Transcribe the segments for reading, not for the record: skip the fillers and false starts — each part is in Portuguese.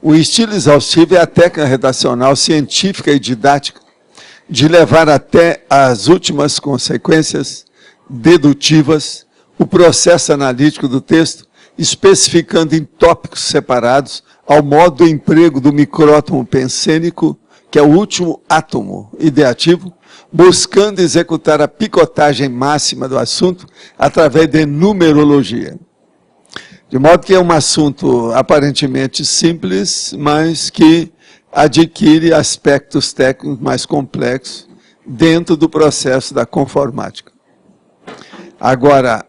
O estilo exaustivo é a técnica redacional científica e didática de levar até as últimas consequências dedutivas o processo analítico do texto, especificando em tópicos separados ao modo do emprego do micrótomo pensênico, que é o último átomo ideativo, buscando executar a picotagem máxima do assunto através de numerologia. De modo que é um assunto aparentemente simples, mas que adquire aspectos técnicos mais complexos dentro do processo da conformática. Agora,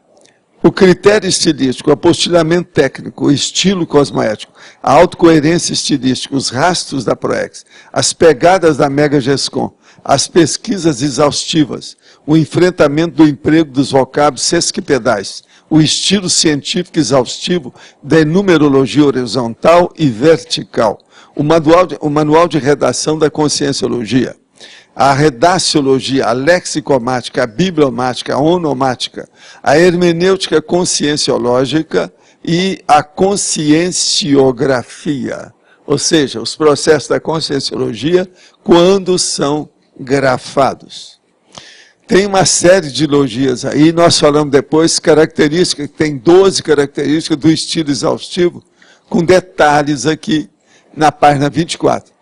o critério estilístico, o apostilamento técnico, o estilo cosmoético, a autocoerência estilística, os rastros da Proex, as pegadas da Mega Gescom, as pesquisas exaustivas, o enfrentamento do emprego dos vocábulos sesquipedais, o estilo científico exaustivo da numerologia horizontal e vertical, o manual de redação da conscienciologia, a redaciologia, a lexicomática, a bibliomática, a onomática, a hermenêutica conscienciológica e a conscienciografia, ou seja, os processos da conscienciologia quando são grafados. Tem uma série de logias aí, nós falamos depois características, tem 12 características do estilo exaustivo, com detalhes aqui na página 24.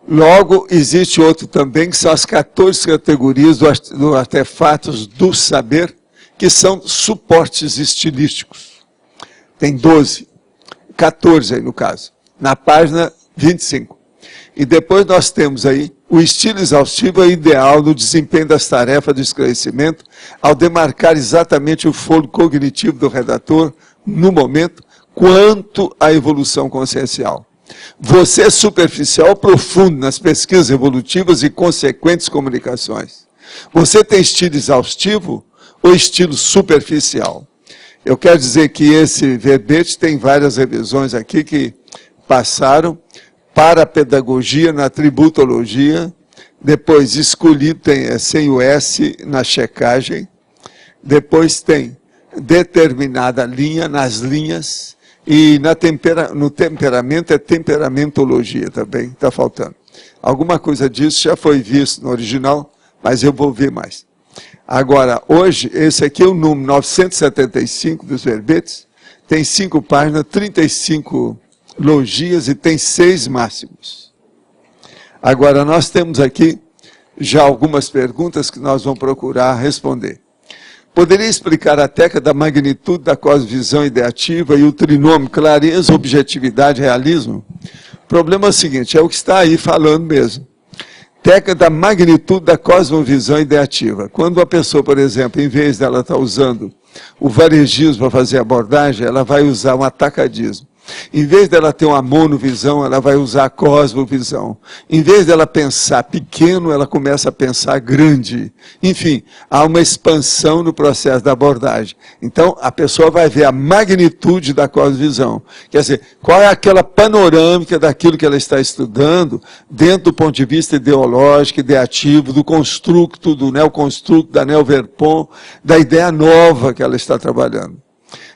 Logo, existe outro também, que são as 14 categorias do artefatos do saber, que são suportes estilísticos. Tem 12, 14 aí no caso, na página 25. E depois nós temos aí, o estilo exaustivo é ideal no desempenho das tarefas de esclarecimento, ao demarcar exatamente o fôlego cognitivo do redator, no momento, quanto à evolução consciencial. Você é superficial ou profundo nas pesquisas evolutivas e consequentes comunicações. Você tem estilo exaustivo ou estilo superficial? Eu quero dizer que esse verbete tem várias revisões aqui que passaram para a pedagogia na tributologia, depois escolhido tem sem o S na checagem, depois tem determinada linha nas linhas, e no temperamento é temperamentologia também, está faltando. Alguma coisa disso já foi visto no original, mas eu vou ver mais. Agora, hoje, esse aqui é o número 975 dos verbetes, tem 5 páginas, 35 logias e tem 6 máximos. Agora, nós temos aqui já algumas perguntas que nós vamos procurar responder. Poderia explicar a técnica da magnitude da cosmovisão ideativa e o trinômio clareza, objetividade e realismo? O problema é o seguinte, é o que está aí falando mesmo. Técnica da magnitude da cosmovisão ideativa. Quando a pessoa, por exemplo, em vez dela estar usando o varejismo para fazer abordagem, ela vai usar um atacadismo. Em vez dela ter uma monovisão, ela vai usar a cosmovisão. Em vez dela pensar pequeno, ela começa a pensar grande. Enfim, há uma expansão no processo da abordagem. Então, a pessoa vai ver a magnitude da cosmovisão. Quer dizer, qual é aquela panorâmica daquilo que ela está estudando, dentro do ponto de vista ideológico, ideativo, do construto, do neoconstruto, da neoverpon, da ideia nova que ela está trabalhando.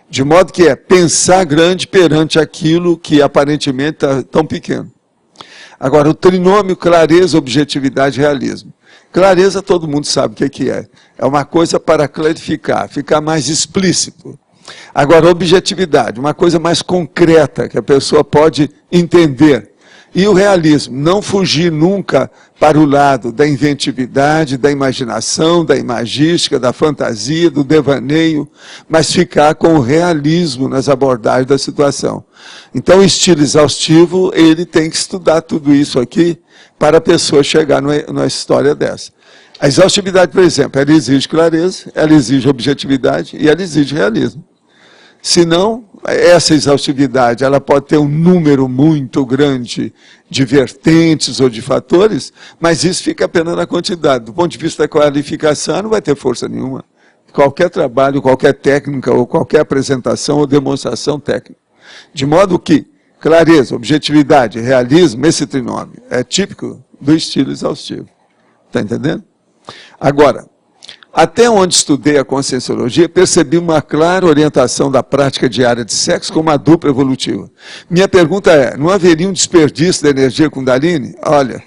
De modo que é pensar grande perante aquilo que aparentemente está tão pequeno. Agora, o trinômio clareza, objetividade e realismo. Clareza todo mundo sabe o que é. É uma coisa para clarificar, ficar mais explícito. Agora, objetividade, uma coisa mais concreta, que a pessoa pode entender. E o realismo, não fugir nunca para o lado da inventividade, da imaginação, da imagística, da fantasia, do devaneio, mas ficar com o realismo nas abordagens da situação. Então, o estilo exaustivo, ele tem que estudar tudo isso aqui para a pessoa chegar numa história dessa. A exaustividade, por exemplo, ela exige clareza, ela exige objetividade e ela exige realismo. Senão, essa exaustividade, ela pode ter um número muito grande de vertentes ou de fatores, mas isso fica apenas na quantidade. Do ponto de vista da qualificação, não vai ter força nenhuma. Qualquer trabalho, qualquer técnica, ou qualquer apresentação ou demonstração técnica. De modo que clareza, objetividade, realismo, esse trinômio é típico do estilo exaustivo. Está entendendo? Agora, Até onde estudei a Conscienciologia, percebi uma clara orientação da prática diária de sexo como uma dupla evolutiva. Minha pergunta é, não haveria um desperdício da energia Kundalini? Olha,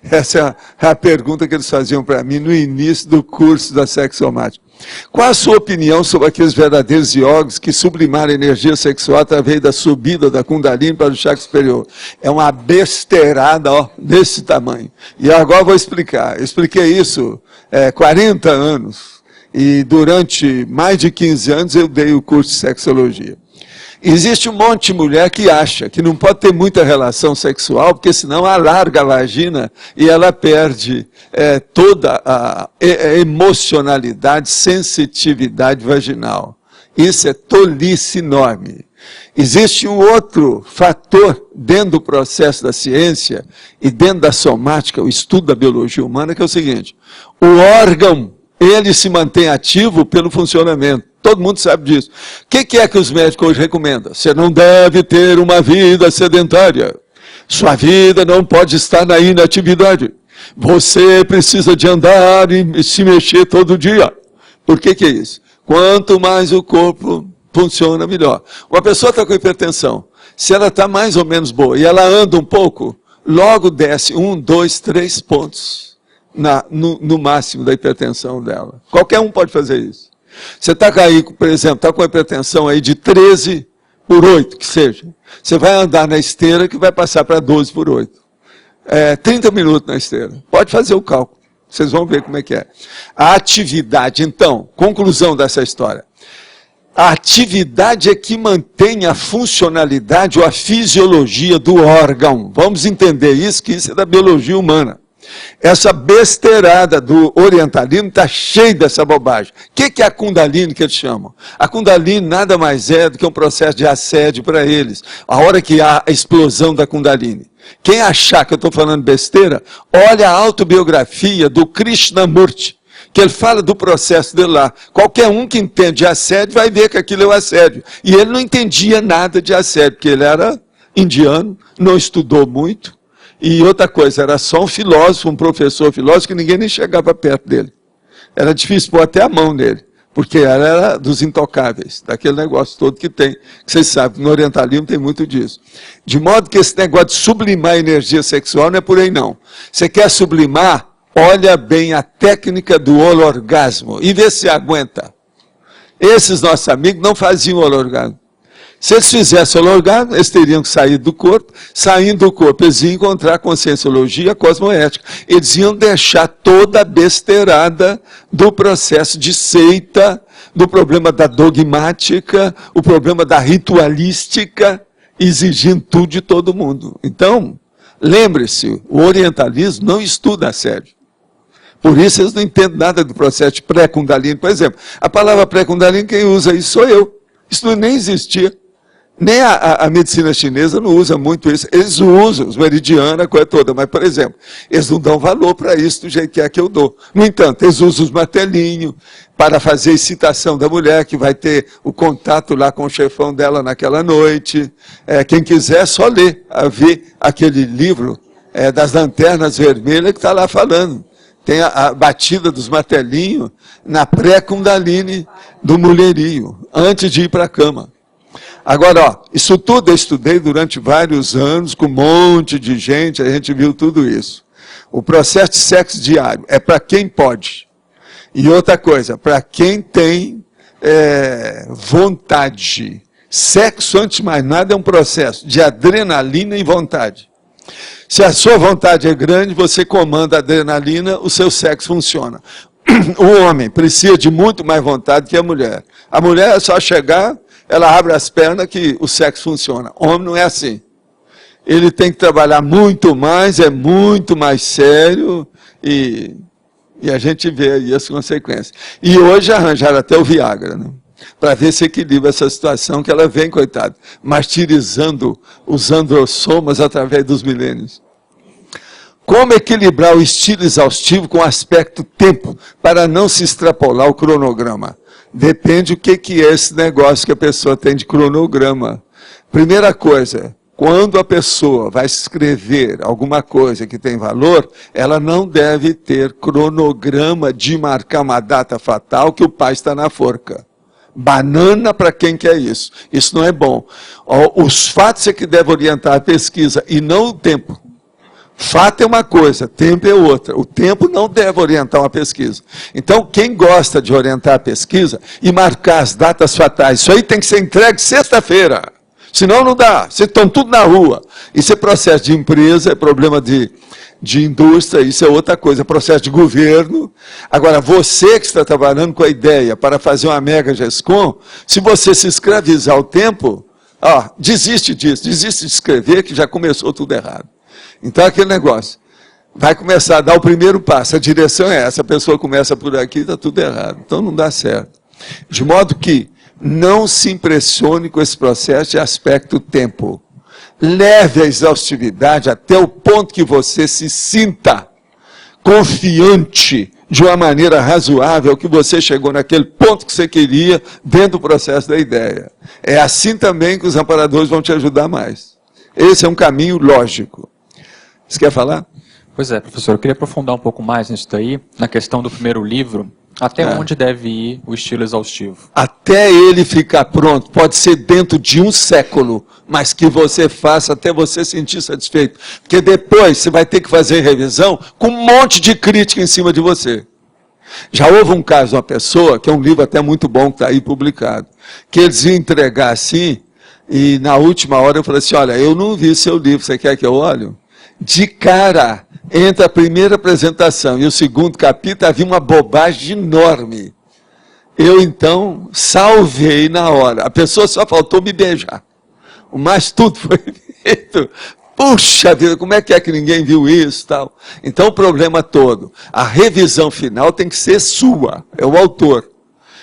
essa é a pergunta que eles faziam para mim no início do curso da sexomática. Qual a sua opinião sobre aqueles verdadeiros yogis que sublimaram a energia sexual através da subida da Kundalini para o chakra superior? É uma besteirada, ó, desse tamanho. E agora eu vou explicar. Eu expliquei isso 40 anos. E durante mais de 15 anos eu dei o curso de sexologia. Existe um monte de mulher que acha que não pode ter muita relação sexual, porque senão alarga a vagina e ela perde toda a emocionalidade, sensitividade vaginal. Isso é tolice enorme. Existe um outro fator dentro do processo da ciência e dentro da somática, o estudo da biologia humana, que é o seguinte: o órgão, ele se mantém ativo pelo funcionamento. Todo mundo sabe disso. O que é que os médicos hoje recomendam? Você não deve ter uma vida sedentária. Sua vida não pode estar na inatividade. Você precisa de andar e se mexer todo dia. Por que é isso? Quanto mais o corpo funciona, melhor. Uma pessoa está com hipertensão. Se ela está mais ou menos boa e ela anda um pouco, logo desce 1, 2, 3 pontos no máximo da hipertensão dela. Qualquer um pode fazer isso. Você está aí, por exemplo, está com a hipertensão aí de 13/8, que seja. Você vai andar na esteira que vai passar para 12/8. 30 minutos na esteira. Pode fazer o cálculo. Vocês vão ver como é que é. A atividade, então, conclusão dessa história. A atividade é que mantém a funcionalidade ou a fisiologia do órgão. Vamos entender isso, que isso é da biologia humana. Essa besteirada do orientalismo está cheia dessa bobagem. O que é a Kundalini que eles chamam? A Kundalini nada mais é do que um processo de assédio para eles. A hora que há a explosão da Kundalini. Quem achar que eu estou falando besteira, olha a autobiografia do Krishnamurti, que ele fala do processo dele lá. Qualquer um que entende de assédio vai ver que aquilo é o assédio. E ele não entendia nada de assédio, porque ele era indiano, não estudou muito. E outra coisa, era só um filósofo, um professor filósofo, que ninguém nem chegava perto dele. Era difícil pôr até a mão nele, porque era dos intocáveis, daquele negócio todo que tem, que vocês sabem, no orientalismo tem muito disso. De modo que esse negócio de sublimar a energia sexual não é por aí não. Você quer sublimar, olha bem a técnica do holorgasmo, e vê se aguenta. Esses nossos amigos não faziam holorgasmo. Se eles fizessem o holorgasmo, eles teriam que sair do corpo. Saindo do corpo, eles iam encontrar a conscienciologia, a cosmoética. Eles iam deixar toda a besteirada do processo de seita, do problema da dogmática, o problema da ritualística, exigindo tudo de todo mundo. Então, lembre-se, o orientalismo não estuda assédio. Por isso eles não entendem nada do processo de pré-Kundalini. Por exemplo, a palavra pré-Kundalini, quem usa isso sou eu. Isso nem existia. Nem a medicina chinesa não usa muito isso. Eles usam, os meridianos, a coisa toda. Mas, por exemplo, eles não dão valor para isso do jeito que é que eu dou. No entanto, eles usam os martelinhos para fazer a excitação da mulher, que vai ter o contato lá com o chefão dela naquela noite. Quem quiser, só ler, ver aquele livro das lanternas vermelhas que está lá falando. Tem a batida dos martelinhos na pré-Kundalini do mulherio, antes de ir para a cama. Agora, ó, isso tudo eu estudei durante vários anos, com um monte de gente, a gente viu tudo isso. O processo de sexo diário é para quem pode. E outra coisa, para quem tem vontade. Sexo, antes de mais nada, é um processo de adrenalina e vontade. Se a sua vontade é grande, você comanda a adrenalina, o seu sexo funciona. O homem precisa de muito mais vontade que a mulher. A mulher é só chegar, ela abre as pernas que o sexo funciona. O homem não é assim. Ele tem que trabalhar muito mais, é muito mais sério, e a gente vê aí as consequências. E hoje arranjaram até o Viagra, né? Para ver se equilibra essa situação que ela vem, coitado, martirizando os androssomas através dos milênios. Como equilibrar o estilo exaustivo com o aspecto tempo, para não se extrapolar o cronograma? Depende o que é esse negócio que a pessoa tem de cronograma. Primeira coisa, quando a pessoa vai escrever alguma coisa que tem valor, ela não deve ter cronograma de marcar uma data fatal que o pai está na forca. Banana para quem quer isso. Isso não é bom. Os fatos é que devem orientar a pesquisa e não o tempo. Fato é uma coisa, tempo é outra. O tempo não deve orientar uma pesquisa. Então, quem gosta de orientar a pesquisa e marcar as datas fatais, isso aí tem que ser entregue sexta-feira. Senão não dá. Vocês estão tudo na rua. Isso é processo de empresa, é problema de indústria, isso é outra coisa, é processo de governo. Agora, você que está trabalhando com a ideia para fazer uma mega GESCOM, se você se escravizar o tempo, desiste disso, desiste de escrever, que já começou tudo errado. Então, aquele negócio, vai começar a dar o primeiro passo, a direção é essa, a pessoa começa por aqui, está tudo errado. Então, não dá certo. De modo que, não se impressione com esse processo de aspecto tempo. Leve a exaustividade até o ponto que você se sinta confiante de uma maneira razoável que você chegou naquele ponto que você queria dentro do processo da ideia. É assim também que os amparadores vão te ajudar mais. Esse é um caminho lógico. Você quer falar? Pois é, professor, eu queria aprofundar um pouco mais nisso daí, na questão do primeiro livro. Até onde deve ir o estilo exaustivo? Até ele ficar pronto. Pode ser dentro de um século, mas que você faça até você sentir satisfeito. Porque depois você vai ter que fazer revisão com um monte de crítica em cima de você. Já houve um caso de uma pessoa, que é um livro até muito bom, que está aí publicado, que eles iam entregar assim, e na última hora eu falei assim, olha, eu não vi seu livro, você quer que eu olhe? De cara, entre a primeira apresentação e o segundo capítulo, havia uma bobagem enorme. Eu, então, salvei na hora. A pessoa só faltou me beijar. O mais tudo foi feito. Puxa vida, como é que ninguém viu isso? Tal? Então, o problema todo, a revisão final tem que ser sua, é o autor.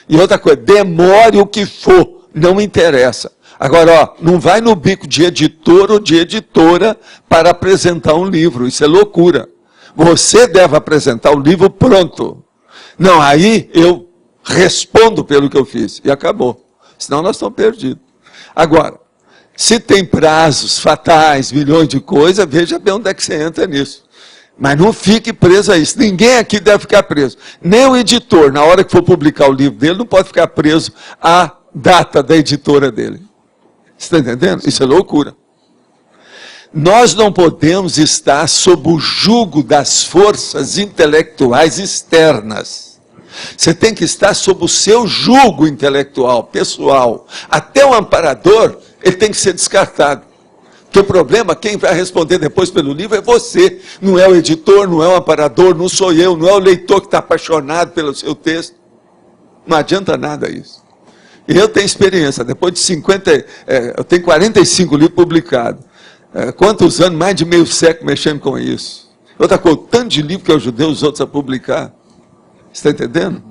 E outra coisa, demore o que for, não interessa. Agora, não vai no bico de editor ou de editora para apresentar um livro, isso é loucura. Você deve apresentar o livro pronto. Não, aí eu respondo pelo que eu fiz, e acabou. Senão nós estamos perdidos. Agora, se tem prazos fatais, milhões de coisas, veja bem onde é que você entra nisso. Mas não fique preso a isso. Ninguém aqui deve ficar preso. Nem o editor, na hora que for publicar o livro dele, não pode ficar preso à data da editora dele. Você está entendendo? Isso é loucura. Nós não podemos estar sob o jugo das forças intelectuais externas. Você tem que estar sob o seu jugo intelectual, pessoal. Até o amparador, ele tem que ser descartado. Porque o problema, quem vai responder depois pelo livro é você. Não é o editor, não é o amparador, não sou eu, não é o leitor que está apaixonado pelo seu texto. Não adianta nada isso. E eu tenho experiência, depois de 50, eu tenho 45 livros publicados. Quantos anos? Mais de meio século mexendo com isso. Outra coisa, o tanto de livro que eu ajudei os outros a publicar. Você está entendendo?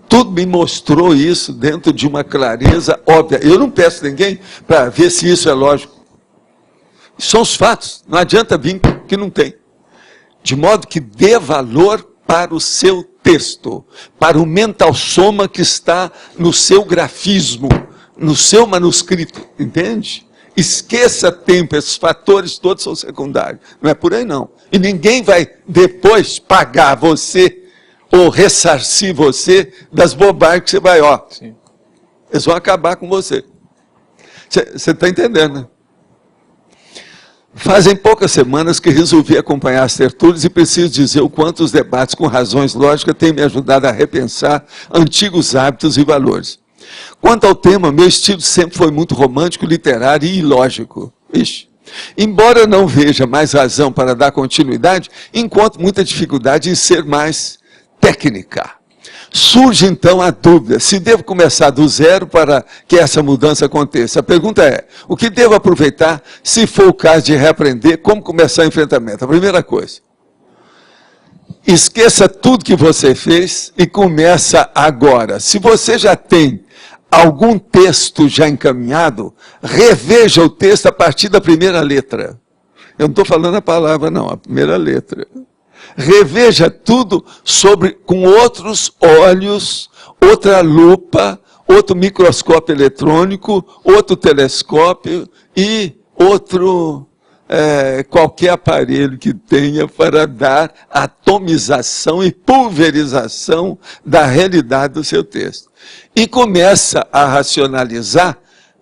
Tudo me mostrou isso dentro de uma clareza óbvia. Eu não peço ninguém para ver se isso é lógico. São os fatos, não adianta vir que não tem. De modo que dê valor para o seu texto, para o mental soma que está no seu grafismo, no seu manuscrito, entende? Esqueça tempo, esses fatores todos são secundários, não é por aí não. E ninguém vai depois pagar você, ou ressarcir você das bobagens que você vai, Sim. Eles vão acabar com você. Você está entendendo, né? Fazem poucas semanas que resolvi acompanhar as tertúlias e preciso dizer o quanto os debates com razões lógicas têm me ajudado a repensar antigos hábitos e valores. Quanto ao tema, meu estilo sempre foi muito romântico, literário e ilógico. Embora não veja mais razão para dar continuidade, encontro muita dificuldade em ser mais técnica. Surge então a dúvida, se devo começar do zero para que essa mudança aconteça. A pergunta é, o que devo aproveitar se for o caso de reaprender, como começar o enfrentamento? A primeira coisa, esqueça tudo que você fez e começa agora. Se você já tem algum texto já encaminhado, reveja o texto a partir da primeira letra. Eu não estou falando a palavra não, a primeira letra. Reveja tudo com outros olhos, outra lupa, outro microscópio eletrônico, outro telescópio e qualquer aparelho que tenha para dar atomização e pulverização da realidade do seu texto. E começa a racionalizar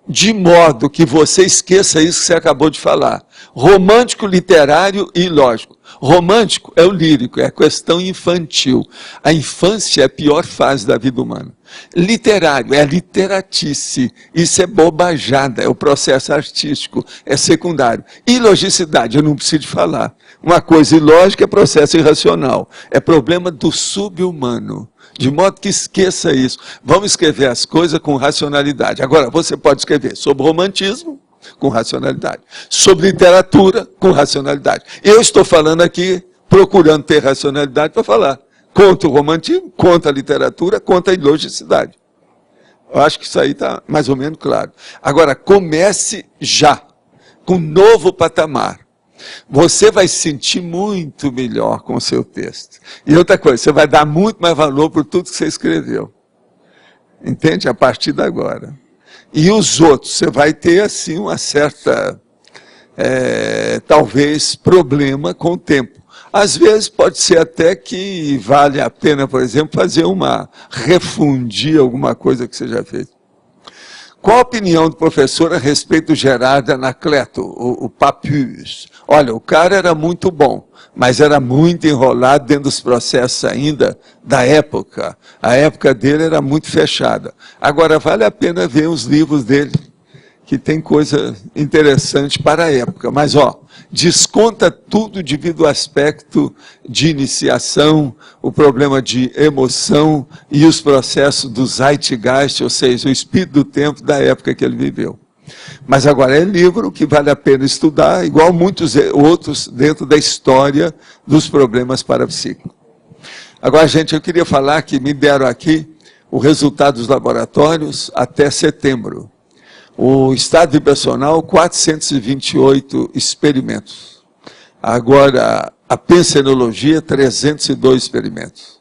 de modo que você esqueça isso que você acabou de falar. Romântico, literário e lógico. Romântico é o lírico, é a questão infantil. A infância é a pior fase da vida humana. Literário é a literatice. Isso é bobajada, é o processo artístico, é secundário. Ilogicidade, eu não preciso falar. Uma coisa ilógica é processo irracional. É problema do sub-humano. De modo que esqueça isso. Vamos escrever as coisas com racionalidade. Agora, você pode escrever sobre romantismo, com racionalidade. Sobre literatura, com racionalidade. Eu estou falando aqui, procurando ter racionalidade para falar. Contra o romantismo, contra a literatura, contra a ilogicidade. Eu acho que isso aí está mais ou menos claro. Agora, comece já, com um novo patamar. Você vai se sentir muito melhor com o seu texto. E outra coisa, você vai dar muito mais valor por tudo que você escreveu. Entende? A partir de agora. E os outros, você vai ter, assim, uma certa, talvez, problema com o tempo. Às vezes, pode ser até que vale a pena, por exemplo, refundir alguma coisa que você já fez. Qual a opinião do professor a respeito do Gerardo Anacleto, o Papus? Olha, o cara era muito bom, mas era muito enrolado dentro dos processos ainda da época. A época dele era muito fechada. Agora, vale a pena ver os livros dele, que tem coisa interessante para a época. Mas, desconta tudo devido ao aspecto de iniciação, o problema de emoção e os processos do Zeitgeist, ou seja, o espírito do tempo da época que ele viveu. Mas agora é livro que vale a pena estudar, igual muitos outros dentro da história dos problemas parapsíquicos. Agora, gente, eu queria falar que me deram aqui o resultado dos laboratórios até setembro. O estado vibracional, 428 experimentos. Agora, a pensenologia, 302 experimentos.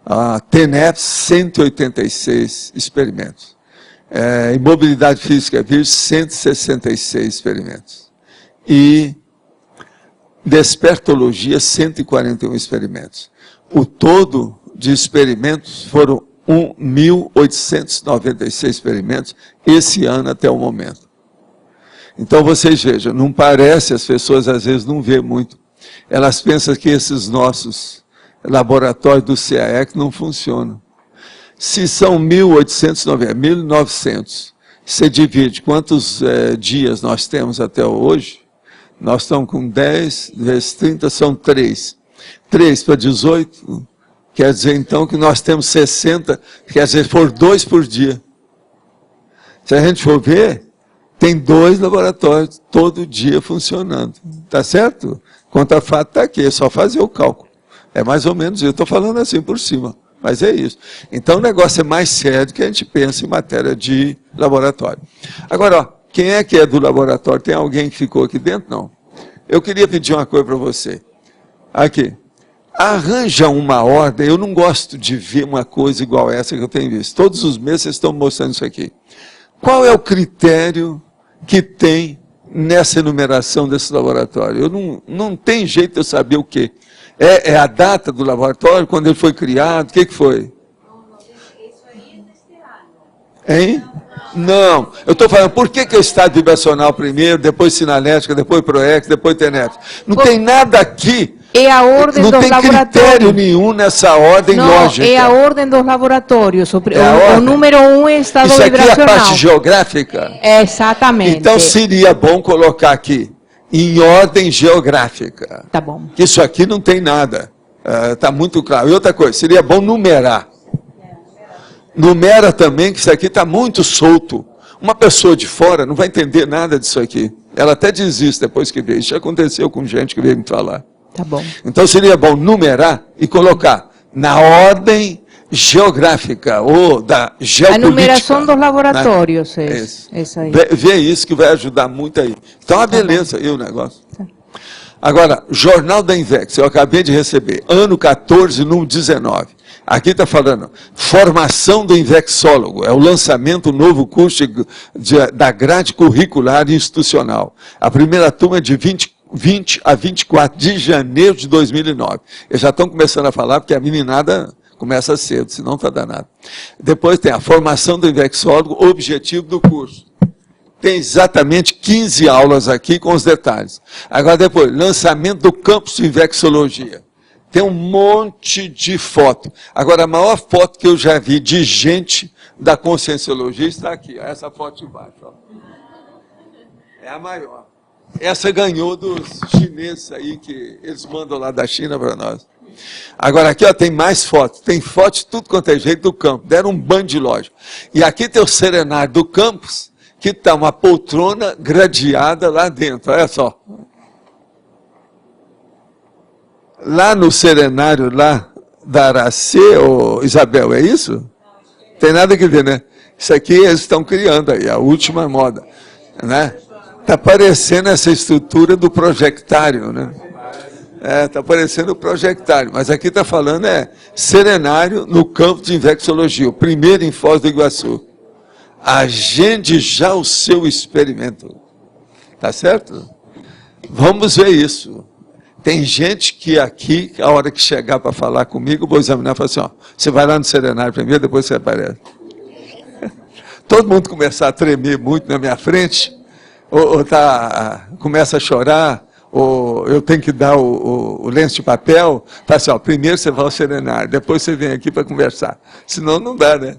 A TENEP, 186 experimentos. Imobilidade física virgem, 166 experimentos. E despertologia, 141 experimentos. O todo de experimentos foram 1.896 experimentos esse ano até o momento. Então vocês vejam, não parece, as pessoas às vezes não vê muito. Elas pensam que esses nossos laboratórios do CAEC não funcionam. Se são 1.900, você divide quantos dias nós temos até hoje, nós estamos com 10 vezes 30, são 3. 3 para 18, quer dizer então que nós temos 60, quer dizer, for 2 por dia. Se a gente for ver, tem 2 laboratórios todo dia funcionando. Tá certo? Contra fato está aqui, é só fazer o cálculo. É mais ou menos isso, eu estou falando assim por cima. Mas é isso. Então o negócio é mais sério do que a gente pensa em matéria de laboratório. Agora, quem é que é do laboratório? Tem alguém que ficou aqui dentro? Não. Eu queria pedir uma coisa para você. Aqui. Arranja uma ordem. Eu não gosto de ver uma coisa igual essa que eu tenho visto. Todos os meses vocês estão mostrando isso aqui. Qual é o critério que tem nessa enumeração desse laboratório? Não tem jeito de eu saber o quê. É a data do laboratório, quando ele foi criado, o que foi? Isso aí é deste ano. Hein? Não, eu estou falando, por que é o estado vibracional primeiro, depois sinalética, depois proex, depois TENEP? Não tem nada aqui. É a ordem dos laboratórios. Não tem critério nenhum nessa ordem lógica. É a ordem dos laboratórios. O número 1 é estado vibracional. Isso aqui é a parte geográfica? Exatamente. Então seria bom colocar aqui, em ordem geográfica. Tá bom. Que isso aqui não tem nada. Está muito claro. E outra coisa, seria bom numerar. Numera também, que isso aqui está muito solto. Uma pessoa de fora não vai entender nada disso aqui. Ela até diz isso depois que vê. Isso já aconteceu com gente que veio me falar. Tá bom. Então seria bom numerar e colocar na ordem geográfica ou da geopolítica. A numeração dos laboratórios, né? Isso aí. Vê isso que vai ajudar muito aí. Então, uma beleza aí o negócio. Tá. Agora, Jornal da Invex, eu acabei de receber, ano 14, número 19. Aqui está falando, formação do invexólogo, é o lançamento do novo curso da grade curricular institucional. A primeira turma é de 20 a 24 de janeiro de 2009. Eles já estão começando a falar, porque a meninada começa cedo, senão está danado. Depois tem a formação do invexólogo, objetivo do curso. Tem exatamente 15 aulas aqui com os detalhes. Agora depois, lançamento do campus de invexologia. Tem um monte de foto. Agora, a maior foto que eu já vi de gente da conscienciologia está aqui. Essa foto de baixo. Ó. É a maior. Essa ganhou dos chineses aí, que eles mandam lá da China para nós. Agora aqui ó, tem mais fotos. Tem fotos de tudo quanto é jeito do campo. Deram um banho de loja. E aqui tem o serenário do campus, que está uma poltrona gradeada lá dentro. Olha só. Lá no serenário, lá da Aracê, ô Isabel, é isso? Tem nada que ver, né? Isso aqui eles estão criando aí, a última moda. Né? Está parecendo essa estrutura do projectário, né? Está parecendo o projectário, mas aqui está falando serenário no campo de invexologia, o primeiro em Foz do Iguaçu. Agende já o seu experimento. Tá certo? Vamos ver isso. Tem gente que aqui, a hora que chegar para falar comigo, vou examinar e falar assim, ó, você vai lá no serenário primeiro, depois você aparece. Todo mundo começar a tremer muito na minha frente, ou começa a chorar, ou eu tenho que dar o lenço de papel, fala assim, ó, primeiro você vai ao serenário, depois você vem aqui para conversar. Senão não dá, né?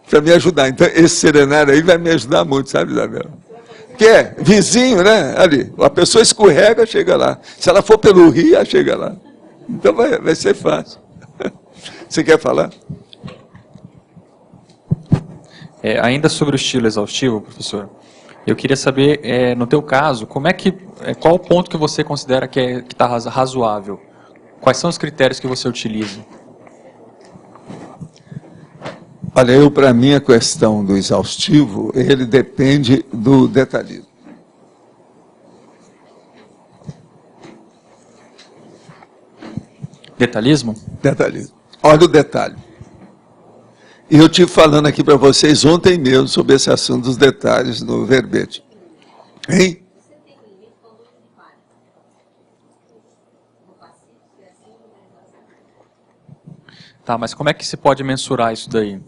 Para me ajudar. Então, esse serenário aí vai me ajudar muito, sabe, Isabel? Que é vizinho, né? Ali, a pessoa escorrega, chega lá. Se ela for pelo rio, ela chega lá. Então vai ser fácil. Você quer falar? Ainda sobre o estilo exaustivo, professor, eu queria saber, no teu caso, qual o ponto que você considera que está razoável? Quais são os critérios que você utiliza? Olha, para mim, a questão do exaustivo, ele depende do detalhismo. Detalhismo? Detalhismo. Olha o detalhe. E eu estive falando aqui para vocês ontem mesmo sobre esse assunto dos detalhes no verbete. Hein? Tá, mas como é que se pode mensurar isso daí?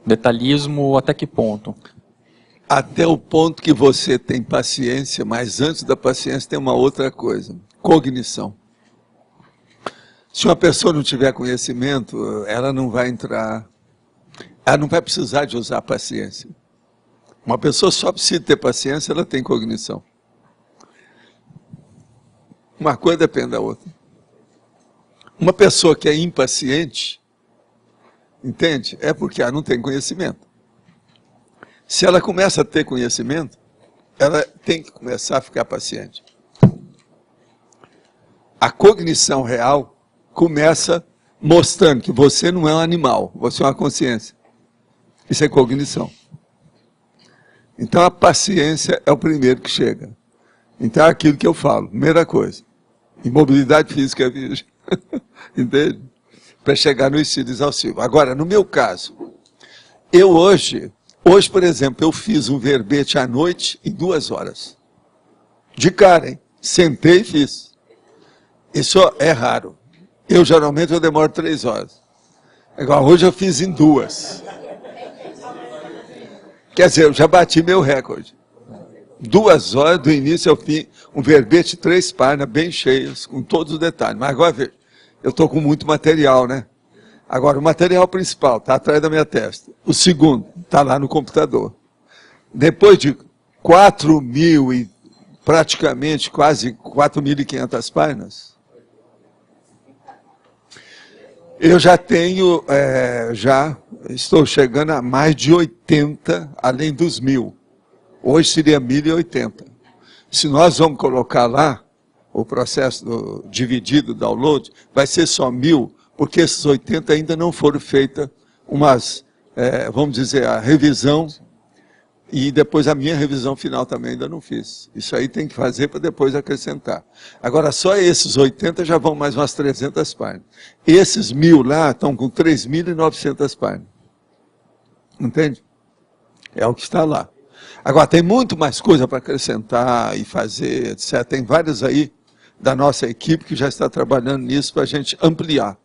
Detalhismo até que ponto? Até o ponto que você tem paciência, mas antes da paciência tem uma outra coisa, cognição. Se uma pessoa não tiver conhecimento, ela não vai entrar, ela não vai precisar de usar paciência. Uma pessoa só precisa ter paciência, ela tem cognição. Uma coisa depende da outra. Uma pessoa que é impaciente, entende? É porque ela não tem conhecimento. Se ela começa a ter conhecimento, ela tem que começar a ficar paciente. A cognição real começa mostrando que você não é um animal, você é uma consciência. Isso é cognição. Então a paciência é o primeiro que chega. Então é aquilo que eu falo, primeira coisa. Imobilidade física virgem. Entende? Para chegar no estilo exaustivo. Agora, no meu caso, eu hoje, por exemplo, eu fiz um verbete à noite em 2 horas. De cara, hein? Sentei e fiz. Isso é raro. Geralmente, eu demoro 3 horas. Agora, hoje eu fiz em 2. Quer dizer, eu já bati meu recorde. 2 horas, do início ao fim, um verbete 3 páginas, bem cheias, com todos os detalhes. Mas agora, veja, eu estou com muito material, né? Agora, o material principal está atrás da minha testa. O segundo está lá no computador. Depois de 4.000 e praticamente quase 4.500 páginas, eu já tenho, já estou chegando a mais de 80, além dos 1.000. Hoje seria 1.080. Se nós vamos colocar lá, o processo dividido, download, vai ser só 1.000, porque esses 80 ainda não foram feitas vamos dizer, a revisão E depois a minha revisão final também ainda não fiz. Isso aí tem que fazer para depois acrescentar. Agora, só esses 80 já vão mais umas 300 páginas. Esses 1000 lá estão com 3.900 páginas. Entende? É o que está lá. Agora, tem muito mais coisa para acrescentar e fazer, etc. Tem vários aí da nossa equipe que já está trabalhando nisso para a gente ampliar.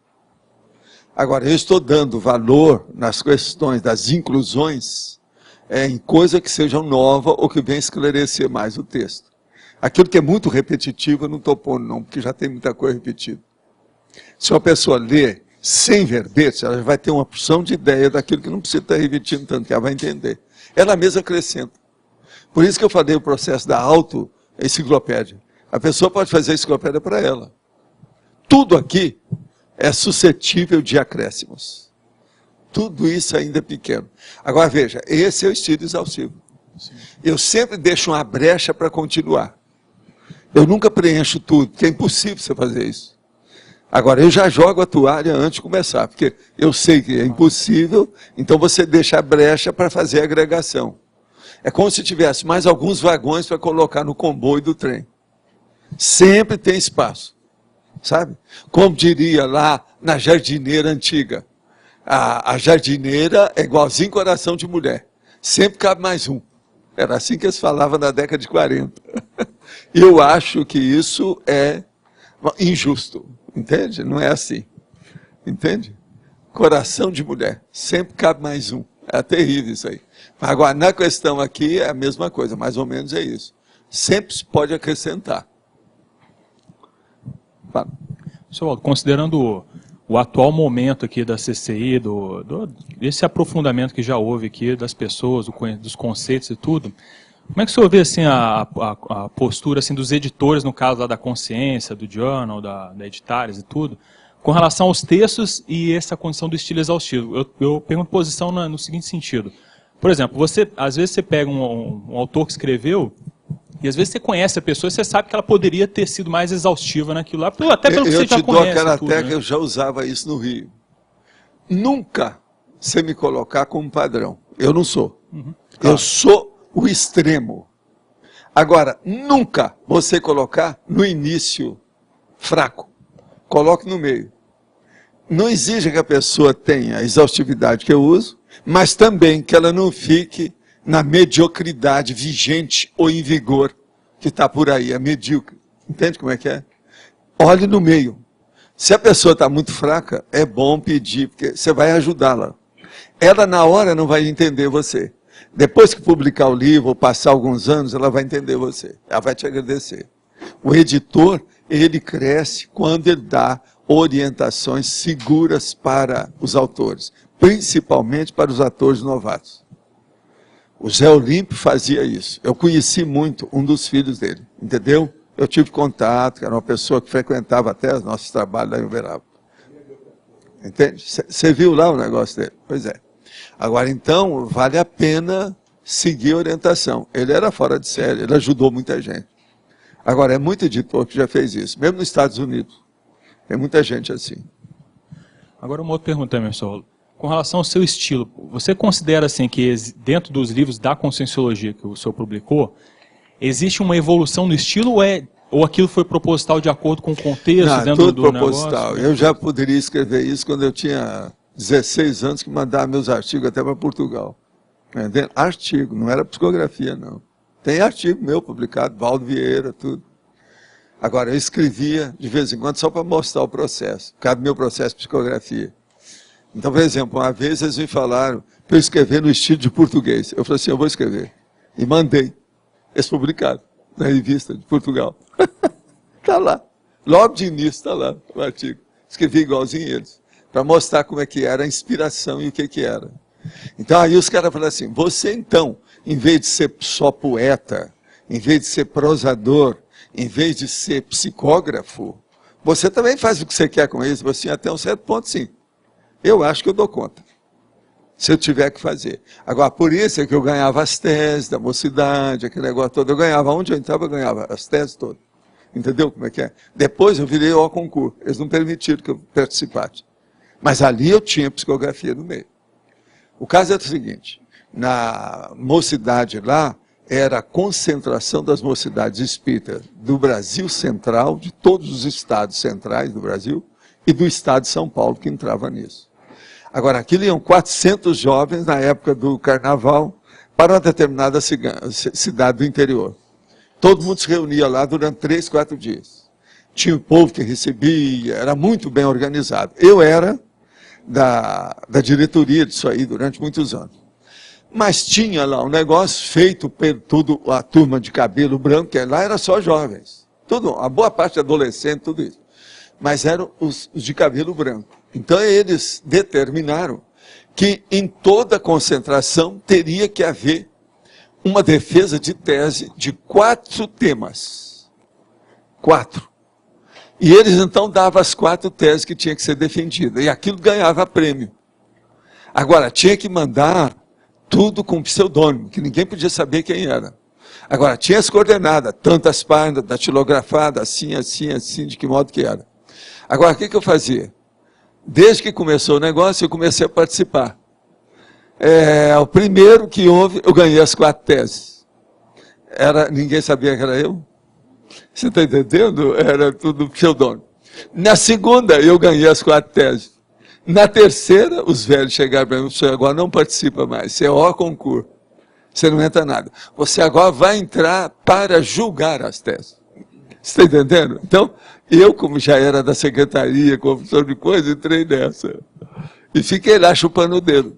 Agora, eu estou dando valor nas questões das inclusões em coisa que sejam nova ou que venha esclarecer mais o texto. Aquilo que é muito repetitivo eu não estou pondo não, porque já tem muita coisa repetida. Se uma pessoa ler sem verbete, ela vai ter uma porção de ideia daquilo que não precisa estar repetindo tanto, que ela vai entender. Ela mesma acrescenta. Por isso que eu falei o processo da auto-enciclopédia. A pessoa pode fazer a enciclopédia para ela. Tudo aqui é suscetível de acréscimos. Tudo isso ainda é pequeno. Agora veja, esse é o estilo exaustivo. Sim. Eu sempre deixo uma brecha para continuar. Eu nunca preencho tudo, porque é impossível você fazer isso. Agora, eu já jogo a toalha antes de começar, porque eu sei que é impossível, então você deixa a brecha para fazer a agregação. É como se tivesse mais alguns vagões para colocar no comboio do trem. Sempre tem espaço, sabe? Como diria lá na jardineira antiga. A jardineira é igualzinho coração de mulher. Sempre cabe mais um. Era assim que eles falavam na década de 40. Eu acho que isso é injusto. Entende? Não é assim. Entende? Coração de mulher. Sempre cabe mais um. É terrível isso aí. Agora, na questão aqui é a mesma coisa. Mais ou menos é isso. Sempre se pode acrescentar. Fala. Senhor Waldo, considerando o atual momento aqui da CCI, esse aprofundamento que já houve aqui das pessoas, dos conceitos e tudo, como é que o senhor vê assim, a postura assim, dos editores, no caso lá da Consciência, do Journal, da Editares e tudo, com relação aos textos e essa condição do estilo exaustivo? Eu pergunto posição no seguinte sentido. Por exemplo, às vezes você pega um autor que escreveu, e às vezes você conhece a pessoa e você sabe que ela poderia ter sido mais exaustiva naquilo lá, até pelo que você já conhece. Eu te dou aquela técnica, eu já usava isso no Rio. Nunca você me colocar como padrão. Eu não sou. Uhum, claro. Eu sou o extremo. Agora, nunca você colocar no início fraco. Coloque no meio. Não exige que a pessoa tenha a exaustividade que eu uso, mas também que ela não fique na mediocridade vigente ou em vigor que está por aí, é medíocre. Entende como é que é? Olhe no meio. Se a pessoa está muito fraca, é bom pedir, porque você vai ajudá-la. Ela, na hora, não vai entender você. Depois que publicar o livro, ou passar alguns anos, ela vai entender você. Ela vai te agradecer. O editor, ele cresce quando ele dá orientações seguras para os autores, principalmente para os atores novatos. O Zé Olímpio fazia isso. Eu conheci muito um dos filhos dele, entendeu? Eu tive contato, que era uma pessoa que frequentava até os nossos trabalhos lá em Uberaba. Entende? Você viu lá o negócio dele? Pois é. Agora, então, vale a pena seguir a orientação. Ele era fora de série, ele ajudou muita gente. Agora, é muito editor que já fez isso, mesmo nos Estados Unidos. Tem muita gente assim. Agora, uma outra pergunta, meu senhor. Com relação ao seu estilo, você considera assim que dentro dos livros da Conscienciologia que o senhor publicou, existe uma evolução no estilo ou aquilo foi proposital de acordo com o contexto? Não, dentro tudo do proposital. Negócio? Eu já poderia escrever isso quando eu tinha 16 anos, que mandava meus artigos até para Portugal. Entendeu? Artigo, não era psicografia, não. Tem artigo meu publicado, Valdo Vieira, tudo. Agora, eu escrevia de vez em quando só para mostrar o processo, por causa do meu processo de psicografia. Então, por exemplo, uma vez eles me falaram para eu escrever no estilo de português. Eu falei assim, eu vou escrever. E mandei. Eles publicaram na revista de Portugal. Está lá. Logo de início está lá o artigo. Escrevi igualzinho eles. Para mostrar como é que era a inspiração e o que era. Então, aí os caras falaram assim, você então, em vez de ser só poeta, em vez de ser prosador, em vez de ser psicógrafo, você também faz o que você quer com isso. Você até um certo ponto, sim. Eu acho que eu dou conta, se eu tiver que fazer. Agora, por isso é que eu ganhava as teses da mocidade, aquele negócio todo. Eu ganhava, onde eu entrava, eu ganhava as teses todas. Entendeu como é que é? Depois eu virei ao concurso. Eles não permitiram que eu participasse. Mas ali eu tinha psicografia no meio. O caso é o seguinte, na mocidade lá, era a concentração das mocidades espíritas do Brasil Central, de todos os estados centrais do Brasil, e do estado de São Paulo, que entrava nisso. Agora, aquilo iam 400 jovens na época do carnaval para uma determinada cidade do interior. Todo mundo se reunia lá durante 3, 4 dias. Tinha o povo que recebia, era muito bem organizado. Eu era da diretoria disso aí durante muitos anos. Mas tinha lá um negócio feito por toda a turma de cabelo branco, que lá era só jovens. Tudo, a boa parte adolescente, tudo isso. Mas eram os de cabelo branco. Então eles determinaram que em toda concentração teria que haver uma defesa de tese de 4 temas. 4. E eles então davam as 4 teses que tinham que ser defendidas. E aquilo ganhava prêmio. Agora, tinha que mandar tudo com pseudônimo, que ninguém podia saber quem era. Agora, tinha as coordenadas, tantas páginas, datilografada, assim, assim, assim, de que modo que era. Agora, o que eu fazia? Desde que começou o negócio, eu comecei a participar. O primeiro que houve, eu ganhei as 4 teses. Ninguém sabia que era eu? Você está entendendo? Era tudo pseudônimo. Na segunda, eu ganhei as 4 teses. Na terceira, os velhos chegaram para mim, você agora não participa mais, você é ó concurso, você não entra nada. Você agora vai entrar para julgar as teses. Você está entendendo? Então, eu, como já era da secretaria, professor de coisa, entrei nessa. E fiquei lá chupando o dedo.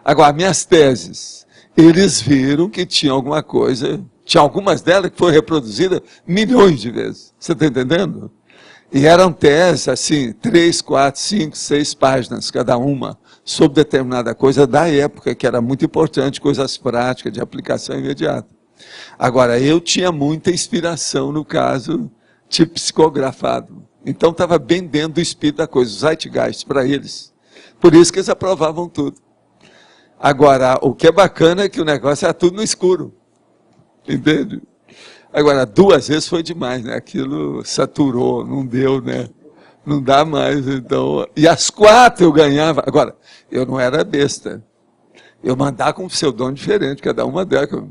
Agora, minhas teses, eles viram que tinha alguma coisa, tinha algumas delas que foram reproduzidas milhões de vezes. Você está entendendo? E eram teses, assim, 3, 4, 5, 6 páginas cada uma, sobre determinada coisa da época, que era muito importante, coisas práticas, de aplicação imediata. Agora, eu tinha muita inspiração, no caso, tipo psicografado. Então, estava bem dentro do espírito da coisa, o zeitgeist para eles. Por isso que eles aprovavam tudo. Agora, o que é bacana é que o negócio era tudo no escuro. Entende? Agora, 2 vezes foi demais, né? Aquilo saturou, não deu, né? Não dá mais, então... E as 4 eu ganhava. Agora, eu não era besta. Eu mandava com um pseudônimo diferente, cada uma delas.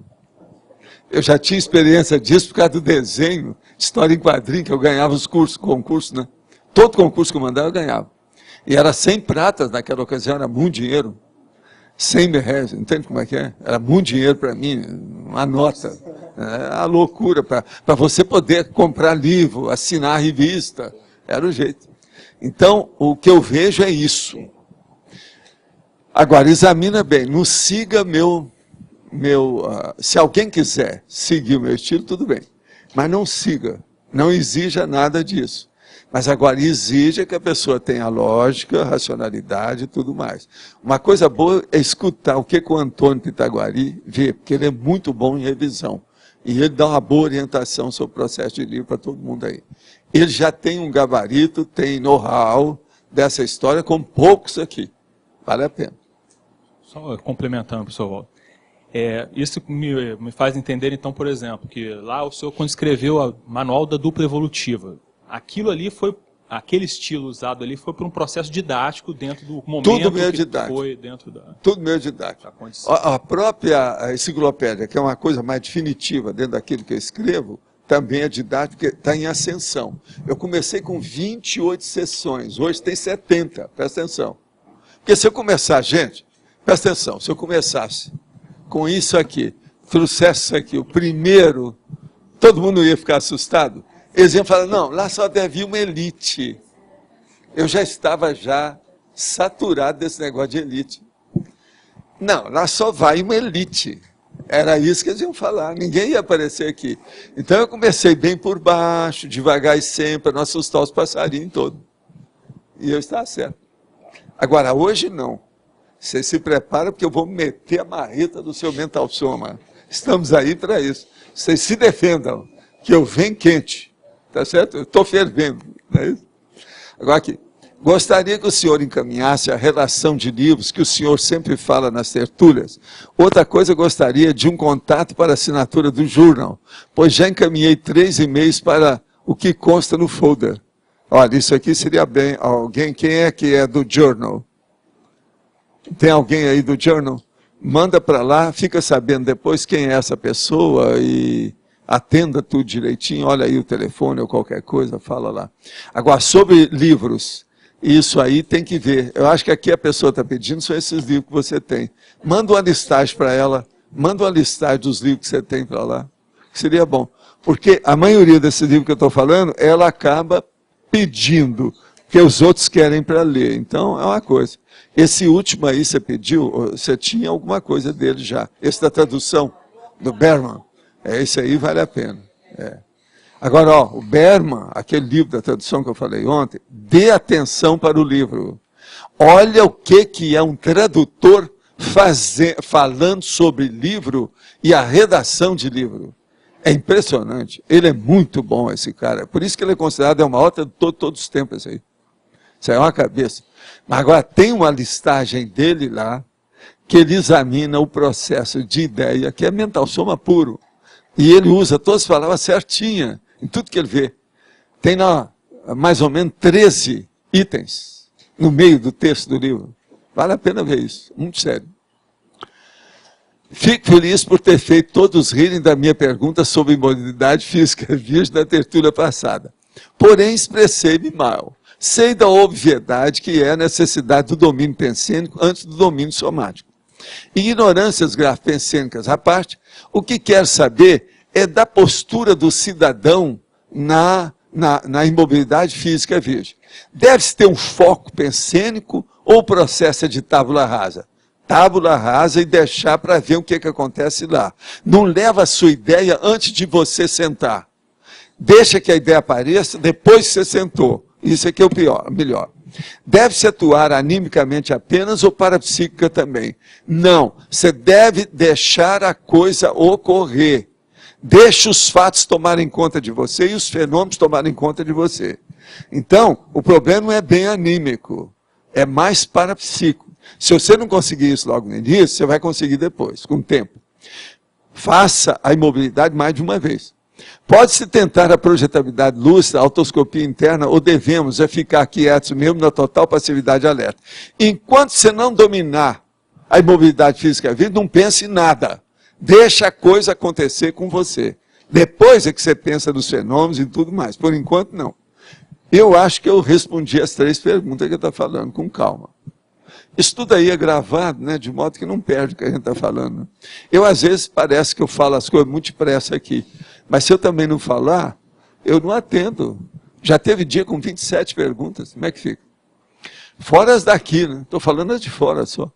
Eu já tinha experiência disso por causa do desenho, história em quadrinho, que eu ganhava os concursos, né? Todo concurso que eu mandava, eu ganhava. E era 100 pratas naquela ocasião, era muito dinheiro. 100 mil reais, entende como é que é? Era muito dinheiro para mim, uma nota. É a loucura, para você poder comprar livro, assinar a revista, era o jeito. Então, o que eu vejo é isso. Agora, examina bem, não siga se alguém quiser seguir o meu estilo, tudo bem. Mas não siga, não exija nada disso. Mas agora exija que a pessoa tenha lógica, racionalidade e tudo mais. Uma coisa boa é escutar o que o Antônio Pitaguari vê, porque ele é muito bom em revisão. E ele dá uma boa orientação sobre o processo de livro para todo mundo aí. Ele já tem um gabarito, tem know-how dessa história, com poucos aqui. Vale a pena. Só complementando, professor Walter. Isso me faz entender, então, por exemplo, que lá o senhor, quando escreveu o Manual da Dupla Evolutiva, aquilo ali foi, aquele estilo usado ali foi por um processo didático dentro do momento tudo meio didático. Foi dentro da... Tudo meio didático. A própria enciclopédia, que é uma coisa mais definitiva dentro daquilo que eu escrevo, também é didática, está em ascensão. Eu comecei com 28 sessões, hoje tem 70, presta atenção. Porque se eu começar, gente, presta atenção, se eu começasse com isso aqui, trouxesse isso aqui, o primeiro, todo mundo ia ficar assustado. Eles iam falar, não, lá só deve ir uma elite. Eu já estava saturado desse negócio de elite. Não, lá só vai uma elite. Era isso que eles iam falar, ninguém ia aparecer aqui. Então eu comecei bem por baixo, devagar e sempre, para não assustar os passarinhos todos. E eu estava certo. Agora, hoje não. Você se prepara porque eu vou meter a marreta do seu mental soma. Estamos aí para isso. Vocês se defendam, que eu venho quente. Tá certo? Eu estou fervendo. Não é isso? Agora aqui. Gostaria que o senhor encaminhasse a relação de livros que o senhor sempre fala nas tertúlias. Outra coisa, gostaria de um contato para a assinatura do Journal, pois já encaminhei 3 e-mails para o que consta no folder. Olha, isso aqui seria bem alguém. Quem é que é do Journal? Tem alguém aí do Journal? manda para lá, fica sabendo depois quem é essa pessoa e atenda tudo direitinho, olha aí o telefone ou qualquer coisa, fala lá. Agora, sobre livros, isso aí tem que ver. Eu acho que aqui a pessoa está pedindo são esses livros que você tem. Manda uma listagem para ela, manda uma listagem dos livros que você tem para lá, que seria bom. Porque a maioria desses livros que eu estou falando, ela acaba pedindo, que os outros querem para ler. Então, é uma coisa. Esse último aí você pediu, você tinha alguma coisa dele já. Esse da tradução, do Berman. Esse aí vale a pena. Agora, ó, o Berman, aquele livro da tradução que eu falei ontem, dê atenção para o livro. Olha o que é um tradutor falando sobre livro e a redação de livro. É impressionante. Ele é muito bom, esse cara. Por isso que ele é considerado o maior tradutor de todos os tempos. Isso aí. Isso aí é uma cabeça. Mas agora tem uma listagem dele lá, que ele examina o processo de ideia, que é mental soma puro. E ele usa todas as palavras certinhas, em tudo que ele vê. Tem lá mais ou menos 13 itens no meio do texto do livro. Vale a pena ver isso, muito sério. Fico feliz por ter feito todos rirem da minha pergunta sobre imobilidade física virgem da tertúlia passada. Porém, expressei-me mal. Sei da obviedade que é a necessidade do domínio pensênico antes do domínio somático. Ignorâncias grafopensênicas à parte, o que quero saber é da postura do cidadão na imobilidade física virgem. Deve-se ter um foco pensênico ou o processo é de tábula rasa? Tábula rasa e deixar para ver o que acontece lá. Não leva a sua ideia antes de você sentar. Deixa que a ideia apareça depois que você sentou. Isso aqui é o melhor. Deve-se atuar animicamente apenas ou parapsíquica também? Não, você deve deixar a coisa ocorrer. Deixe os fatos tomarem conta de você e os fenômenos tomarem conta de você. Então, o problema não é bem anímico, é mais parapsíquico. Se você não conseguir isso logo no início, você vai conseguir depois, com o tempo. Faça a imobilidade mais de uma vez. Pode-se tentar a projetabilidade lúcida, a autoscopia interna, ou devemos ficar quietos mesmo na total passividade alerta. Enquanto você não dominar a imobilidade física viva, não pense em nada. Deixa a coisa acontecer com você. Depois é que você pensa nos fenômenos e tudo mais. Por enquanto, não. Eu acho que eu respondi as 3 perguntas que eu estou falando, com calma. Isso tudo aí é gravado, né, de modo que não perde o que a gente está falando. Eu, às vezes, parece que eu falo as coisas muito depressa aqui. Mas se eu também não falar, eu não atendo. Já teve dia com 27 perguntas. Como é que fica? Fora as daqui, né? Estou falando as de fora só.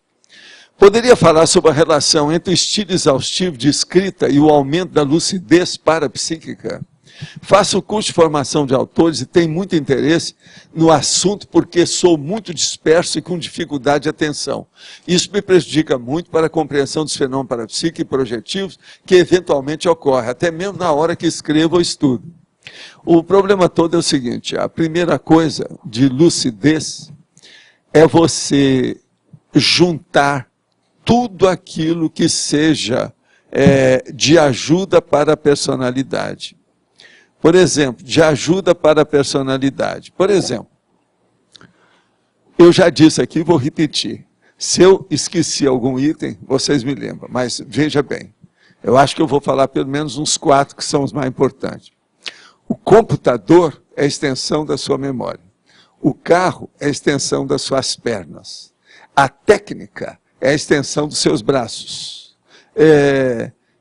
Poderia falar sobre a relação entre o estilo exaustivo de escrita e o aumento da lucidez parapsíquica? Faço o curso de formação de autores e tenho muito interesse no assunto porque sou muito disperso e com dificuldade de atenção. Isso me prejudica muito para a compreensão dos fenômenos parapsíquicos e projetivos que eventualmente ocorrem, até mesmo na hora que escrevo ou estudo. O problema todo é o seguinte, a primeira coisa de lucidez é você juntar tudo aquilo que seja de ajuda para a personalidade. Por exemplo, de ajuda para a personalidade. Por exemplo, eu já disse aqui, vou repetir. Se eu esqueci algum item, vocês me lembram, mas veja bem. Eu acho que eu vou falar pelo menos uns 4 que são os mais importantes. O computador é a extensão da sua memória. O carro é a extensão das suas pernas. A técnica é a extensão dos seus braços.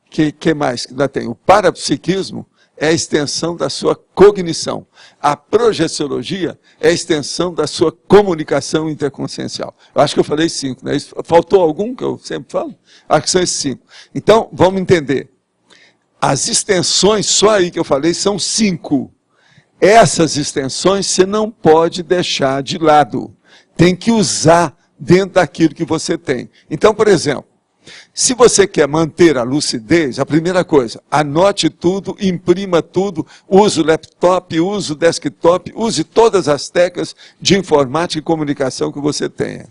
Que mais que ainda tem? O parapsiquismo é a extensão da sua cognição. A projeciologia é a extensão da sua comunicação interconsciencial. Eu acho que eu falei 5, né? Faltou algum que eu sempre falo? Acho que são esses 5. Então, vamos entender. As extensões, só aí que eu falei, são 5. Essas extensões você não pode deixar de lado. Tem que usar dentro daquilo que você tem. Então, por exemplo, se você quer manter a lucidez, a primeira coisa, anote tudo, imprima tudo, use o laptop, use o desktop, use todas as técnicas de informática e comunicação que você tenha.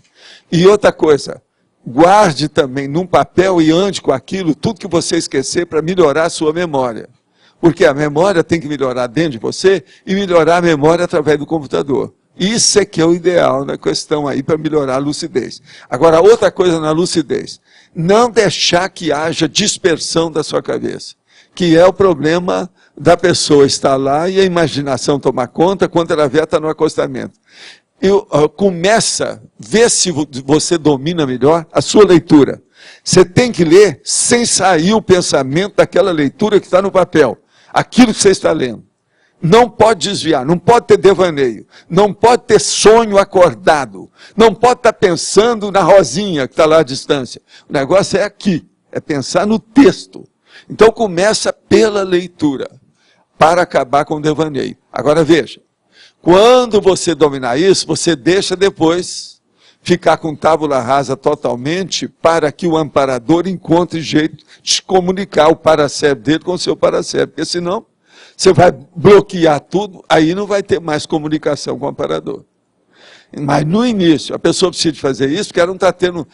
E outra coisa, guarde também num papel e ande com aquilo, tudo que você esquecer para melhorar a sua memória. Porque a memória tem que melhorar dentro de você e melhorar a memória através do computador. Isso é que é o ideal na questão aí para melhorar a lucidez. Agora, outra coisa na lucidez, não deixar que haja dispersão da sua cabeça, que é o problema da pessoa estar lá e a imaginação tomar conta, quando ela vê, está no acostamento. Começa, vê se você domina melhor a sua leitura. Você tem que ler sem sair o pensamento daquela leitura que está no papel. Aquilo que você está lendo. Não pode desviar, não pode ter devaneio, não pode ter sonho acordado, não pode estar pensando na Rosinha que está lá à distância. O negócio é aqui, é pensar no texto. Então começa pela leitura, para acabar com o devaneio. Agora veja, quando você dominar isso, você deixa depois ficar com tábula rasa totalmente para que o amparador encontre jeito de comunicar o paracérebro dele com o seu paracérebro, porque senão você vai bloquear tudo, aí não vai ter mais comunicação com o amparador. Mas no início, a pessoa precisa fazer isso porque ela não está tendo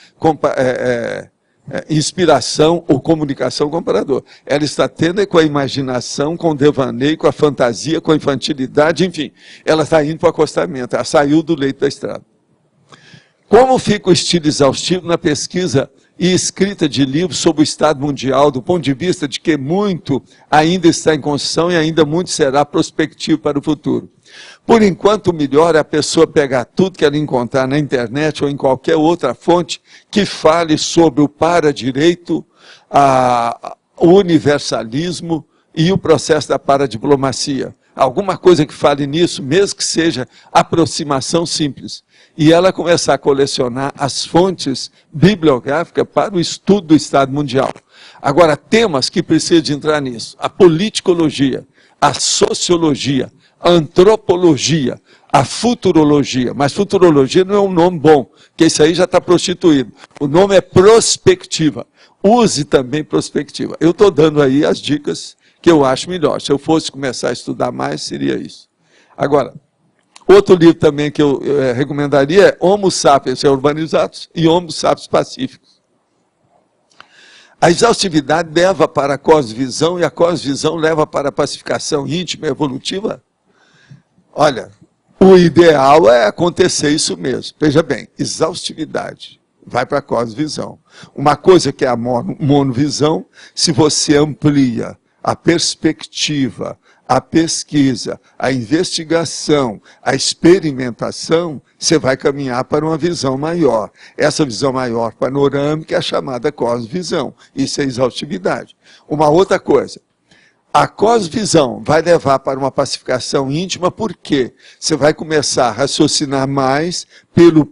inspiração ou comunicação com o amparador. Ela está tendo com a imaginação, com o devaneio, com a fantasia, com a infantilidade, enfim. Ela está indo para o acostamento, ela saiu do leito da estrada. Como fica o estilo exaustivo na pesquisa e escrita de livros sobre o estado mundial, do ponto de vista de que muito ainda está em construção e ainda muito será prospectivo para o futuro? Por enquanto, o melhor é a pessoa pegar tudo que ela encontrar na internet ou em qualquer outra fonte que fale sobre o para-direito, o universalismo e o processo da paradiplomacia. Alguma coisa que fale nisso, mesmo que seja aproximação simples. E ela começar a colecionar as fontes bibliográficas para o estudo do Estado Mundial. Agora, temas que precisam de entrar nisso. A politicologia, a sociologia, a antropologia, a futurologia. Mas futurologia não é um nome bom, porque isso aí já está prostituído. O nome é prospectiva. Use também prospectiva. Eu estou dando aí as dicas que eu acho melhor. Se eu fosse começar a estudar mais, seria isso. Agora, outro livro também que eu recomendaria é Homo Sapiens Urbanizados e Homo Sapiens Pacíficos. A exaustividade leva para a cosvisão e a cosvisão leva para a pacificação íntima e evolutiva? Olha, o ideal é acontecer isso mesmo. Veja bem, exaustividade vai para a cosvisão. Uma coisa que é a monovisão, se você amplia a perspectiva, a pesquisa, a investigação, a experimentação, você vai caminhar para uma visão maior. Essa visão maior panorâmica é a chamada cosvisão. Isso é exaustividade. Uma outra coisa, a cosvisão vai levar para uma pacificação íntima, porque você vai começar a raciocinar mais pelo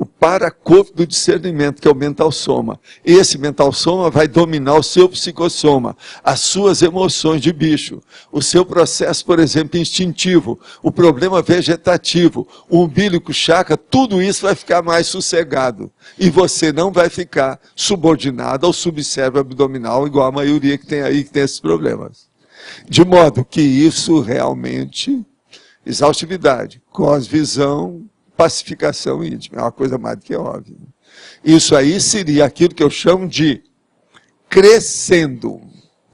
o paracorpo do discernimento, que é o mental soma. Esse mental soma vai dominar o seu psicossoma, as suas emoções de bicho, o seu processo, por exemplo, instintivo, o problema vegetativo, o umbilico chakra, tudo isso vai ficar mais sossegado. E você não vai ficar subordinado ao subcérebro abdominal, igual a maioria que tem aí, que tem esses problemas. De modo que isso realmente, exaustividade, cosvisão, pacificação íntima, é uma coisa mais do que óbvia. Isso aí seria aquilo que eu chamo de crescendo,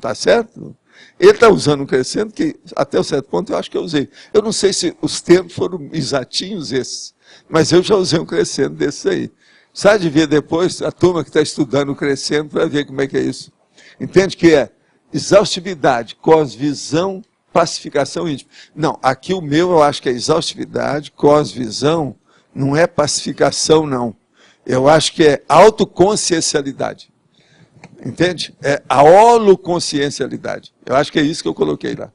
tá certo? Ele está usando crescendo, que até um certo ponto eu acho que eu usei. Eu não sei se os termos foram exatinhos esses, mas eu já usei um crescendo desses aí. Sabe de ver depois a turma que está estudando o crescendo para ver como é que é isso. Entende que é exaustividade, cosvisão, pacificação íntima. Não, aqui o meu eu acho que é exaustividade, cosvisão, não é pacificação, não. Eu acho que é autoconsciencialidade. Entende? É a holoconsciencialidade. Eu acho que é isso que eu coloquei lá.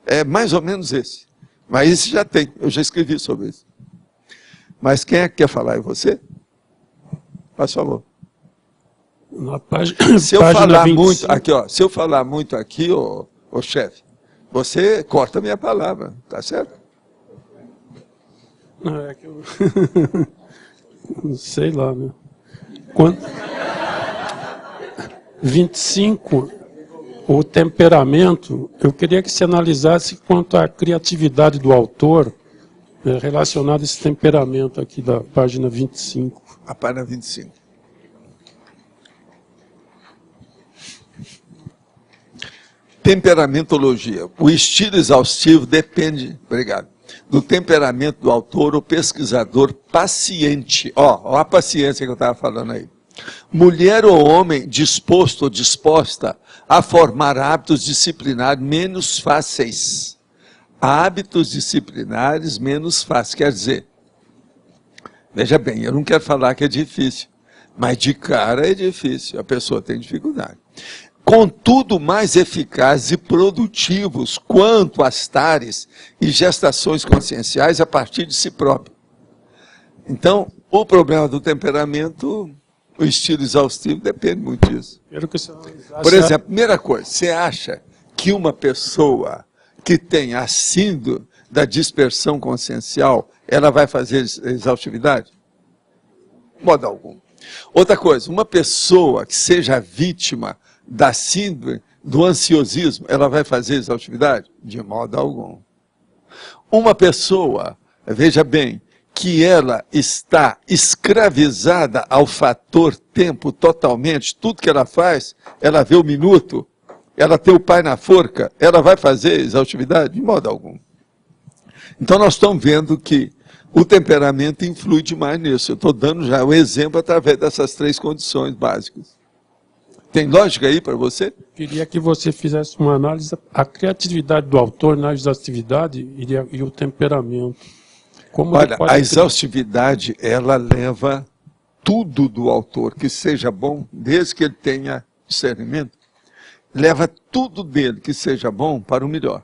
É mais ou menos esse. Mas esse já tem, eu já escrevi sobre isso. Mas quem é que quer falar? É você? Faz favor. Na página, se eu falar muito aqui, ó, se eu falar muito aqui, ô chefe, você corta a minha palavra, tá certo? Não, é que eu... sei lá, né? Quando... 25, o temperamento, eu queria que se analisasse quanto à criatividade do autor relacionado a esse temperamento aqui da página 25. A página 25. Temperamentologia. O estilo exaustivo depende, obrigado, do temperamento do autor, o pesquisador paciente. Ó a paciência que eu estava falando aí. Mulher ou homem disposto ou disposta a formar hábitos disciplinares menos fáceis. Hábitos disciplinares menos fáceis. Quer dizer, veja bem, eu não quero falar que é difícil, mas de cara é difícil, a pessoa tem dificuldade. Contudo, mais eficazes e produtivos quanto às tares e gestações conscienciais a partir de si próprio. Então, o problema do temperamento, o estilo exaustivo, depende muito disso. Por exemplo, primeira coisa, você acha que uma pessoa que tem a síndrome da dispersão consciencial, ela vai fazer exaustividade? De modo algum. Outra coisa, uma pessoa que seja vítima da síndrome do ansiosismo, ela vai fazer exaustividade? De modo algum. Uma pessoa, veja bem, que ela está escravizada ao fator tempo totalmente, tudo que ela faz, ela vê o minuto, ela tem o pai na forca, ela vai fazer exaustividade? De modo algum. Então nós estamos vendo que o temperamento influi demais nisso. Eu estou dando já um exemplo através dessas 3 condições básicas. Tem lógica aí para você? Queria que você fizesse uma análise, a criatividade do autor na exaustividade e o temperamento. Como olha, a exaustividade, ela leva tudo do autor, que seja bom, desde que ele tenha discernimento, leva tudo dele, que seja bom, para o melhor.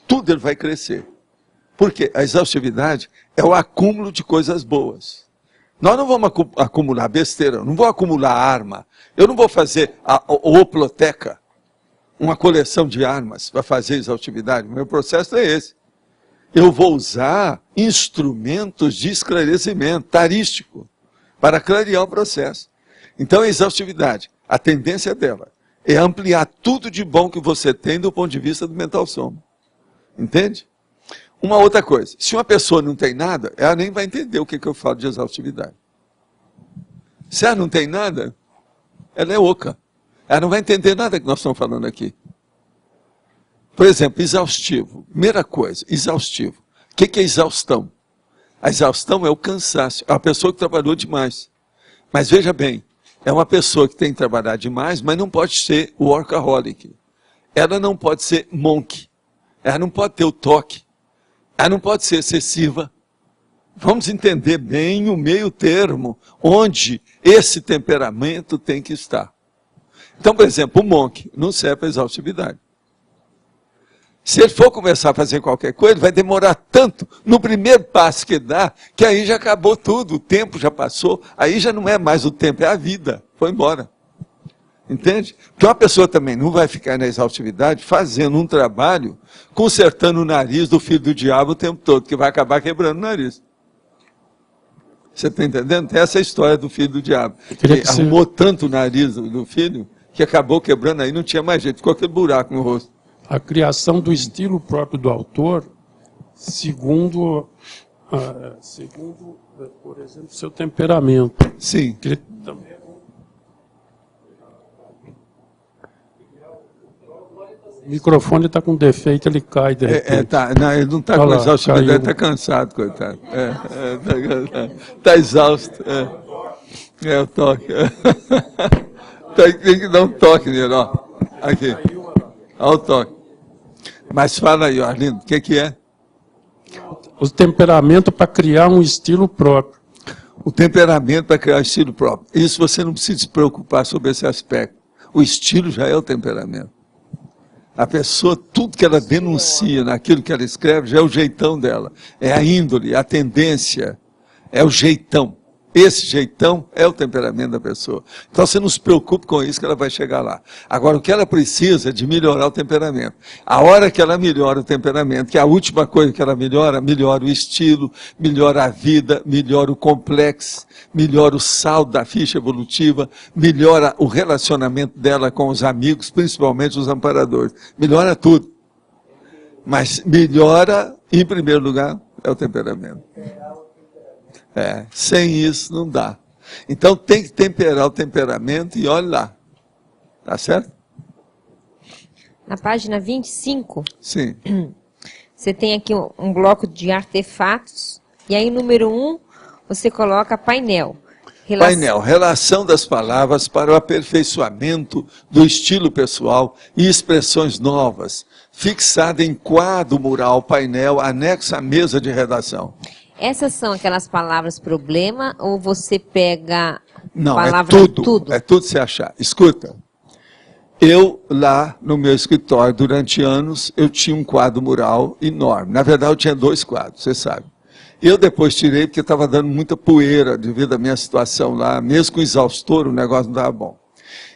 Tudo ele vai crescer. Porque a exaustividade é o acúmulo de coisas boas. Nós não vamos acumular besteira, eu não vou acumular arma, eu não vou fazer a oploteca, uma coleção de armas para fazer exaustividade. O meu processo é esse. Eu vou usar instrumentos de esclarecimento tarístico para clarear o processo. Então a exaustividade, a tendência dela é ampliar tudo de bom que você tem do ponto de vista do mental soma. Entende? Uma outra coisa, se uma pessoa não tem nada, ela nem vai entender o que eu falo de exaustividade. Se ela não tem nada, ela é oca. Ela não vai entender nada que nós estamos falando aqui. Por exemplo, exaustivo. Primeira coisa, exaustivo. O que é exaustão? A exaustão é o cansaço. É uma pessoa que trabalhou demais. Mas veja bem, é uma pessoa que tem que trabalhar demais, mas não pode ser workaholic. Ela não pode ser monk. Ela não pode ter o toque. Ela não pode ser excessiva. Vamos entender bem o meio termo, onde esse temperamento tem que estar. Então, por exemplo, o monk não serve para exaustividade. Se ele for começar a fazer qualquer coisa, ele vai demorar tanto no primeiro passo que dá, que aí já acabou tudo, o tempo já passou, aí já não é mais o tempo, é a vida, foi embora. Entende? Porque uma pessoa também não vai ficar na exaustividade fazendo um trabalho, consertando o nariz do filho do diabo o tempo todo, que vai acabar quebrando o nariz. Você está entendendo? Tem essa história do filho do diabo. Ele arrumou tanto o nariz do filho, que acabou quebrando aí, não tinha mais jeito, ficou aquele buraco no rosto. A criação do estilo próprio do autor, segundo por exemplo, seu temperamento. Sim. Ele também o microfone está com defeito, ele cai de repente. Não, ele não está com exaustividade, ele está cansado, coitado. Está exausto. É o toque. Tem que dar um toque nele, ó. Aqui. Olha o toque. Mas fala aí, Arlindo, o que é? O temperamento para criar um estilo próprio. O temperamento para criar um estilo próprio. Isso você não precisa se preocupar sobre esse aspecto. O estilo já é o temperamento. A pessoa, tudo que ela denuncia naquilo que ela escreve, já é o jeitão dela. É a índole, a tendência, é o jeitão. Esse jeitão é o temperamento da pessoa. Então você não se preocupe com isso que ela vai chegar lá. Agora, o que ela precisa é de melhorar o temperamento. A hora que ela melhora o temperamento, que é a última coisa que ela melhora, melhora o estilo, melhora a vida, melhora o complexo, melhora o saldo da ficha evolutiva, melhora o relacionamento dela com os amigos, principalmente os amparadores. Melhora tudo. Mas melhora, em primeiro lugar, é o temperamento. Sem isso não dá. Então tem que temperar o temperamento e olha lá. Tá certo? Na página 25. Sim. você tem aqui um bloco de artefatos, e aí número 1, você coloca painel. Painel, relação das palavras para o aperfeiçoamento do estilo pessoal e expressões novas, fixada em quadro mural, painel, anexo à mesa de redação. Essas são aquelas palavras problema, ou você pega Não, palavra é tudo que você achar. Escuta, eu lá no meu escritório, durante anos, eu tinha um quadro mural enorme. Na verdade, eu tinha 2 quadros, você sabe. Eu depois tirei porque estava dando muita poeira devido à minha situação lá, mesmo com exaustor, o negócio não estava bom.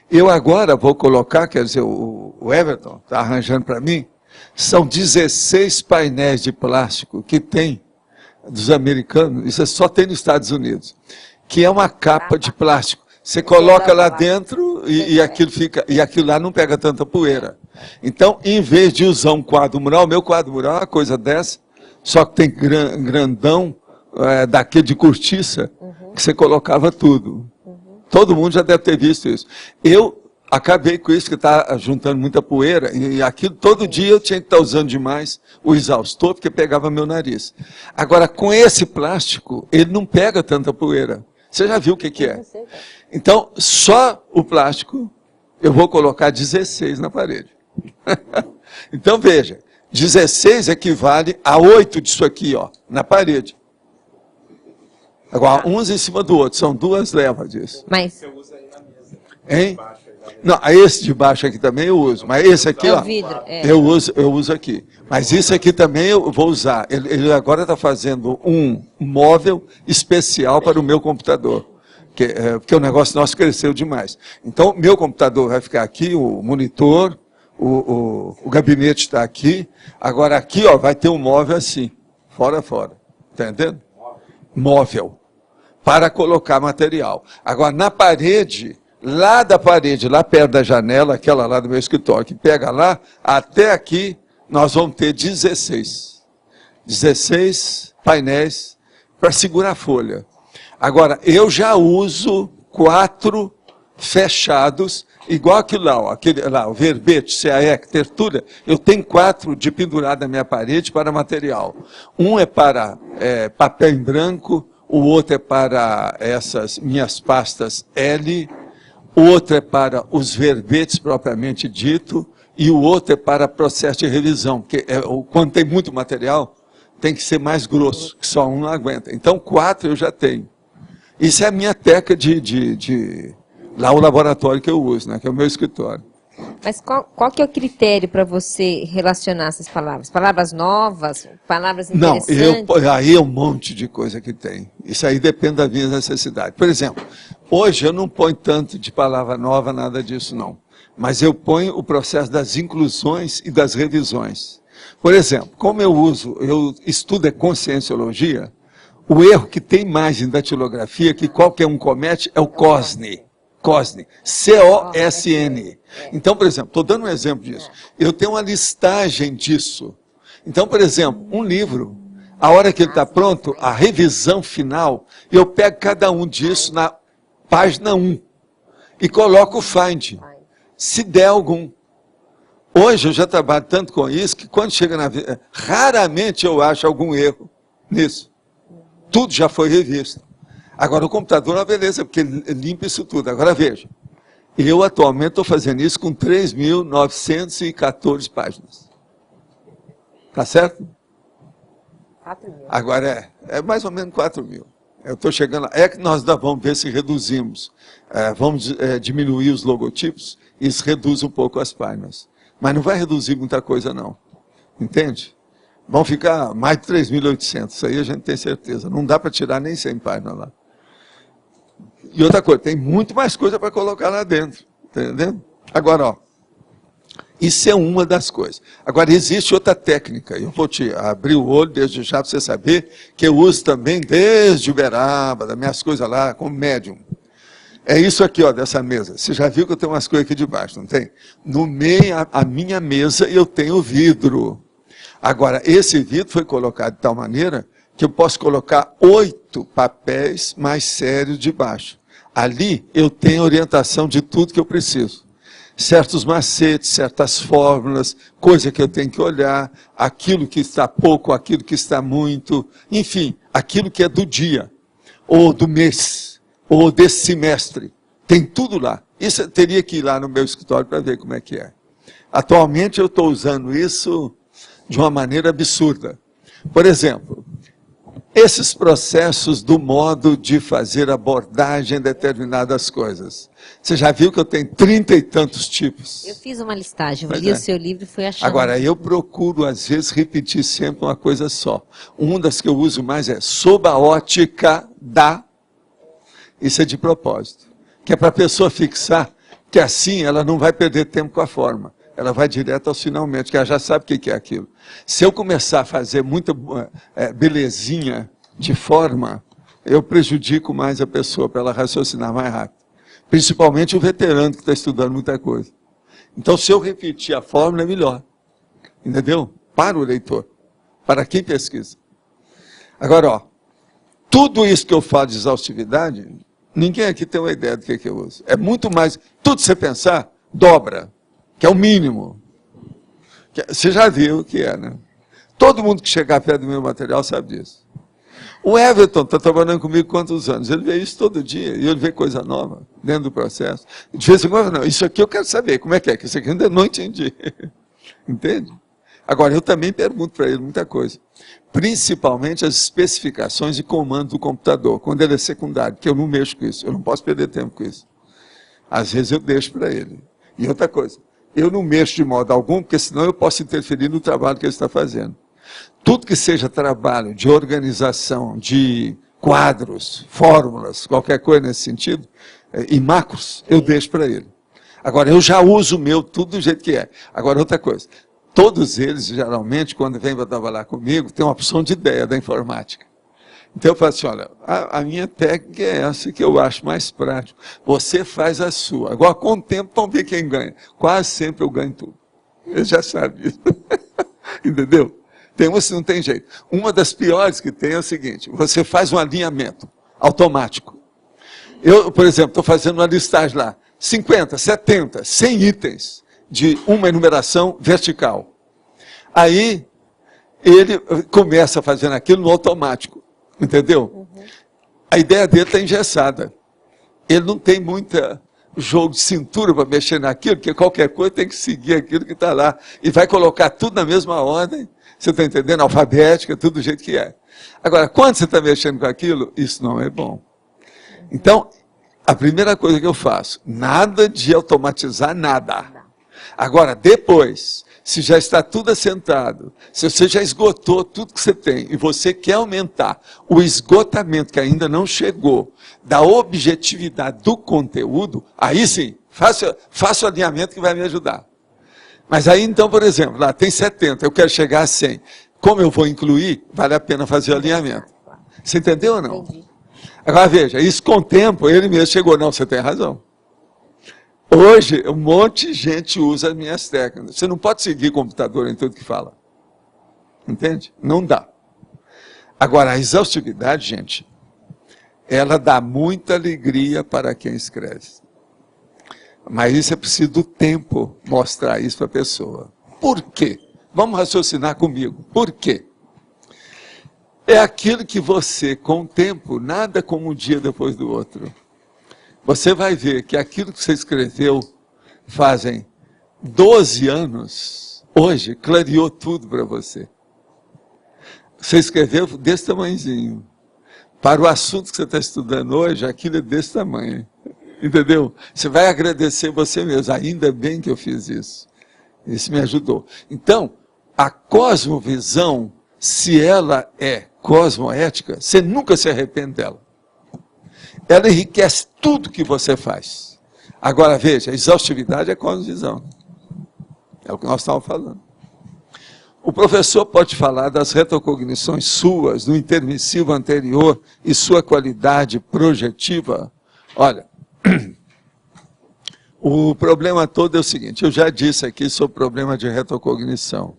Eu agora vou colocar, quer dizer, o Everton está arranjando para mim, são 16 painéis de plástico que tem dos americanos, isso só tem nos Estados Unidos, que é uma capa de plástico. Você coloca lá dentro e aquilo fica, e aquilo lá não pega tanta poeira. Então, em vez de usar um quadro mural, meu quadro mural é uma coisa dessa, só que tem grandão, daquele de cortiça, que você colocava tudo. Todo mundo já deve ter visto isso. Eu acabei com isso, que está juntando muita poeira, e aquilo, todo dia eu tinha que estar usando demais o exaustor, porque pegava meu nariz. Agora, com esse plástico, ele não pega tanta poeira. Você já viu o que é? Então, só o plástico, eu vou colocar 16 na parede. Então, veja, 16 equivale a 8 disso aqui, ó, na parede. Agora, uns em cima do outro, são 2 levas disso. Mas Você usa aí na mesa. Hein? Não, esse de baixo aqui também eu uso, mas esse aqui, é ó, o vidro. eu uso aqui. Mas isso aqui também eu vou usar. Ele agora está fazendo um móvel especial para o meu computador, porque o negócio nosso cresceu demais. Então, meu computador vai ficar aqui, o monitor, o gabinete está aqui. Agora aqui, ó, vai ter um móvel assim, fora. Está entendendo? Móvel. Para colocar material. Agora, na parede, lá da parede, lá perto da janela, aquela lá do meu escritório, que pega lá, até aqui, nós vamos ter 16 painéis para segurar a folha. Agora, eu já uso 4 fechados, igual aquilo lá, ó, aquele lá, o verbete, CAE, tertura, eu tenho 4 de pendurado na minha parede para material. Um é para papel em branco, o outro é para essas minhas pastas L, o outro é para os verbetes propriamente dito, e o outro é para processo de revisão, porque quando tem muito material, tem que ser mais grosso, que só um não aguenta. Então, 4 eu já tenho. Isso é a minha teca lá o laboratório que eu uso, né, que é o meu escritório. Mas qual que é o critério para você relacionar essas palavras? Palavras novas, palavras interessantes? Não, aí é um monte de coisa que tem. Isso aí depende da minha necessidade. Por exemplo, hoje eu não ponho tanto de palavra nova, nada disso não. Mas eu ponho o processo das inclusões e das revisões. Por exemplo, como eu estudo conscienciologia, o erro que tem mais em datilografia, que qualquer um comete, é o COSN. COSN. C-O-S-N. Então, por exemplo, estou dando um exemplo disso. Eu tenho uma listagem disso. Então, por exemplo, um livro, a hora que ele está pronto, a revisão final, eu pego cada um disso na página 1 e coloco o find, se der algum. Hoje eu já trabalho tanto com isso que quando chega na vida, raramente eu acho algum erro nisso. Tudo já foi revisto. Agora o computador é uma beleza, porque ele limpa isso tudo. Agora veja, eu atualmente estou fazendo isso com 3.914 páginas. Tá certo? 4.000. Agora é mais ou menos 4.000. Eu estou chegando lá. É que nós vamos ver se reduzimos. Vamos diminuir os logotipos, e isso reduz um pouco as páginas. Mas não vai reduzir muita coisa, não. Entende? Vão ficar mais de 3.800. Isso aí a gente tem certeza. Não dá para tirar nem 100 páginas lá. E outra coisa, tem muito mais coisa para colocar lá dentro. Entendendo? Agora, ó. Isso é uma das coisas. Agora, existe outra técnica. Eu vou te abrir o olho desde já para você saber que eu uso também desde Uberaba, das minhas coisas lá, como médium. É isso aqui, ó, dessa mesa. Você já viu que eu tenho umas coisas aqui debaixo, não tem? No meio, a minha mesa, eu tenho vidro. Agora, esse vidro foi colocado de tal maneira que eu posso colocar 8 papéis mais sérios debaixo. Ali, eu tenho orientação de tudo que eu preciso. certos macetes, certas fórmulas, coisa que eu tenho que olhar, aquilo que está pouco, aquilo que está muito, enfim, aquilo que é do dia, ou do mês, ou desse semestre. Tem tudo lá. Isso eu teria que ir lá no meu escritório para ver como é que é. Atualmente eu estou usando isso de uma maneira absurda. Por exemplo, esses processos do modo de fazer abordagem em determinadas coisas. Você já viu que eu tenho 30 e tantos tipos? Eu fiz uma listagem, eu Pois li é. o seu livro e fui achando. Agora, eu procuro, às vezes, repetir sempre uma coisa só. Uma das que eu uso mais é sob a ótica da... Isso é de propósito. Que é para a pessoa fixar que assim ela não vai perder tempo com a forma. Ela vai direto aos finalmente, que ela já sabe o que é aquilo. Se eu começar a fazer muita belezinha de forma, eu prejudico mais a pessoa para ela raciocinar mais rápido. Principalmente o veterano que está estudando muita coisa. Então, se eu repetir a fórmula, é melhor. Entendeu? Para o leitor. Para quem pesquisa. Agora, ó, tudo isso que eu falo de exaustividade, ninguém aqui tem uma ideia do que eu uso. É muito mais, tudo que você pensar, dobra. Que é o mínimo. Você já viu o que é, né? Todo mundo que chegar perto do meu material sabe disso. O Everton está trabalhando comigo quantos anos? Ele vê isso todo dia, e ele vê coisa nova dentro do processo. De vez em quando, não, isso aqui eu quero saber, como é que isso aqui eu ainda não entendi. Entende? Agora, eu também pergunto para ele muita coisa. Principalmente as especificações e comandos do computador, quando ele é secundário, que eu não mexo com isso, eu não posso perder tempo com isso. Às vezes eu deixo para ele. E outra coisa, eu não mexo de modo algum, porque senão eu posso interferir no trabalho que ele está fazendo. Tudo que seja trabalho de organização, de quadros, fórmulas, qualquer coisa nesse sentido, e macros, eu deixo para ele. Agora, eu já uso o meu tudo do jeito que é. Agora, outra coisa, todos eles, geralmente, quando vêm para trabalhar comigo, tem uma opção de ideia da informática. Então eu falo assim, olha, a minha técnica é essa que eu acho mais prático. Você faz a sua. Agora, com o tempo, vamos ver quem ganha. Quase sempre eu ganho tudo. Ele já sabe disso. Entendeu? Tem umas que não tem jeito. Uma das piores que tem é o seguinte, você faz um alinhamento automático. Eu, por exemplo, estou fazendo uma listagem lá, 50, 70, 100 itens de uma enumeração vertical. Aí, ele começa fazendo aquilo no automático. Entendeu? A ideia dele está engessada. Ele não tem muita jogo de cintura para mexer naquilo, porque qualquer coisa tem que seguir aquilo que está lá. E vai colocar tudo na mesma ordem, você está entendendo? Alfabética, tudo do jeito que é. Agora, quando você está mexendo com aquilo, isso não é bom. Então, a primeira coisa que eu faço, nada de automatizar nada. Agora, depois, se já está tudo assentado, se você já esgotou tudo que você tem, e você quer aumentar o esgotamento que ainda não chegou, da objetividade do conteúdo, aí sim, faça o alinhamento que vai me ajudar. Mas aí então, por exemplo, lá tem 70, eu quero chegar a 100. Como eu vou incluir, vale a pena fazer o alinhamento. Você entendeu ou não? Entendi. Agora veja, isso com o tempo, ele mesmo chegou, não, você tem razão. Hoje, um monte de gente usa as minhas técnicas. Você não pode seguir computador em tudo que fala. Entende? Não dá. Agora, a exaustividade, gente, ela dá muita alegria para quem escreve. Mas isso é preciso do tempo mostrar isso para a pessoa. Por quê? Vamos raciocinar comigo. Por quê? É aquilo que você, com o tempo, nada como um dia depois do outro. Você vai ver que aquilo que você escreveu fazem 12 anos, hoje, clareou tudo para você. Você escreveu desse tamanhozinho. Para o assunto que você está estudando hoje, aquilo é desse tamanho. Entendeu? Você vai agradecer você mesmo. Ainda bem que eu fiz isso. Isso me ajudou. Então, a cosmovisão, se ela é cosmoética, você nunca se arrepende dela. Ela enriquece tudo que você faz. Agora, veja, a exaustividade é cosmovisão. É o que nós estávamos falando. O professor pode falar das retrocognições suas, do intermissivo anterior e sua qualidade projetiva. Olha, o problema todo é o seguinte, eu já disse aqui sobre o problema de retrocognição.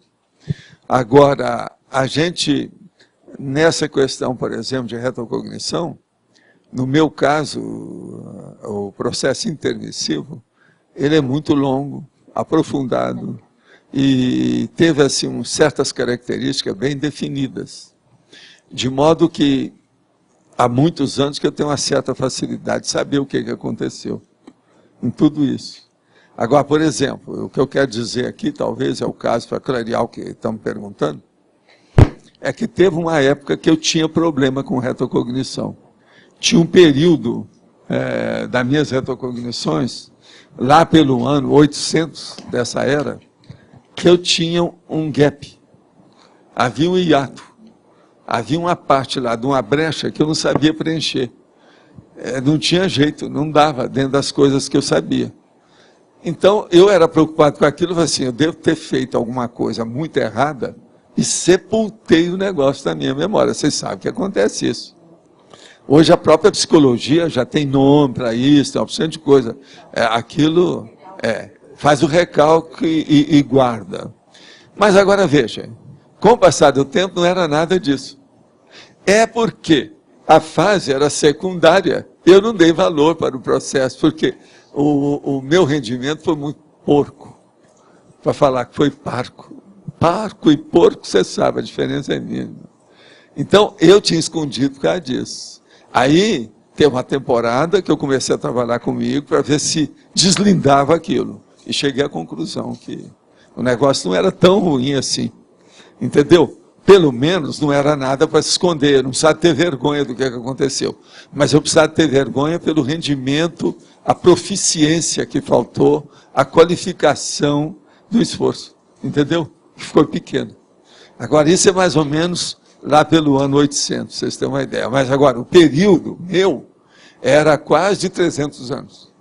Agora, a gente, nessa questão, por exemplo, de retrocognição, no meu caso, o processo intermissivo, ele é muito longo, aprofundado, e teve assim, certas características bem definidas. De modo que há muitos anos que eu tenho uma certa facilidade de saber o que aconteceu em tudo isso. Agora, por exemplo, o que eu quero dizer aqui, talvez é o caso para clarear o que estão me perguntando, é que teve uma época que eu tinha problema com retrocognição. Tinha um período das minhas retrocognições, lá pelo ano 800 dessa era, que eu tinha um gap. Havia um hiato. Havia uma parte lá, de uma brecha, que eu não sabia preencher. Não tinha jeito, não dava dentro das coisas que eu sabia. Então, eu era preocupado com aquilo, assim, eu devo ter feito alguma coisa muito errada e sepultei o negócio da minha memória. Vocês sabem que acontece isso. Hoje a própria psicologia já tem nome para isso, tem uma opção de coisa. Aquilo faz o recalque e guarda. Mas agora veja, com o passar do tempo não era nada disso. É porque a fase era secundária, eu não dei valor para o processo, porque o meu rendimento foi muito porco. Para falar que foi parco. Parco e porco, você sabe, a diferença é mínima. Então, eu tinha escondido por causa disso. Aí, teve uma temporada que eu comecei a trabalhar comigo para ver se deslindava aquilo. E cheguei à conclusão que o negócio não era tão ruim assim. Entendeu? Pelo menos não era nada para se esconder, eu não precisava ter vergonha do que aconteceu. Mas eu precisava ter vergonha pelo rendimento, a proficiência que faltou, a qualificação do esforço. Entendeu? Que ficou pequeno. Agora, isso é mais ou menos lá pelo ano 800, vocês têm uma ideia. Mas agora, o período meu era quase de 300 anos.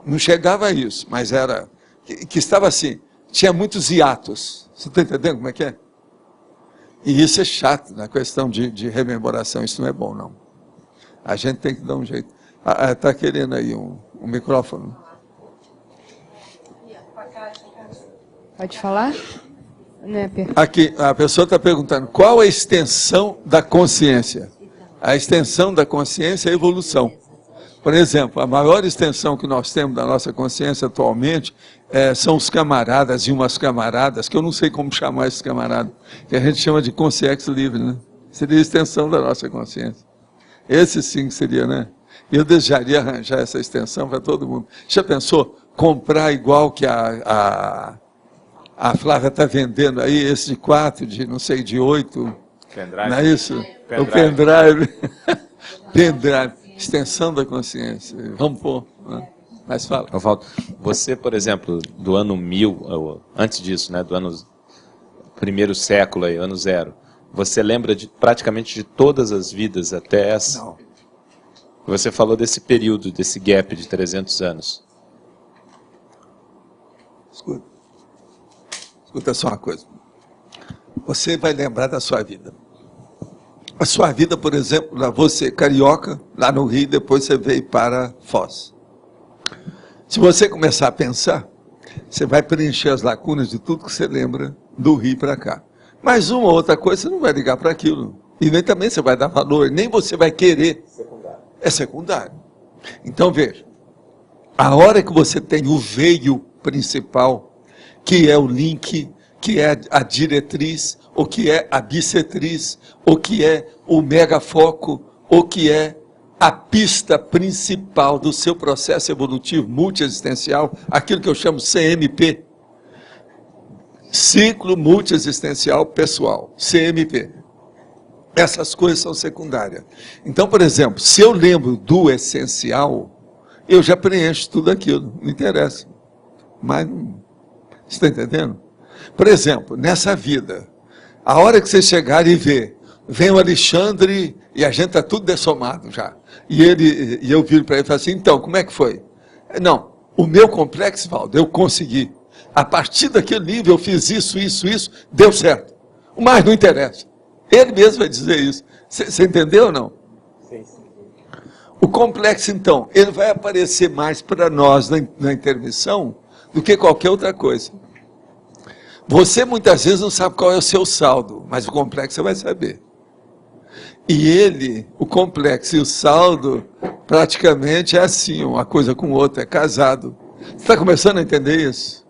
Não chegava a isso, mas era... que estava assim, tinha muitos hiatos. Você está entendendo como é que é? E isso é chato, na questão de rememoração, isso não é bom, não. A gente tem que dar um jeito. Está querendo aí um microfone? Pode falar? Aqui, a pessoa está perguntando, qual a extensão da consciência? A extensão da consciência é a evolução. Por exemplo, a maior extensão que nós temos da nossa consciência atualmente são os camaradas e umas camaradas, que eu não sei como chamar esses camaradas, que a gente chama de consciência livre, né? Seria a extensão da nossa consciência. Esse sim seria, né? Eu desejaria arranjar essa extensão para todo mundo. Já pensou comprar igual que a Flávia está vendendo aí, esse de 4, de não sei, de 8, pendrive. Não é isso? Pendrive. O pendrive. Pendrive. Extensão da consciência. Vamos pôr. Né? Mas fala. Você, por exemplo, do ano 1000, antes disso, né, do ano primeiro século, aí, ano 0, você lembra praticamente de todas as vidas até essa? Não. Você falou desse período, desse gap de 300 anos. Escuta só uma coisa. Você vai lembrar da sua vida. A sua vida, por exemplo, você carioca, lá no Rio, depois você veio para Foz. Se você começar a pensar, você vai preencher as lacunas de tudo que você lembra do Rio para cá. Mas uma ou outra coisa você não vai ligar para aquilo. E nem também você vai dar valor, nem você vai querer. É secundário. Então veja, a hora que você tem o veio principal, que é o link, que é a diretriz, ou que é a bissetriz, ou que é o megafoco, ou que é a pista principal do seu processo evolutivo multiexistencial, aquilo que eu chamo CMP, Ciclo Multiexistencial Pessoal, CMP. Essas coisas são secundárias. Então, por exemplo, se eu lembro do essencial, eu já preencho tudo aquilo, não interessa. Mas não... Você está entendendo? Por exemplo, nessa vida, a hora que você chegar e ver, vem o Alexandre e a gente está tudo dessomado já. E eu viro para ele e falo assim, então, como é que foi? Não, o meu complexo, Valdo, eu consegui. A partir daquele nível eu fiz isso, deu certo. O mais não interessa. Ele mesmo vai dizer isso. Você entendeu ou não? Sim. O complexo, então, ele vai aparecer mais para nós na intermissão do que qualquer outra coisa. Você muitas vezes não sabe qual é o seu saldo, mas o complexo você vai saber. E o complexo e o saldo, praticamente é assim, uma coisa com outra, é casado. Você está começando a entender isso?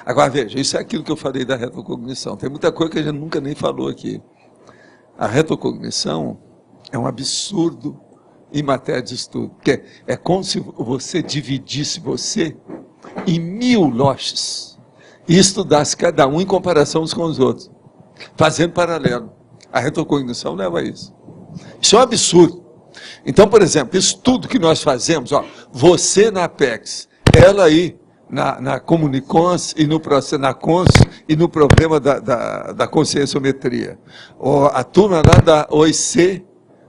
Agora, veja, isso é aquilo que eu falei da retrocognição. Tem muita coisa que a gente nunca nem falou aqui. A retrocognição é um absurdo em matéria de estudo. Porque é como se você dividisse você em 1000 lotes e estudasse cada um em comparação uns com os outros, fazendo paralelo. A retrocognição leva a isso. Isso é um absurdo. Então, por exemplo, isso tudo que nós fazemos, ó, você na Apex, ela aí na Comunicons e no processo na Cons e no problema da conscienciometria. A turma lá da OIC,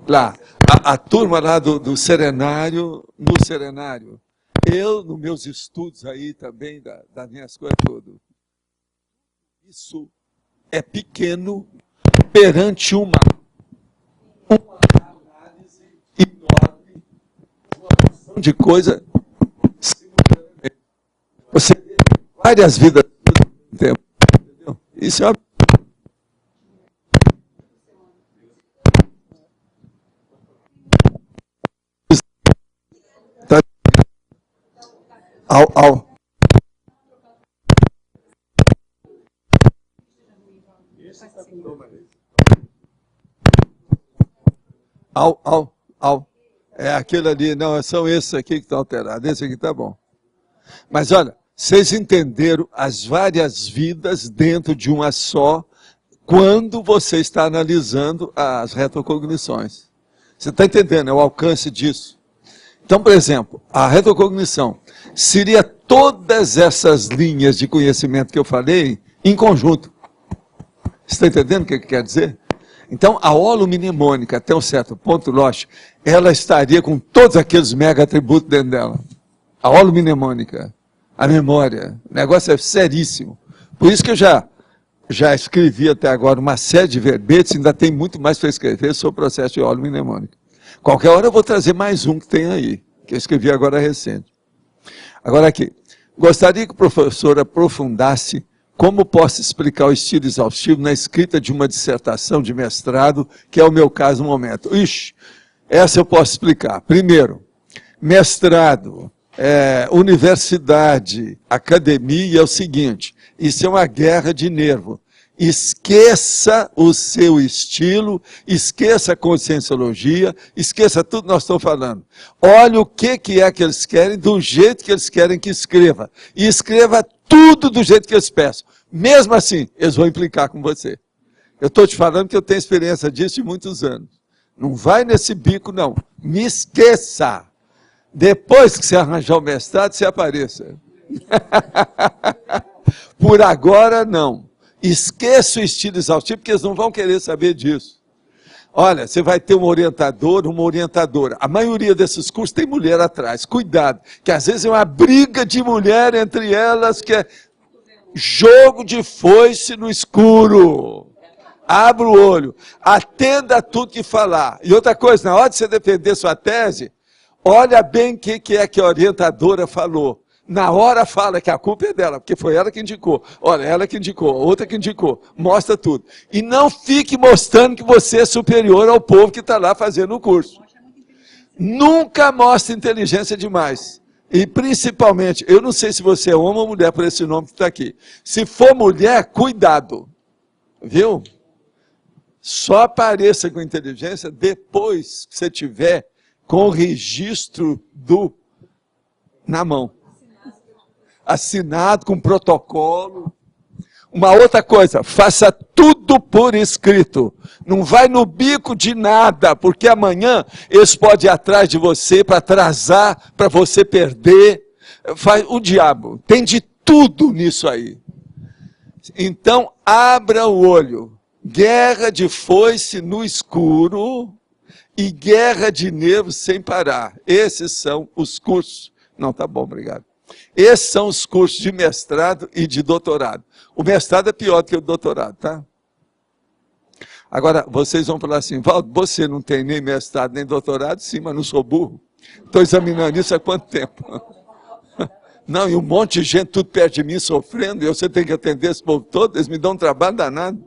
lá, a turma lá do Serenário, no Serenário. Eu, nos meus estudos aí também, das minhas coisas todas. Isso é pequeno perante uma análise enorme, uma porção de coisa. Você tem várias vidas ao mesmo tempo. Entendeu? Isso é uma... É aquele ali, não, são esses aqui que estão alterados, esse aqui está bom. Mas olha, vocês entenderam as várias vidas dentro de uma só, quando você está analisando as retrocognições. Você está entendendo, é o alcance disso. Então, por exemplo, a retrocognição seria todas essas linhas de conhecimento que eu falei em conjunto. Você está entendendo o que quer dizer? Então, a holomnemônica, até um certo ponto, lógico, ela estaria com todos aqueles mega atributos dentro dela. A holomnemônica, a memória, o negócio é seríssimo. Por isso que eu já escrevi até agora uma série de verbetes, ainda tem muito mais para escrever sobre o processo de holomnemônica. Qualquer hora eu vou trazer mais um que tem aí, que eu escrevi agora recente. Agora aqui, gostaria que o professor aprofundasse como posso explicar o estilo exaustivo na escrita de uma dissertação de mestrado, que é o meu caso no momento. Ixi, essa eu posso explicar. Primeiro, mestrado, universidade, academia é o seguinte, isso é uma guerra de nervo. Esqueça o seu estilo, esqueça a conscienciologia, esqueça tudo que nós estamos falando. Olha o que é que eles querem, do jeito que eles querem que escreva. E escreva tudo do jeito que eles peçam. Mesmo assim, eles vão implicar com você. Eu estou te falando que eu tenho experiência disso de muitos anos. Não vai nesse bico, não. Me esqueça. Depois que você arranjar o mestrado, você apareça. Por agora, não. Esqueça o estilo exaustivo, porque eles não vão querer saber disso. Olha, você vai ter um orientador, uma orientadora. A maioria desses cursos tem mulher atrás. Cuidado, que às vezes é uma briga de mulher entre elas, que é jogo de foice no escuro. Abra o olho, atenda a tudo que falar. E outra coisa, na hora de você defender sua tese, olha bem o que é que a orientadora falou. Na hora fala que a culpa é dela, porque foi ela que indicou. Olha, ela que indicou, outra que indicou. Mostra tudo. E não fique mostrando que você é superior ao povo que está lá fazendo o curso. Nunca mostre inteligência demais. E principalmente, eu não sei se você é homem ou mulher por esse nome que está aqui. Se for mulher, cuidado. Viu? Só apareça com inteligência depois que você tiver com o registro na mão. Assinado com protocolo. Uma outra coisa, faça tudo por escrito. Não vai no bico de nada, porque amanhã eles podem ir atrás de você para atrasar, para você perder. Faz o diabo. Tem de tudo nisso aí. Então, abra o olho. Guerra de foice no escuro e guerra de nervos sem parar. Esses são os cursos. Não, tá bom, obrigado. Esses são os cursos de mestrado e de doutorado. O mestrado é pior do que o doutorado, tá? Agora, vocês vão falar assim, Valdo, você não tem nem mestrado nem doutorado? Sim, mas não sou burro. Estou examinando isso há quanto tempo? Não, e um monte de gente tudo perto de mim sofrendo, e você tem que atender esse povo todo, eles me dão um trabalho danado.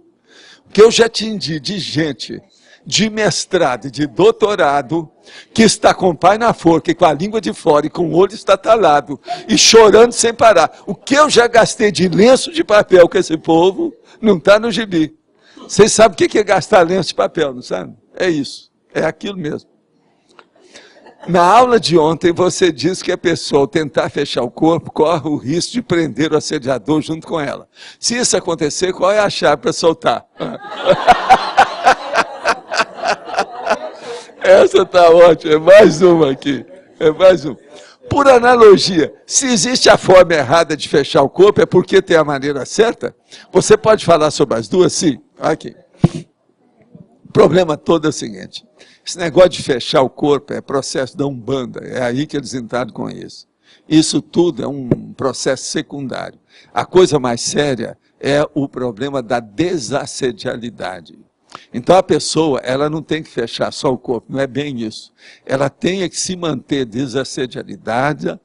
Porque eu já atendi de gente de mestrado e de doutorado, que está com o pai na forca e com a língua de fora e com o olho estatalado e chorando sem parar. O que eu já gastei de lenço de papel com esse povo não está no gibi. Vocês sabem o que é gastar lenço de papel, não sabe? É isso, é aquilo mesmo. Na aula de ontem, você disse que a pessoa, ao tentar fechar o corpo, corre o risco de prender o assediador junto com ela. Se isso acontecer, qual é a chave para soltar? Essa está ótima, é mais uma aqui. É mais uma. Por analogia, se existe a forma errada de fechar o corpo, é porque tem a maneira certa? Você pode falar sobre as duas? Sim. Aqui. O problema todo é o seguinte. Esse negócio de fechar o corpo é processo da Umbanda, é aí que eles entraram com isso. Isso tudo é um processo secundário. A coisa mais séria é o problema da desassedialidade. Então a pessoa, ela não tem que fechar só o corpo, não é bem isso. Ela tem que se manter desassediada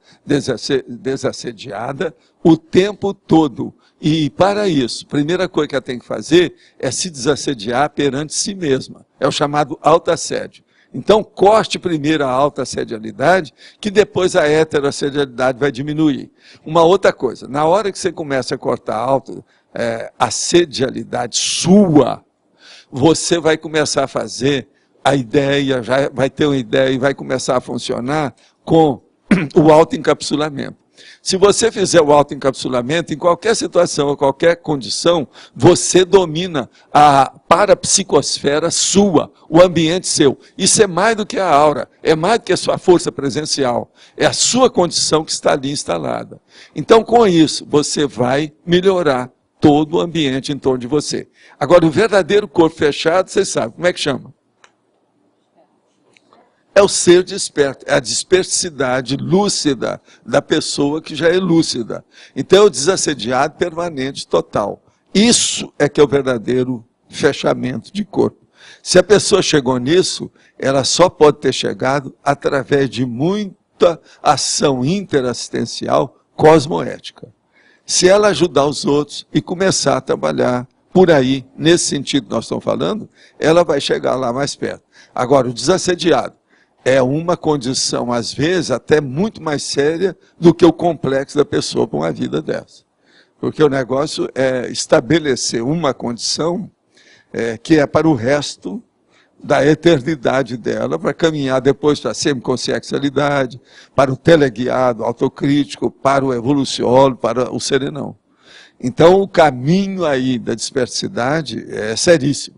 o tempo todo. E para isso, a primeira coisa que ela tem que fazer é se desassediar perante si mesma. É o chamado autoassédio. Então, corte primeiro a autoassedialidade, que depois a heteroassedialidade vai diminuir. Uma outra coisa, na hora que você começa a cortar a autoassedialidade sua, você vai começar a fazer a ideia, já vai ter uma ideia e vai começar a funcionar com o autoencapsulamento. Se você fizer o autoencapsulamento, em qualquer situação ou qualquer condição, você domina a parapsicosfera sua, o ambiente seu. Isso é mais do que a aura, é mais do que a sua força presencial. É a sua condição que está ali instalada. Então, com isso, você vai melhorar todo o ambiente em torno de você. Agora, o verdadeiro corpo fechado, vocês sabem, como é que chama? É o ser desperto, é a dispersidade lúcida da pessoa que já é lúcida. Então é o desassediado permanente total. Isso é que é o verdadeiro fechamento de corpo. Se a pessoa chegou nisso, ela só pode ter chegado através de muita ação interassistencial cosmoética. Se ela ajudar os outros e começar a trabalhar por aí, nesse sentido que nós estamos falando, ela vai chegar lá mais perto. Agora, o desassediado é uma condição, às vezes, até muito mais séria do que o complexo da pessoa com uma vida dessa. Porque o negócio é estabelecer uma condição que é para o resto da eternidade dela, para caminhar depois para a semiconsciencialidade, para o teleguiado, autocrítico, para o evoluciólogo, para o serenão. Então, o caminho aí da dispersidade é seríssimo.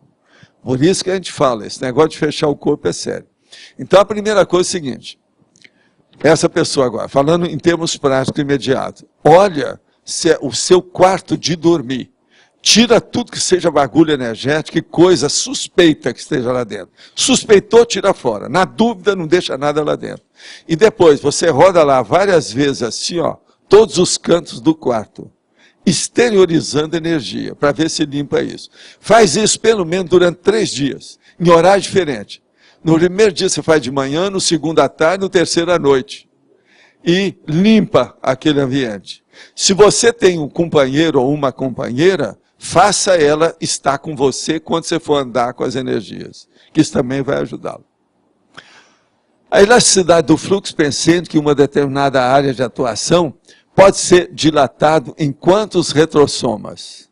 Por isso que a gente fala, esse negócio de fechar o corpo é sério. Então, a primeira coisa é o seguinte, essa pessoa agora, falando em termos práticos imediatos, olha o seu quarto de dormir, tira tudo que seja bagulho energético e coisa suspeita que esteja lá dentro. Suspeitou, tira fora. Na dúvida, não deixa nada lá dentro. E depois, você roda lá várias vezes assim, ó, todos os cantos do quarto, exteriorizando energia, para ver se limpa isso. Faz isso pelo menos durante 3 dias, em horário diferente. No primeiro dia você faz de manhã, no segundo à tarde, no terceiro à noite. E limpa aquele ambiente. Se você tem um companheiro ou uma companheira, faça ela estar com você quando você for andar com as energias, que isso também vai ajudá-lo. A elasticidade do fluxo pensante, que uma determinada área de atuação pode ser dilatado em quantos retrossomas?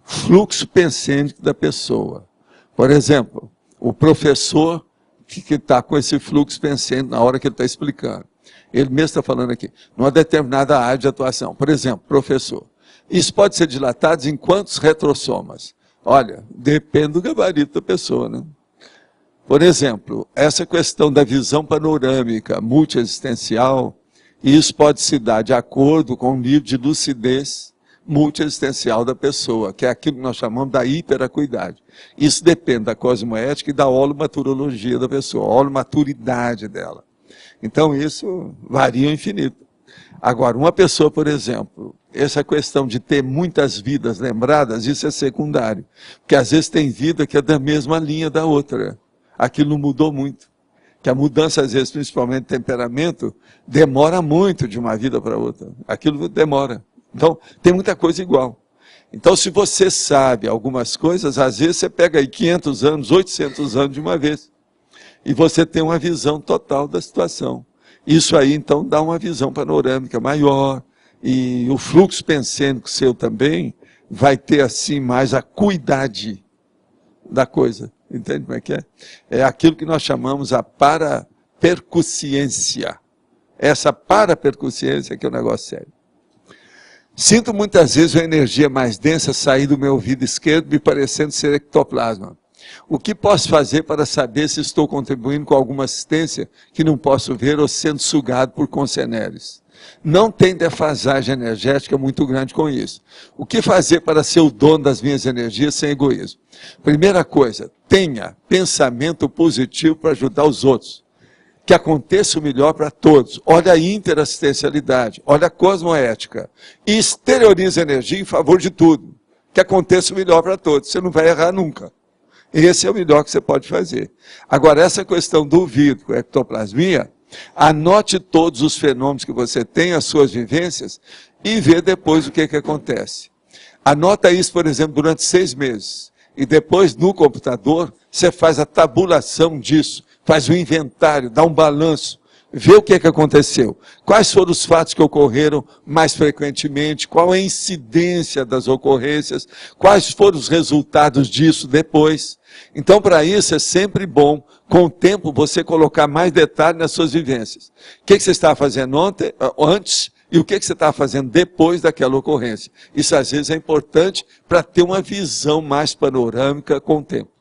Fluxo pensante da pessoa. Por exemplo, o professor que está com esse fluxo pensante na hora que ele está explicando. Ele mesmo está falando aqui, numa determinada área de atuação. Por exemplo, professor. Isso pode ser dilatado em quantos retrossomas? Olha, depende do gabarito da pessoa, né? Por exemplo, essa questão da visão panorâmica, multiexistencial, isso pode se dar de acordo com o nível de lucidez multiexistencial da pessoa, que é aquilo que nós chamamos da hiperacuidade. Isso depende da cosmoética e da holomaturologia da pessoa, a holomaturidade dela. Então isso varia ao infinito. Agora, uma pessoa, por exemplo, essa questão de ter muitas vidas lembradas, isso é secundário. Porque às vezes tem vida que é da mesma linha da outra. Aquilo não mudou muito. Que a mudança, às vezes, principalmente de temperamento, demora muito de uma vida para outra. Aquilo demora. Então, tem muita coisa igual. Então, se você sabe algumas coisas, às vezes você pega aí 500 anos, 800 anos de uma vez. E você tem uma visão total da situação. Isso aí, então, dá uma visão panorâmica maior. E o fluxo pensênico seu também vai ter, assim, mais acuidade da coisa. Entende como é que é? É aquilo que nós chamamos a parapercussiência. Essa parapercussiência que é um negócio sério. Sinto muitas vezes a energia mais densa sair do meu ouvido esquerdo, me parecendo ser ectoplasma. O que posso fazer para saber se estou contribuindo com alguma assistência que não posso ver ou sendo sugado por conceneres? Não tem defasagem energética muito grande com isso. O que fazer para ser o dono das minhas energias sem egoísmo? Primeira coisa, tenha pensamento positivo para ajudar os outros. Que aconteça o melhor para todos. Olha a interassistencialidade, olha a cosmoética. E exterioriza energia em favor de tudo. Que aconteça o melhor para todos. Você não vai errar nunca. Esse é o melhor que você pode fazer. Agora, essa questão do ouvido, com a ectoplasmia, anote todos os fenômenos que você tem, as suas vivências, e vê depois o que acontece. Anota isso, por exemplo, durante 6 meses. E depois, no computador, você faz a tabulação disso. Faz um inventário, dá um balanço, vê o que aconteceu. Quais foram os fatos que ocorreram mais frequentemente, qual é a incidência das ocorrências, quais foram os resultados disso depois. Então, para isso, é sempre bom, com o tempo, você colocar mais detalhe nas suas vivências. O que você estava fazendo antes e o que você estava fazendo depois daquela ocorrência. Isso, às vezes, é importante para ter uma visão mais panorâmica com o tempo.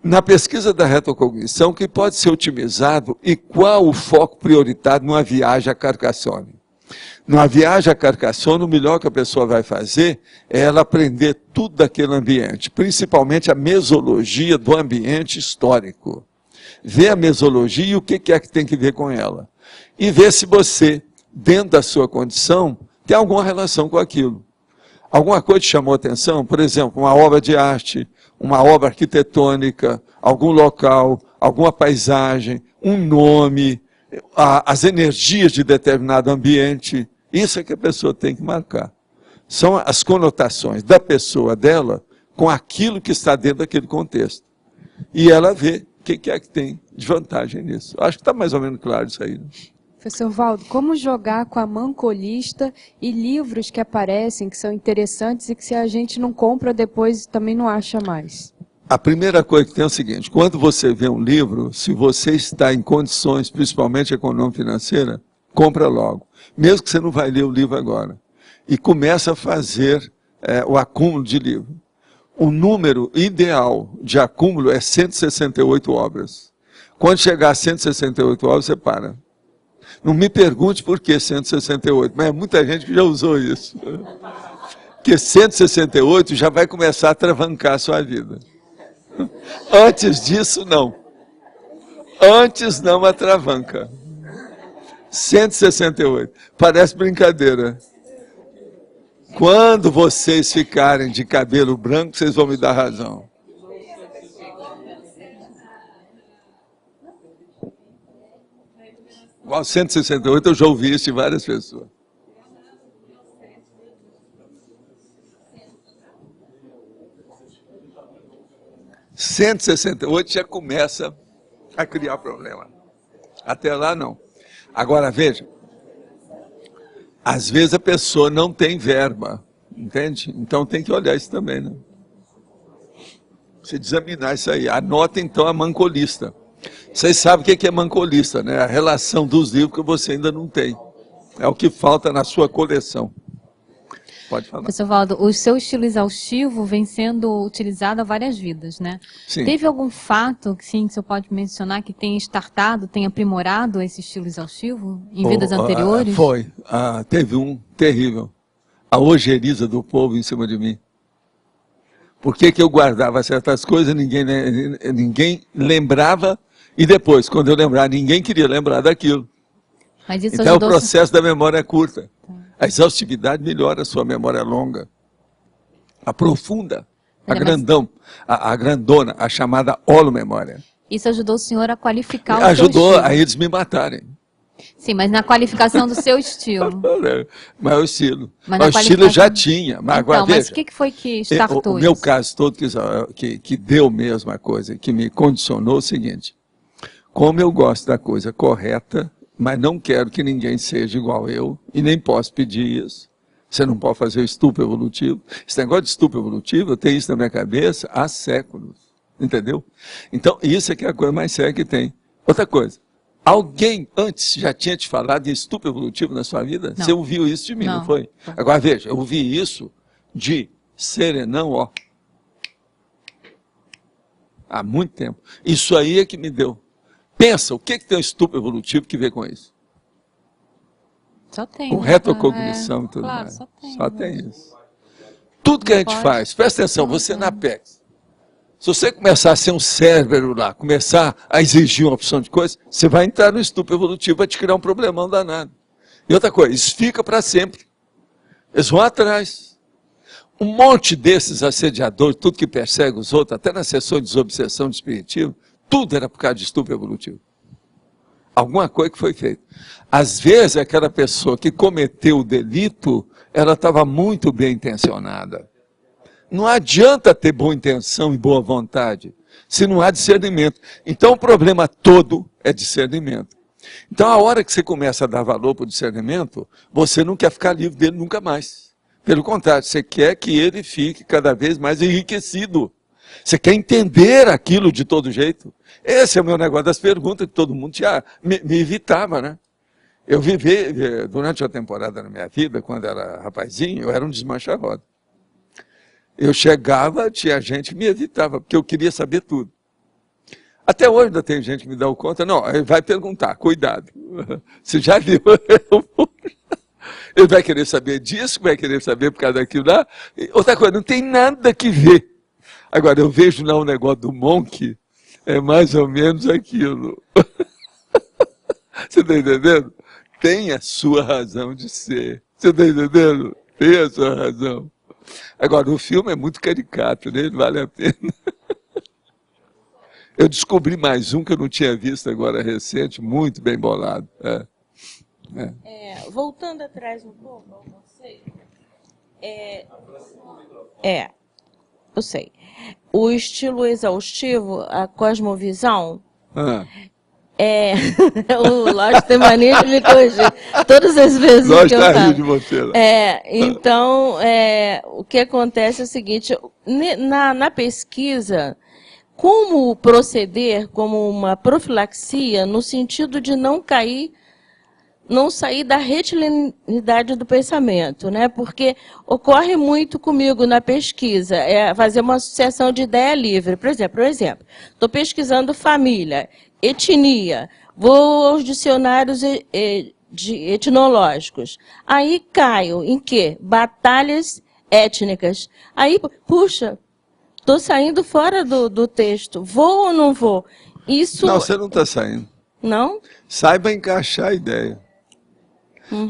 Na pesquisa da retrocognição, que pode ser otimizado e qual o foco prioritário numa viagem a Carcassonne? Numa viagem a Carcassonne, o melhor que a pessoa vai fazer é ela aprender tudo daquele ambiente, principalmente a mesologia do ambiente histórico. Ver a mesologia e o que é que tem que ver com ela. E ver se você, dentro da sua condição, tem alguma relação com aquilo. Alguma coisa te chamou a atenção? Por exemplo, uma obra de arte, uma obra arquitetônica, algum local, alguma paisagem, um nome, as energias de determinado ambiente. Isso é que a pessoa tem que marcar. São as conotações da pessoa, dela, com aquilo que está dentro daquele contexto. E ela vê o que é que tem de vantagem nisso. Acho que está mais ou menos claro isso aí, né? Professor Valdo, como jogar com a mancolista e livros que aparecem, que são interessantes e que se a gente não compra depois também não acha mais? A primeira coisa que tem é o seguinte, quando você vê um livro, se você está em condições, principalmente econômico-financeira, compra logo. Mesmo que você não vai ler o livro agora. E começa a fazer o acúmulo de livro. O número ideal de acúmulo é 168 obras. Quando chegar a 168 obras, você para. Não me pergunte por que 168, mas é muita gente que já usou isso. Porque 168 já vai começar a travancar a sua vida. Antes disso, não. Antes não atravanca. 168. Parece brincadeira. Quando vocês ficarem de cabelo branco, vocês vão me dar razão. Igual 168, eu já ouvi isso de várias pessoas. « 168 já começa a criar problema. Até lá, não. Agora, veja, às vezes a pessoa não tem verba, entende? Então tem que olhar isso também, né? Você examinar isso aí. Anota, então, a mancolista. Vocês sabem o que é mancolista, né? A relação dos livros que você ainda não tem. É o que falta na sua coleção. Pode falar. Professor Valdo, o seu estilo exaustivo vem sendo utilizado há várias vidas, né? Sim. Teve algum fato, sim, que o senhor pode mencionar, que tenha startado, tenha aprimorado esse estilo exaustivo em vidas anteriores? Foi. Teve um terrível. A ojeriza do povo em cima de mim. Por que eu guardava certas coisas, ninguém lembrava, e depois, quando eu lembrar, ninguém queria lembrar daquilo. Mas isso então o ajudou... processo da memória é curta. A exaustividade melhora a sua memória longa. Aprofunda. A grandona, a chamada holomemória. Isso ajudou o senhor a qualificar o Ajudou seu estilo. a eles me matarem. Sim, mas na qualificação do seu estilo. Mas é o estilo. Mas O estilo já tinha. Mas, agora, então, mas veja, o que foi que startou o meu isso? caso todo, que deu mesmo a coisa, que me condicionou é o seguinte: como eu gosto da coisa correta, mas não quero que ninguém seja igual eu, e nem posso pedir isso. Você não pode fazer o estupro evolutivo. Esse negócio de estupro evolutivo, eu tenho isso na minha cabeça há séculos. Entendeu? Então, isso é que é a coisa mais séria que tem. Outra coisa. Alguém antes já tinha te falado de estupro evolutivo na sua vida? Não. Você ouviu isso de mim, não foi? Agora veja, eu ouvi isso de serenão, ó, há muito tempo. Isso aí é que me deu. Pensa, o que tem um estupro evolutivo que vê com isso? Só tem. Com retrocognição e tudo claro, mais. Só tem isso. Tudo que a gente pode. faz, presta atenção, você na PEX. Se você começar a ser um cérebro lá, começar a exigir uma opção de coisa, você vai entrar no estupro evolutivo, vai te criar um problemão danado. E outra coisa, isso fica para sempre. Eles vão atrás. Um monte desses assediadores, tudo que persegue os outros, até na sessão de desobsessão de espiritismo, tudo era por causa de estupro evolutivo. Alguma coisa que foi feita. Às vezes, aquela pessoa que cometeu o delito, ela estava muito bem intencionada. Não adianta ter boa intenção e boa vontade, se não há discernimento. Então o problema todo é discernimento. Então a hora que você começa a dar valor para o discernimento, você não quer ficar livre dele nunca mais. Pelo contrário, você quer que ele fique cada vez mais enriquecido. Você quer entender aquilo de todo jeito. Esse é o meu negócio das perguntas que todo mundo me evitava, né? Eu vivi, durante a temporada na minha vida, quando era rapazinho, eu era um desmancha-roda. Eu chegava, tinha gente que me evitava, porque eu queria saber tudo. Até hoje ainda tem gente que me dá conta, não, ele vai perguntar, cuidado. Você já viu? Ele vai querer saber disso, vai querer saber por causa daquilo lá. Outra coisa, não tem nada que ver. Agora, eu vejo lá um negócio do Monk, é mais ou menos aquilo. Você está entendendo? Tem a sua razão de ser. Você está entendendo? Tem a sua razão. Agora, o filme é muito caricato, né? Vale a pena. Eu descobri mais um que eu não tinha visto agora recente, muito bem bolado. Voltando atrás um pouco ao conceito, eu sei. O estilo exaustivo, a cosmovisão, o Lógico tem mania de me corrigir todas as vezes que eu falo. De você, lá. Então, o que acontece é o seguinte, na pesquisa, como proceder como uma profilaxia no sentido de não sair da retilinidade do pensamento, né? Porque ocorre muito comigo na pesquisa, fazer uma associação de ideia livre. Por exemplo, estou pesquisando família, etnia, vou aos dicionários etnológicos. Aí caio em quê? Batalhas étnicas. Aí, puxa, estou saindo fora do texto. Vou ou não vou? Isso... Não, você não está saindo. Não? Saiba encaixar a ideia.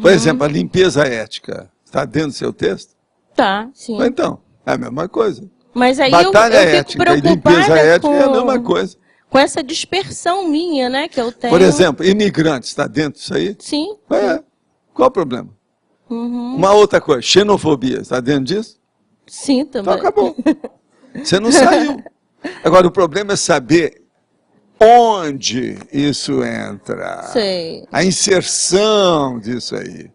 Por exemplo, a limpeza ética. Está dentro do seu texto? Tá, sim. Então, é a mesma coisa. Mas aí Batalha eu fico ética e preocupada limpeza ética é a mesma coisa. Com essa dispersão minha, né, que eu tenho. Por exemplo, imigrantes, está dentro disso aí? Sim. Qual o problema? Uma outra coisa, xenofobia, está dentro disso? Sim, também. Então acabou. Você não saiu. Agora, o problema é saber onde isso entra. Sei. A inserção disso aí.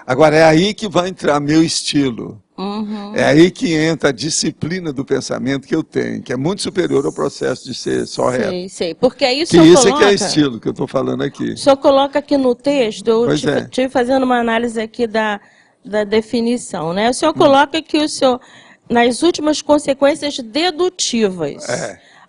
Agora, é aí que vai entrar meu estilo. É aí que entra a disciplina do pensamento que eu tenho, que é muito superior ao processo de ser só reto. Sei. Porque aí que isso é que é estilo que eu estou falando aqui. O senhor coloca aqui no texto, eu estive fazendo uma análise aqui da definição, né? O senhor coloca que o senhor, nas últimas consequências dedutivas,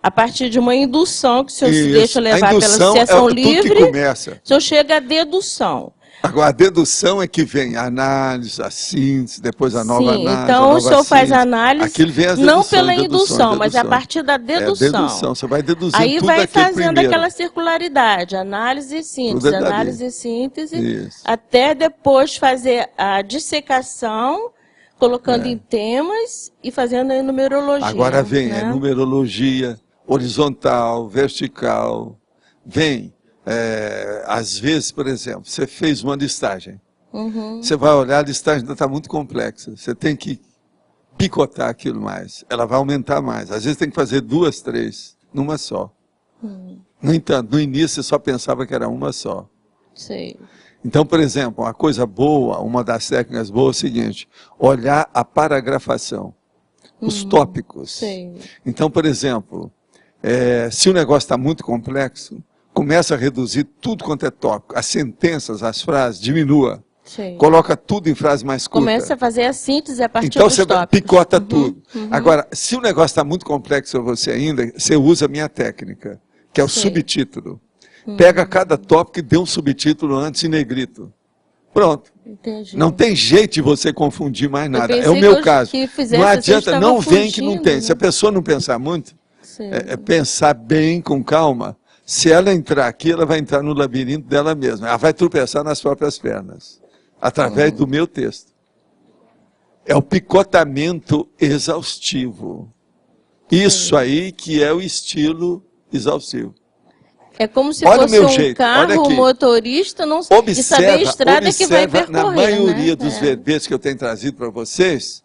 a partir de uma indução que o senhor se deixa levar pela associação livre, tudo que começa. O senhor chega à dedução. Agora, a dedução é que vem a análise, a síntese, depois a nova análise. Então o senhor faz a análise, não pela indução, mas a partir da dedução. Dedução, você vai deduzir aí tudo vai fazendo primeiro. Aquela circularidade, análise e síntese, análise e síntese, até depois fazer a dissecação, colocando em temas e fazendo a numerologia. Agora vem a numerologia horizontal, vertical, vem às vezes, por exemplo, você fez uma listagem. Uhum. Você vai olhar, a listagem ainda está muito complexa. Você tem que picotar aquilo mais. Ela vai aumentar mais. Às vezes tem que fazer 2, 3, numa só. No entanto, no início você só pensava que era uma só. Sei. Então, por exemplo, uma coisa boa, uma das técnicas boas é o seguinte, olhar a paragrafação, os tópicos. Sei. Então, por exemplo, se o negócio está muito complexo, começa a reduzir tudo quanto é tópico. As sentenças, as frases, diminua. Sei. Coloca tudo em frase mais curta. Começa a fazer a síntese a partir então, dos tópicos. Então você picota tudo. Agora, se o negócio está muito complexo para você ainda, você usa a minha técnica, que é o subtítulo. Pega cada tópico e dê um subtítulo antes em negrito. Pronto. Entendi. Não tem jeito de você confundir mais nada. É o pensei meu caso. Que não adianta, não vem que não fugindo, tem. né? Se a pessoa não pensar muito, pensar bem, com calma, se ela entrar aqui, ela vai entrar no labirinto dela mesma. Ela vai tropeçar nas próprias pernas, através do meu texto. É o picotamento exaustivo. Isso aí que é o estilo exaustivo. É como se Olha fosse o meu um jeito, carro, motorista, não e saber a estrada que vai percorrer. Na maioria né? dos verbetes que eu tenho trazido para vocês,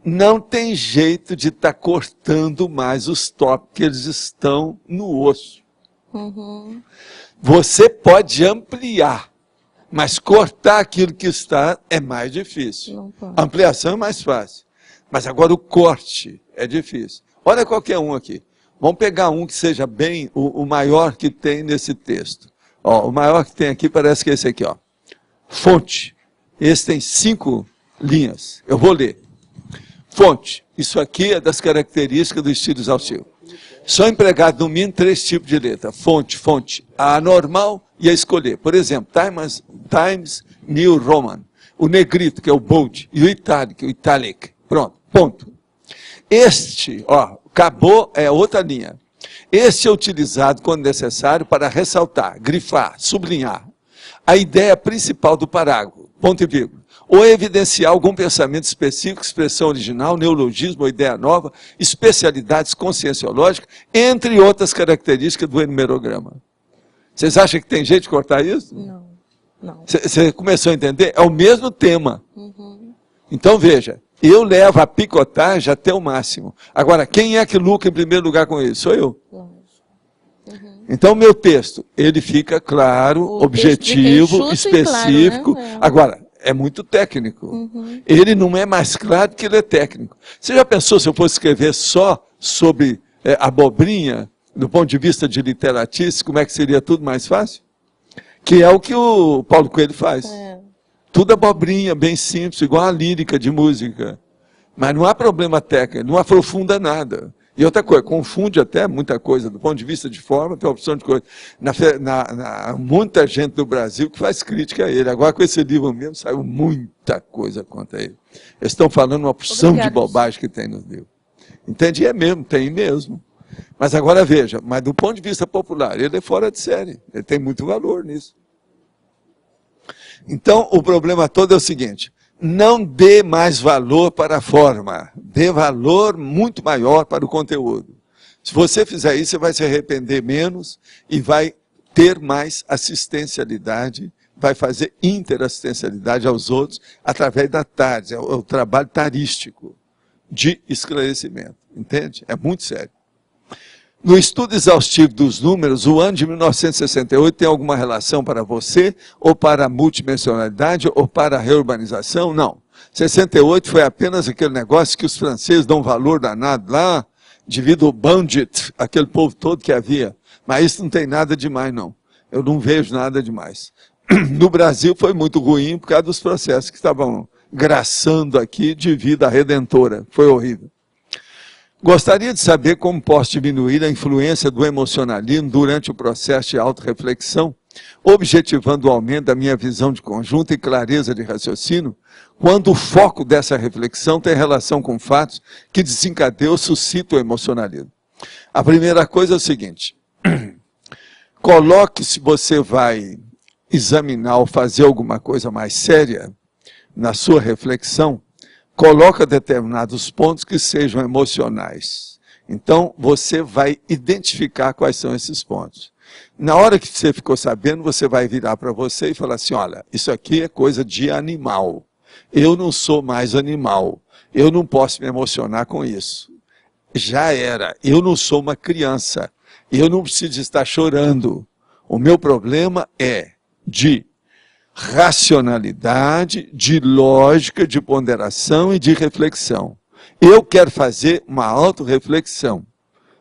não tem jeito de estar cortando mais os tópicos, que eles estão no osso. Você pode ampliar, mas cortar aquilo que está é mais difícil. A ampliação é mais fácil. Mas agora o corte é difícil. Olha qualquer um aqui. Vamos pegar um que seja bem o maior que tem nesse texto. Ó, o maior que tem aqui parece que é esse aqui. Ó. Fonte. Esse tem 5 linhas. Eu vou ler. Fonte. Isso aqui é das características do estilo exaustivo. São empregados no mínimo 3 tipos de letra. Fonte, a normal e a escolher. Por exemplo, Times New Roman. O negrito, que é o bold, e o italic. Pronto, ponto. Este, ó, acabou, é outra linha. Este é utilizado quando necessário para ressaltar, grifar, sublinhar a ideia principal do parágrafo, ponto e vírgula, ou evidenciar algum pensamento específico, expressão original, neologismo ou ideia nova, especialidades conscienciológicas, entre outras características do enumerograma. Vocês acham que tem jeito de cortar isso? Não. Você começou a entender? É o mesmo tema. Então, veja, eu levo a picotagem até o máximo. Agora, quem é que lucra em primeiro lugar com isso? Sou eu. Então, o meu texto, ele fica claro, objetivo, específico. Claro, né? Agora, é muito técnico. Ele não é mais claro que ele é técnico. Você já pensou se eu fosse escrever só sobre abobrinha, do ponto de vista de literatice, como é que seria tudo mais fácil? Que é o que o Paulo Coelho faz. Tudo abobrinha, bem simples, igual a lírica de música. Mas não há problema técnico, não aprofunda nada. E outra coisa, confunde até muita coisa, do ponto de vista de forma, tem uma opção de coisa. Muita gente do Brasil que faz crítica a ele. Agora com esse livro mesmo saiu muita coisa contra ele. Eles estão falando uma opção de bobagem que tem nos livros. Entende? E é mesmo, tem mesmo. Mas agora veja, mas do ponto de vista popular, ele é fora de série. Ele tem muito valor nisso. Então, o problema todo é o seguinte, não dê mais valor para a forma, dê valor muito maior para o conteúdo. Se você fizer isso, você vai se arrepender menos e vai ter mais assistencialidade, vai fazer interassistencialidade aos outros através da TARES, é o trabalho tarístico de esclarecimento, entende? É muito sério. No estudo exaustivo dos números, o ano de 1968 tem alguma relação para você, ou para a multidimensionalidade, ou para a reurbanização? Não. 68 foi apenas aquele negócio que os franceses dão valor danado lá, devido ao Bandit, aquele povo todo que havia. Mas isso não tem nada demais, não. Eu não vejo nada demais. No Brasil foi muito ruim por causa dos processos que estavam graçando aqui de vida redentora. Foi horrível. Gostaria de saber como posso diminuir a influência do emocionalismo durante o processo de autorreflexão, objetivando o aumento da minha visão de conjunto e clareza de raciocínio, quando o foco dessa reflexão tem relação com fatos que desencadeiam ou suscitam o emocionalismo. A primeira coisa é o seguinte, coloque, se você vai examinar ou fazer alguma coisa mais séria na sua reflexão, coloca determinados pontos que sejam emocionais. Então, você vai identificar quais são esses pontos. Na hora que você ficou sabendo, você vai virar para você e falar assim, olha, isso aqui é coisa de animal. Eu não sou mais animal. Eu não posso me emocionar com isso. Já era. Eu não sou uma criança. Eu não preciso estar chorando. O meu problema é de racionalidade, de lógica, de ponderação e de reflexão. Eu quero fazer uma autorreflexão.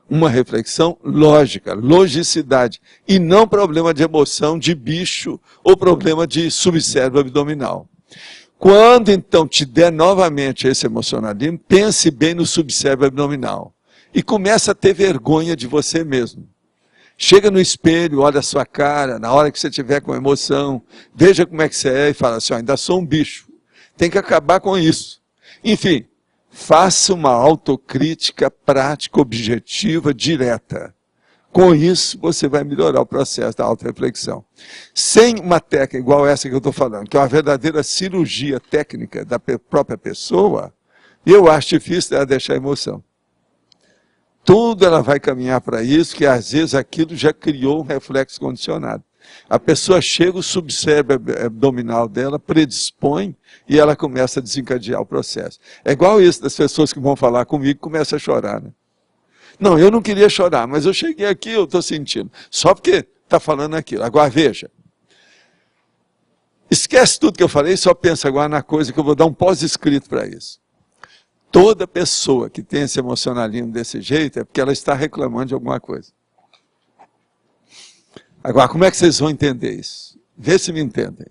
Uma reflexão lógica, logicidade, e não problema de emoção, de bicho, ou problema de subcérebro abdominal. Quando, então, te der novamente esse emocionalismo, pense bem no subcérebro abdominal. E começa a ter vergonha de você mesmo. Chega no espelho, olha a sua cara, na hora que você estiver com emoção, veja como é que você é e fala assim, ainda sou um bicho. Tem que acabar com isso. Enfim, faça uma autocrítica prática, objetiva, direta. Com isso, você vai melhorar o processo da autorreflexão. Sem uma técnica igual essa que eu estou falando, que é uma verdadeira cirurgia técnica da própria pessoa, eu acho difícil ela deixar a emoção. Tudo ela vai caminhar para isso, que às vezes aquilo já criou um reflexo condicionado. A pessoa chega, o subcérebro abdominal dela predispõe e ela começa a desencadear o processo. É igual isso das pessoas que vão falar comigo e começam a chorar, né? Não, eu não queria chorar, mas eu cheguei aqui, eu estou sentindo. Só porque está falando aquilo. Agora veja. Esquece tudo que eu falei, só pensa agora na coisa que eu vou dar um pós-escrito para isso. Toda pessoa que tem esse emocionalismo desse jeito é porque ela está reclamando de alguma coisa. Agora, como é que vocês vão entender isso? Vê se me entendem.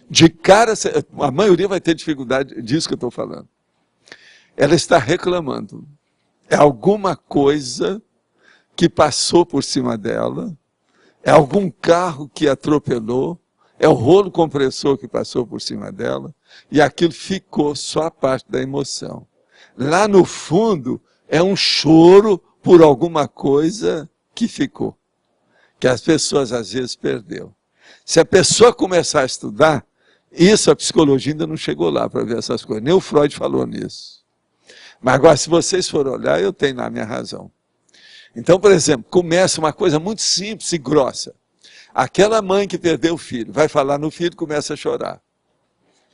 De cara, a maioria vai ter dificuldade disso que eu estou falando. Ela está reclamando. É alguma coisa que passou por cima dela, é algum carro que atropelou, é o rolo compressor que passou por cima dela, e aquilo ficou só a parte da emoção. Lá no fundo, é um choro por alguma coisa que ficou. Que as pessoas às vezes perderam. Se a pessoa começar a estudar, isso a psicologia ainda não chegou lá para ver essas coisas. Nem o Freud falou nisso. Mas agora, se vocês forem olhar, eu tenho lá a minha razão. Então, por exemplo, começa uma coisa muito simples e grossa. Aquela mãe que perdeu o filho, vai falar no filho e começa a chorar.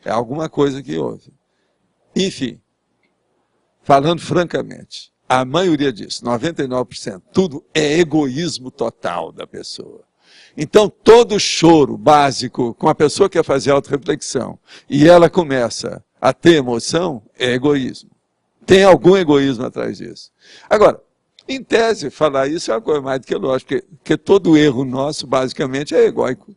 É alguma coisa que houve. Enfim, falando francamente, a maioria disso, 99%, tudo é egoísmo total da pessoa. Então, todo choro básico, com a pessoa que quer fazer autorreflexão, e ela começa a ter emoção, é egoísmo. Tem algum egoísmo atrás disso. Agora, em tese, falar isso é uma coisa mais do que lógica, porque todo erro nosso, basicamente, é egóico.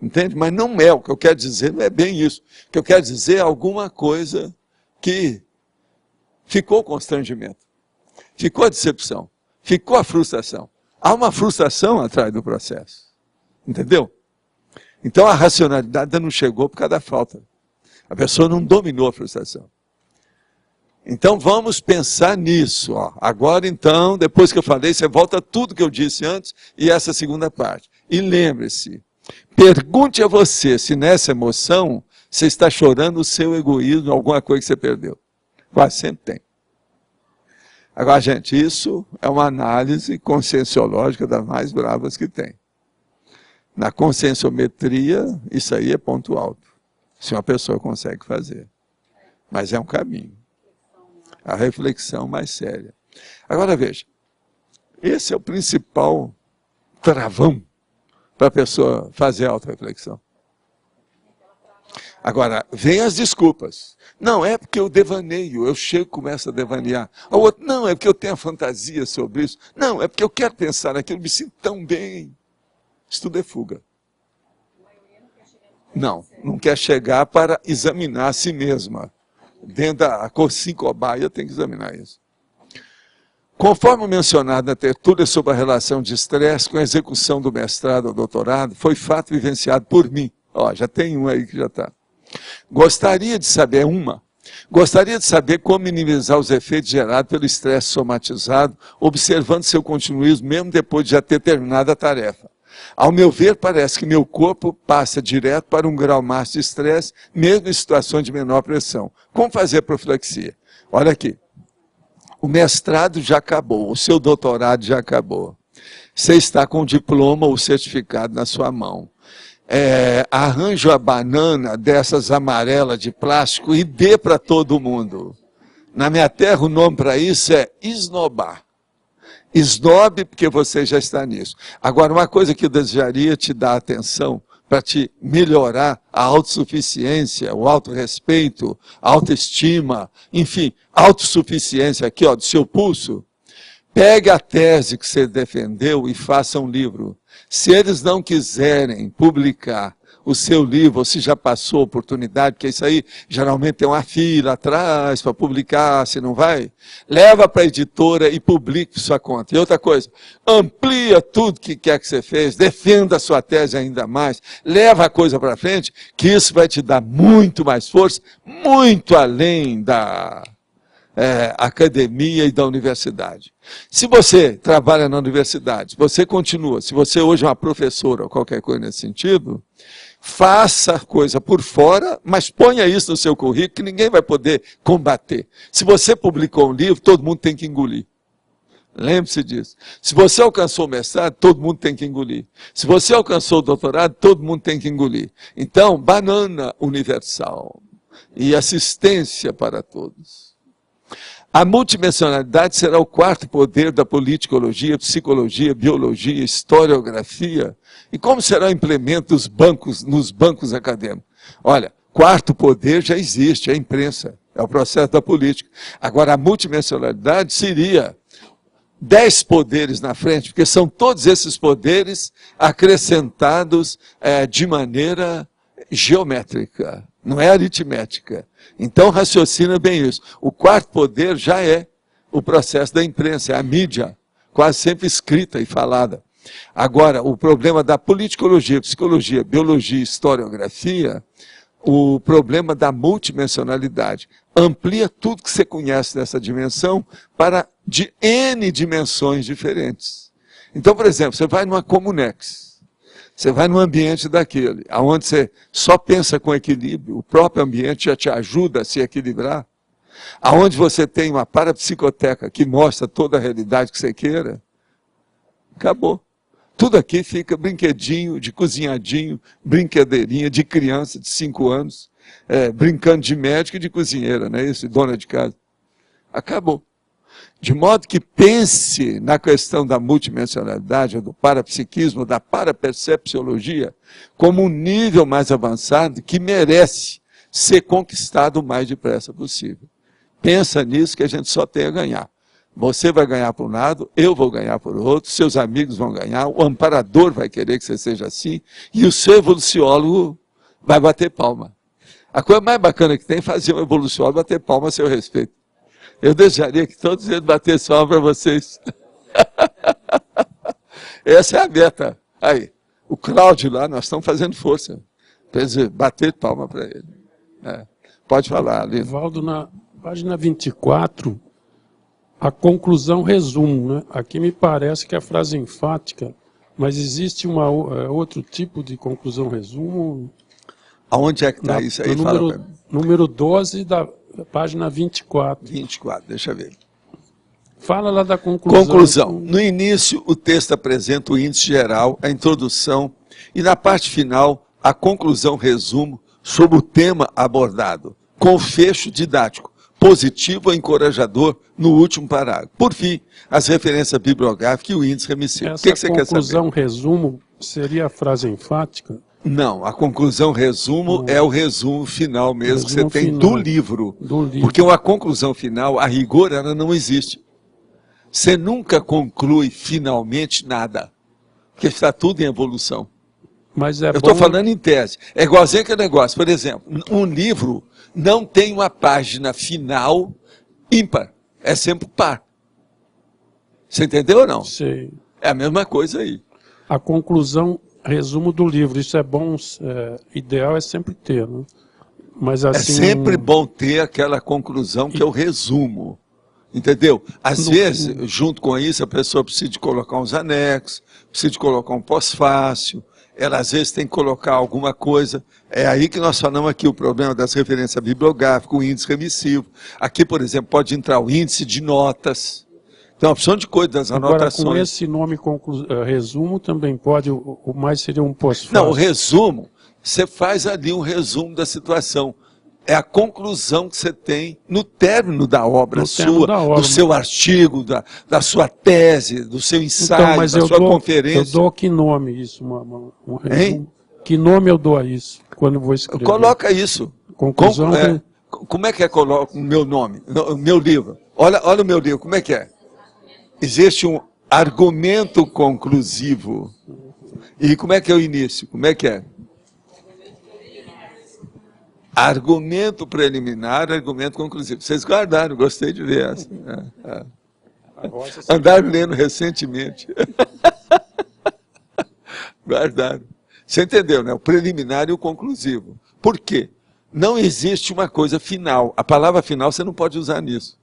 Entende? Mas não é, o que eu quero dizer não é bem isso. O que eu quero dizer é alguma coisa que ficou o constrangimento, ficou a decepção, ficou a frustração. Há uma frustração atrás do processo. Entendeu? Então a racionalidade ainda não chegou por causa da falta. A pessoa não dominou a frustração. Então vamos pensar nisso. Ó. Agora então, depois que eu falei, você volta tudo que eu disse antes e essa segunda parte. E lembre-se, pergunte a você se nessa emoção você está chorando o seu egoísmo, alguma coisa que você perdeu. Quase sempre tem. Agora, gente, isso é uma análise conscienciológica das mais bravas que tem. Na conscienciometria, isso aí é ponto alto. Se uma pessoa consegue fazer. Mas é um caminho. A reflexão mais séria. Agora, veja. Esse é o principal travão para a pessoa fazer a autorreflexão. Agora, vem as desculpas. Não, é porque eu devaneio, eu chego e começo a devanear. O outro, não, é porque eu tenho a fantasia sobre isso. Não, é porque eu quero pensar naquilo, me sinto tão bem. Isso tudo é fuga. Não quer chegar para examinar a si mesma. Dentro da cobaia tem que examinar isso. Conforme mencionado na tertúlia sobre a relação de estresse com a execução do mestrado ou doutorado, foi fato vivenciado por mim. Ó, já tem um aí que já está. Gostaria de saber como minimizar os efeitos gerados pelo estresse somatizado, observando seu continuismo mesmo depois de já ter terminado a tarefa. Ao meu ver, parece que meu corpo passa direto para um grau máximo de estresse, mesmo em situações de menor pressão. Como fazer a profilaxia? Olha aqui. O mestrado já acabou, o seu doutorado já acabou. Você está com o diploma ou certificado na sua mão. Arranje a banana dessas amarelas de plástico e dê para todo mundo. Na minha terra, o nome para isso é esnobar. Esnobe, porque você já está nisso. Agora, uma coisa que eu desejaria te dar atenção, para te melhorar a autossuficiência, o autorrespeito, a autoestima, enfim, autossuficiência aqui, ó, do seu pulso. Pegue a tese que você defendeu e faça um livro. Se eles não quiserem publicar o seu livro, ou se já passou a oportunidade, porque isso aí geralmente tem uma fila atrás para publicar, se não vai, leva para a editora e publique por sua conta. E outra coisa, amplia tudo que quer que você fez, defenda a sua tese ainda mais, leva a coisa para frente, que isso vai te dar muito mais força, muito além da academia e da universidade. Se você trabalha na universidade, você continua, se você hoje é uma professora ou qualquer coisa nesse sentido, faça a coisa por fora, mas ponha isso no seu currículo que ninguém vai poder combater. Se você publicou um livro, todo mundo tem que engolir. Lembre-se disso. Se você alcançou o mestrado, todo mundo tem que engolir. Se você alcançou o doutorado, todo mundo tem que engolir. Então, banana universal e assistência para todos. A multidimensionalidade será o quarto poder da politicologia, psicologia, biologia, historiografia. E como será o implemento dos bancos, nos bancos acadêmicos? Olha, quarto poder já existe, é a imprensa, é o processo da política. Agora, a multidimensionalidade seria 10 poderes na frente, porque são todos esses poderes acrescentados de maneira geométrica, não é aritmética. Então, raciocina bem isso. O quarto poder já é o processo da imprensa, é a mídia, quase sempre escrita e falada. Agora, o problema da politicologia, psicologia, biologia, historiografia, o problema da multidimensionalidade. Amplia tudo que você conhece dessa dimensão para de N dimensões diferentes. Então, por exemplo, você vai numa Comunex. Você vai num ambiente daquele, onde você só pensa com equilíbrio, o próprio ambiente já te ajuda a se equilibrar, aonde você tem uma parapsicoteca que mostra toda a realidade que você queira, acabou. Tudo aqui fica brinquedinho, de cozinhadinho, brincadeirinha de criança de 5 anos, brincando de médico e de cozinheira, não é isso? Dona de casa. Acabou. De modo que pense na questão da multidimensionalidade, ou do parapsiquismo, da parapercepciologia, como um nível mais avançado que merece ser conquistado o mais depressa possível. Pensa nisso que a gente só tem a ganhar. Você vai ganhar por um lado, eu vou ganhar por outro, seus amigos vão ganhar, o amparador vai querer que você seja assim, e o seu evoluciólogo vai bater palma. A coisa mais bacana que tem é fazer um evoluciólogo bater palma a seu respeito. Eu desejaria que todos eles batessem palma para vocês. Essa é a meta. Aí, o Cláudio lá, nós estamos fazendo força. Bater palma para ele. Pode falar, Lino. Valdo, na página 24, a conclusão resumo, né? Aqui me parece que é a frase enfática, mas existe outro tipo de conclusão resumo? Aonde é que está isso aí? Número 12 da página 24. 24, deixa eu ver. Fala lá da conclusão. Conclusão. No início, o texto apresenta o índice geral, a introdução, e na parte final, a conclusão resumo sobre o tema abordado, com fecho didático, positivo ou encorajador no último parágrafo. Por fim, as referências bibliográficas e o índice remissivo. O que você quer saber? Conclusão resumo seria a frase enfática? Não, a conclusão resumo é o resumo final mesmo que você tem do livro. Porque uma conclusão final, a rigor, ela não existe. Você nunca conclui finalmente nada. Porque está tudo em evolução. Mas eu estou falando em tese. É igualzinho aquele negócio. Por exemplo, um livro não tem uma página final ímpar. É sempre par. Você entendeu ou não? Sei. É a mesma coisa aí. A conclusão resumo do livro, isso é bom, ideal é sempre ter, né? Mas assim, é sempre bom ter aquela conclusão que é o resumo, entendeu? Às vezes, junto com isso, a pessoa precisa de colocar uns anexos, precisa de colocar um pós-fácil, ela às vezes tem que colocar alguma coisa. É aí que nós falamos aqui o problema das referências bibliográficas, o índice remissivo. Aqui, por exemplo, pode entrar o índice de notas. Tem uma opção de coisa das anotações. Agora, com esse nome resumo, também pode, o mais seria um pós-fácil. Não, o resumo, você faz ali um resumo da situação. É a conclusão que você tem no término da obra sua, do seu artigo, da sua tese, do seu ensaio, então, mas da sua conferência. Eu dou que nome isso? Um resumo? Que nome eu dou a isso, quando eu vou escrever? Coloca isso. Conclusão. Como é que é coloca o meu nome, o meu livro? Olha o meu livro, como é que é? Existe um argumento conclusivo. E como é que é o início? Como é que é? Argumento preliminar, argumento conclusivo. Vocês guardaram, gostei de ver essa. Andaram lendo recentemente. Guardaram. Você entendeu, né? O preliminar e o conclusivo. Por quê? Não existe uma coisa final. A palavra final você não pode usar nisso.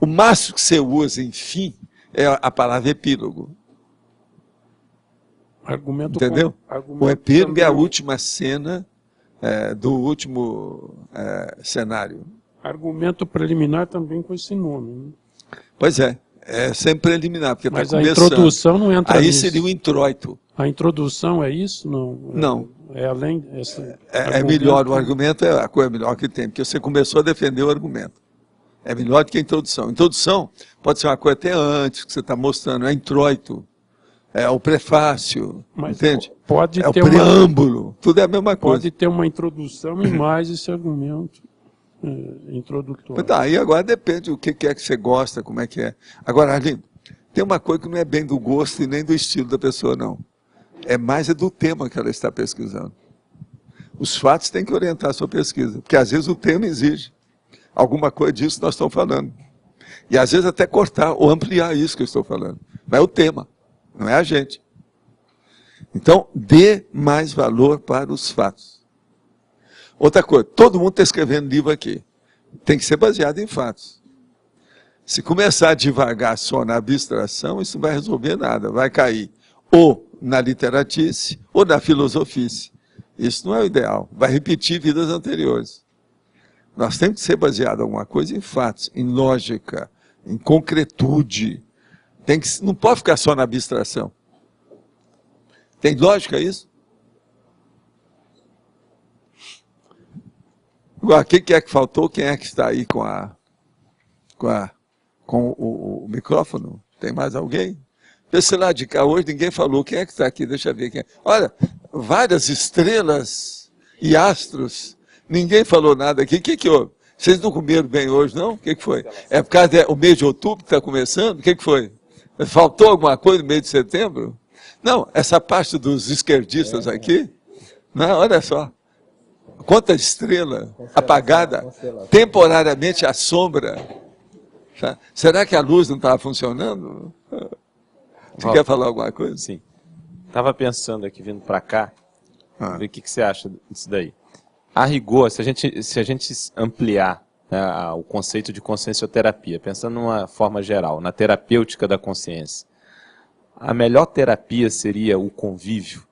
O máximo que você usa em fim é a palavra epílogo. Entendeu? O epílogo é a última cena do último cenário. Argumento preliminar também com esse nome. Né? Pois é sempre preliminar, porque está começando. Mas a introdução não entra nisso. Aí seria o introito. A introdução é isso? Não. É além... É melhor, o argumento é a coisa melhor que tem, porque você começou a defender o argumento. É melhor do que a introdução. Introdução pode ser uma coisa até antes, que você está mostrando, é introito, é o prefácio, mas entende? Pode é ter o preâmbulo, tudo é a mesma coisa. Pode ter uma introdução e mais esse argumento introdutório. Tá, aí agora depende do que é que você gosta, como é que é. Agora, Arlindo, tem uma coisa que não é bem do gosto e nem do estilo da pessoa, não. É mais do tema que ela está pesquisando. Os fatos têm que orientar a sua pesquisa, porque às vezes o tema exige alguma coisa disso que nós estamos falando. E às vezes até cortar ou ampliar isso que eu estou falando. Mas é o tema, não é a gente. Então, dê mais valor para os fatos. Outra coisa, todo mundo está escrevendo livro aqui. Tem que ser baseado em fatos. Se começar a devagar só na abstração, isso não vai resolver nada. Vai cair ou na literatice ou na filosofice. Isso não é o ideal. Vai repetir vidas anteriores. Nós temos que ser baseado em alguma coisa em fatos, em lógica, em concretude. Não pode ficar só na abstração. Tem lógica isso? Agora, o que é que faltou? Quem é que está aí com o micrófono? Tem mais alguém? Esse lado de cá hoje ninguém falou. Quem é que está aqui? Deixa eu ver quem é. Olha, várias estrelas e astros. Ninguém falou nada aqui. O que houve? Vocês não comeram bem hoje, não? O que foi? É por causa do mês de outubro que está começando? O que foi? Faltou alguma coisa no mês de setembro? Não, essa parte dos esquerdistas aqui, não, olha só. Quanta estrela apagada, temporariamente à sombra. Será que a luz não estava funcionando? Você quer falar alguma coisa? Sim. Estava pensando aqui, vindo para cá, ver o que você acha disso daí. A rigor, se a gente ampliar, né, o conceito de consciencioterapia, pensando numa forma geral, na terapêutica da consciência, a melhor terapia seria o convívio.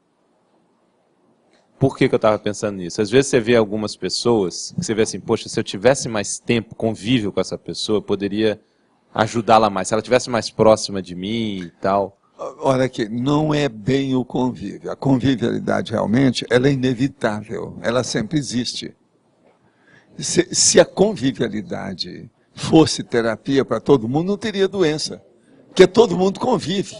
Por que eu estava pensando nisso? Às vezes você vê algumas pessoas, que você vê assim, poxa, se eu tivesse mais tempo, convívio com essa pessoa, eu poderia ajudá-la mais, se ela estivesse mais próxima de mim e tal. Olha aqui, não é bem o convívio. A convivialidade realmente, ela é inevitável, ela sempre existe. Se a convivialidade fosse terapia para todo mundo, não teria doença, porque todo mundo convive.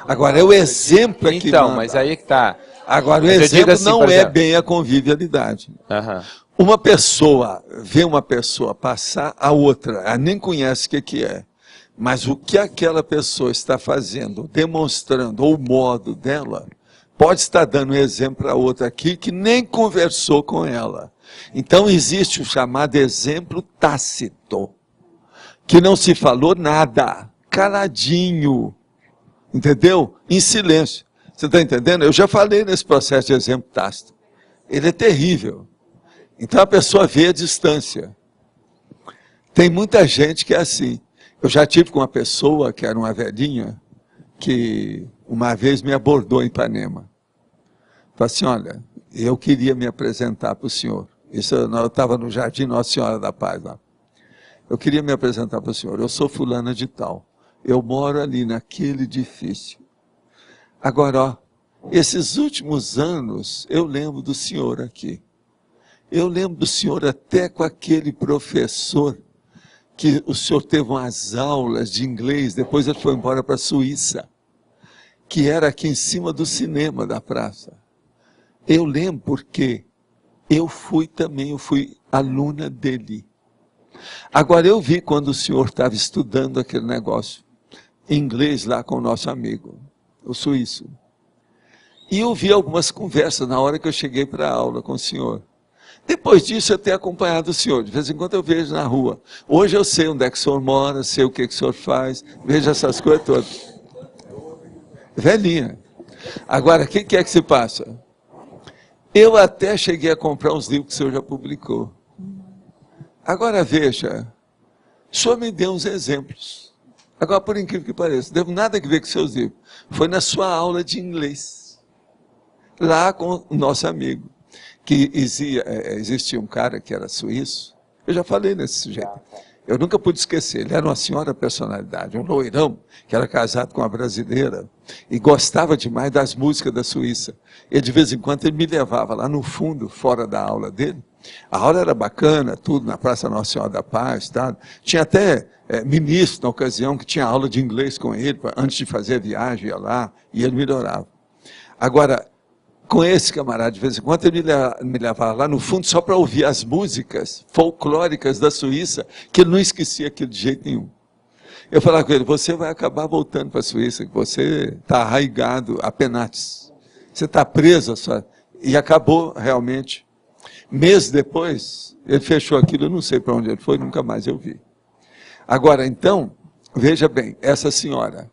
Agora, é o exemplo aqui. Então, mas aí que está. Agora, o exemplo assim, não é bem a convivialidade. Uma pessoa vê uma pessoa passar a outra, ela nem conhece o que é. Mas o que aquela pessoa está fazendo, demonstrando, ou o modo dela, pode estar dando um exemplo para outra aqui que nem conversou com ela. Então existe o chamado exemplo tácito, que não se falou nada, caladinho, entendeu? Em silêncio. Você está entendendo? Eu já falei nesse processo de exemplo tácito. Ele é terrível. Então a pessoa vê a distância. Tem muita gente que é assim. Eu já tive com uma pessoa que era uma velhinha, que uma vez me abordou em Ipanema. Falei assim, olha, eu queria me apresentar para o senhor. Isso eu estava no Jardim Nossa Senhora da Paz lá. Eu queria me apresentar para o senhor. Eu sou fulana de tal. Eu moro ali naquele edifício. Agora, ó, esses últimos anos, eu lembro do senhor aqui. Eu lembro do senhor até com aquele professor que o senhor teve umas aulas de inglês, depois ele foi embora para a Suíça, que era aqui em cima do cinema da praça. Eu lembro porque eu fui aluna dele. Agora eu vi quando o senhor estava estudando aquele negócio, inglês lá com o nosso amigo, o suíço. E eu vi algumas conversas na hora que eu cheguei para a aula com o senhor. Depois disso, eu tenho acompanhado o senhor. De vez em quando eu vejo na rua. Hoje eu sei onde é que o senhor mora, sei o que o senhor faz, vejo essas coisas todas. Velhinha. Agora, o que é que se passa? Eu até cheguei a comprar uns livros que o senhor já publicou. Agora, veja, o senhor me deu uns exemplos. Agora, por incrível que pareça, não teve nada a ver com seus livros. Foi na sua aula de inglês. Lá com o nosso amigo. Que existia um cara que era suíço, eu já falei nesse sujeito, eu nunca pude esquecer, ele era uma senhora personalidade, um loirão, que era casado com uma brasileira, e gostava demais das músicas da Suíça, e de vez em quando ele me levava lá no fundo, fora da aula dele, a aula era bacana, tudo, na Praça Nossa Senhora da Paz, tá? Tinha até ministro na ocasião, que tinha aula de inglês com ele, antes de fazer a viagem, ia lá, e ele melhorava. Agora, com esse camarada, de vez em quando, ele me levava lá no fundo só para ouvir as músicas folclóricas da Suíça, que ele não esquecia aquilo de jeito nenhum. Eu falava com ele, você vai acabar voltando para a Suíça, que você está arraigado a penates. Você está preso a sua... E acabou realmente. Meses depois, ele fechou aquilo, eu não sei para onde ele foi, nunca mais eu vi. Agora, então, veja bem, essa senhora,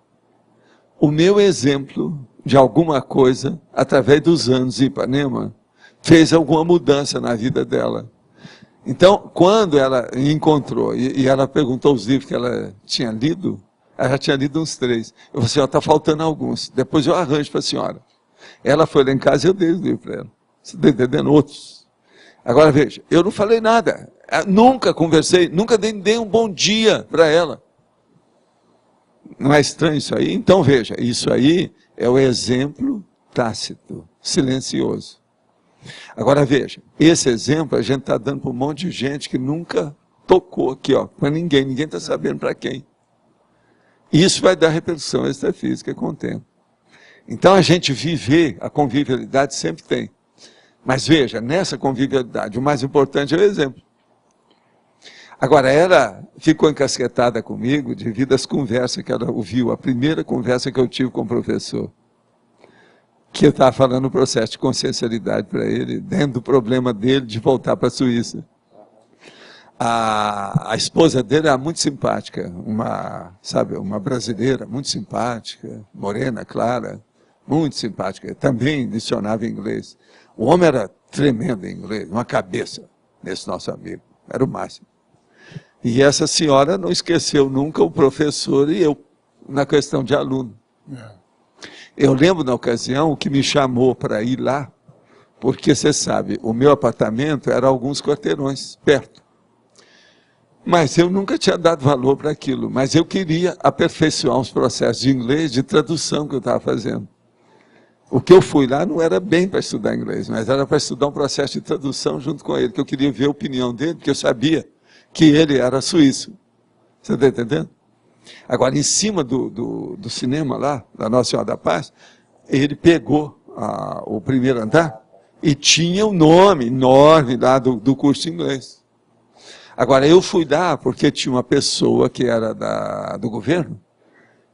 o meu exemplo de alguma coisa, através dos anos em Ipanema, fez alguma mudança na vida dela. Então, quando ela encontrou, e ela perguntou os livros que ela tinha lido, ela já tinha lido uns 3. Eu falei assim, está faltando alguns, depois eu arranjo para a senhora. Ela foi lá em casa e eu dei os livros para ela. Você está entendendo? Outros. Agora veja, eu não falei nada, nunca conversei, nunca dei um bom dia para ela. Não é estranho isso aí? Então veja, isso aí é o exemplo tácito, silencioso. Agora veja, esse exemplo a gente está dando para um monte de gente que nunca tocou aqui, ó, para ninguém está sabendo para quem. Isso vai dar repercussão extrafísica com o tempo. Então a gente viver, a convivialidade sempre tem. Mas veja, nessa convivialidade, o mais importante é o exemplo. Agora, ela ficou encasquetada comigo devido às conversas que ela ouviu, a primeira conversa que eu tive com o professor, que eu estava falando o processo de consciencialidade para ele, dentro do problema dele de voltar para a Suíça. A esposa dele era muito simpática, uma brasileira muito simpática, morena, clara, muito simpática, também lecionava inglês. O homem era tremendo em inglês, uma cabeça nesse nosso amigo, era o máximo. E essa senhora não esqueceu nunca o professor e eu, na questão de aluno. Eu lembro na ocasião o que me chamou para ir lá, porque você sabe, o meu apartamento era alguns quarteirões perto. Mas eu nunca tinha dado valor para aquilo, mas eu queria aperfeiçoar os processos de inglês, de tradução que eu estava fazendo. O que eu fui lá não era bem para estudar inglês, mas era para estudar um processo de tradução junto com ele, que eu queria ver a opinião dele, porque eu sabia que ele era suíço. Você está entendendo? Agora, em cima do cinema lá, da Nossa Senhora da Paz, ele pegou o primeiro andar e tinha o nome enorme lá do curso de inglês. Agora, eu fui lá porque tinha uma pessoa que era do governo,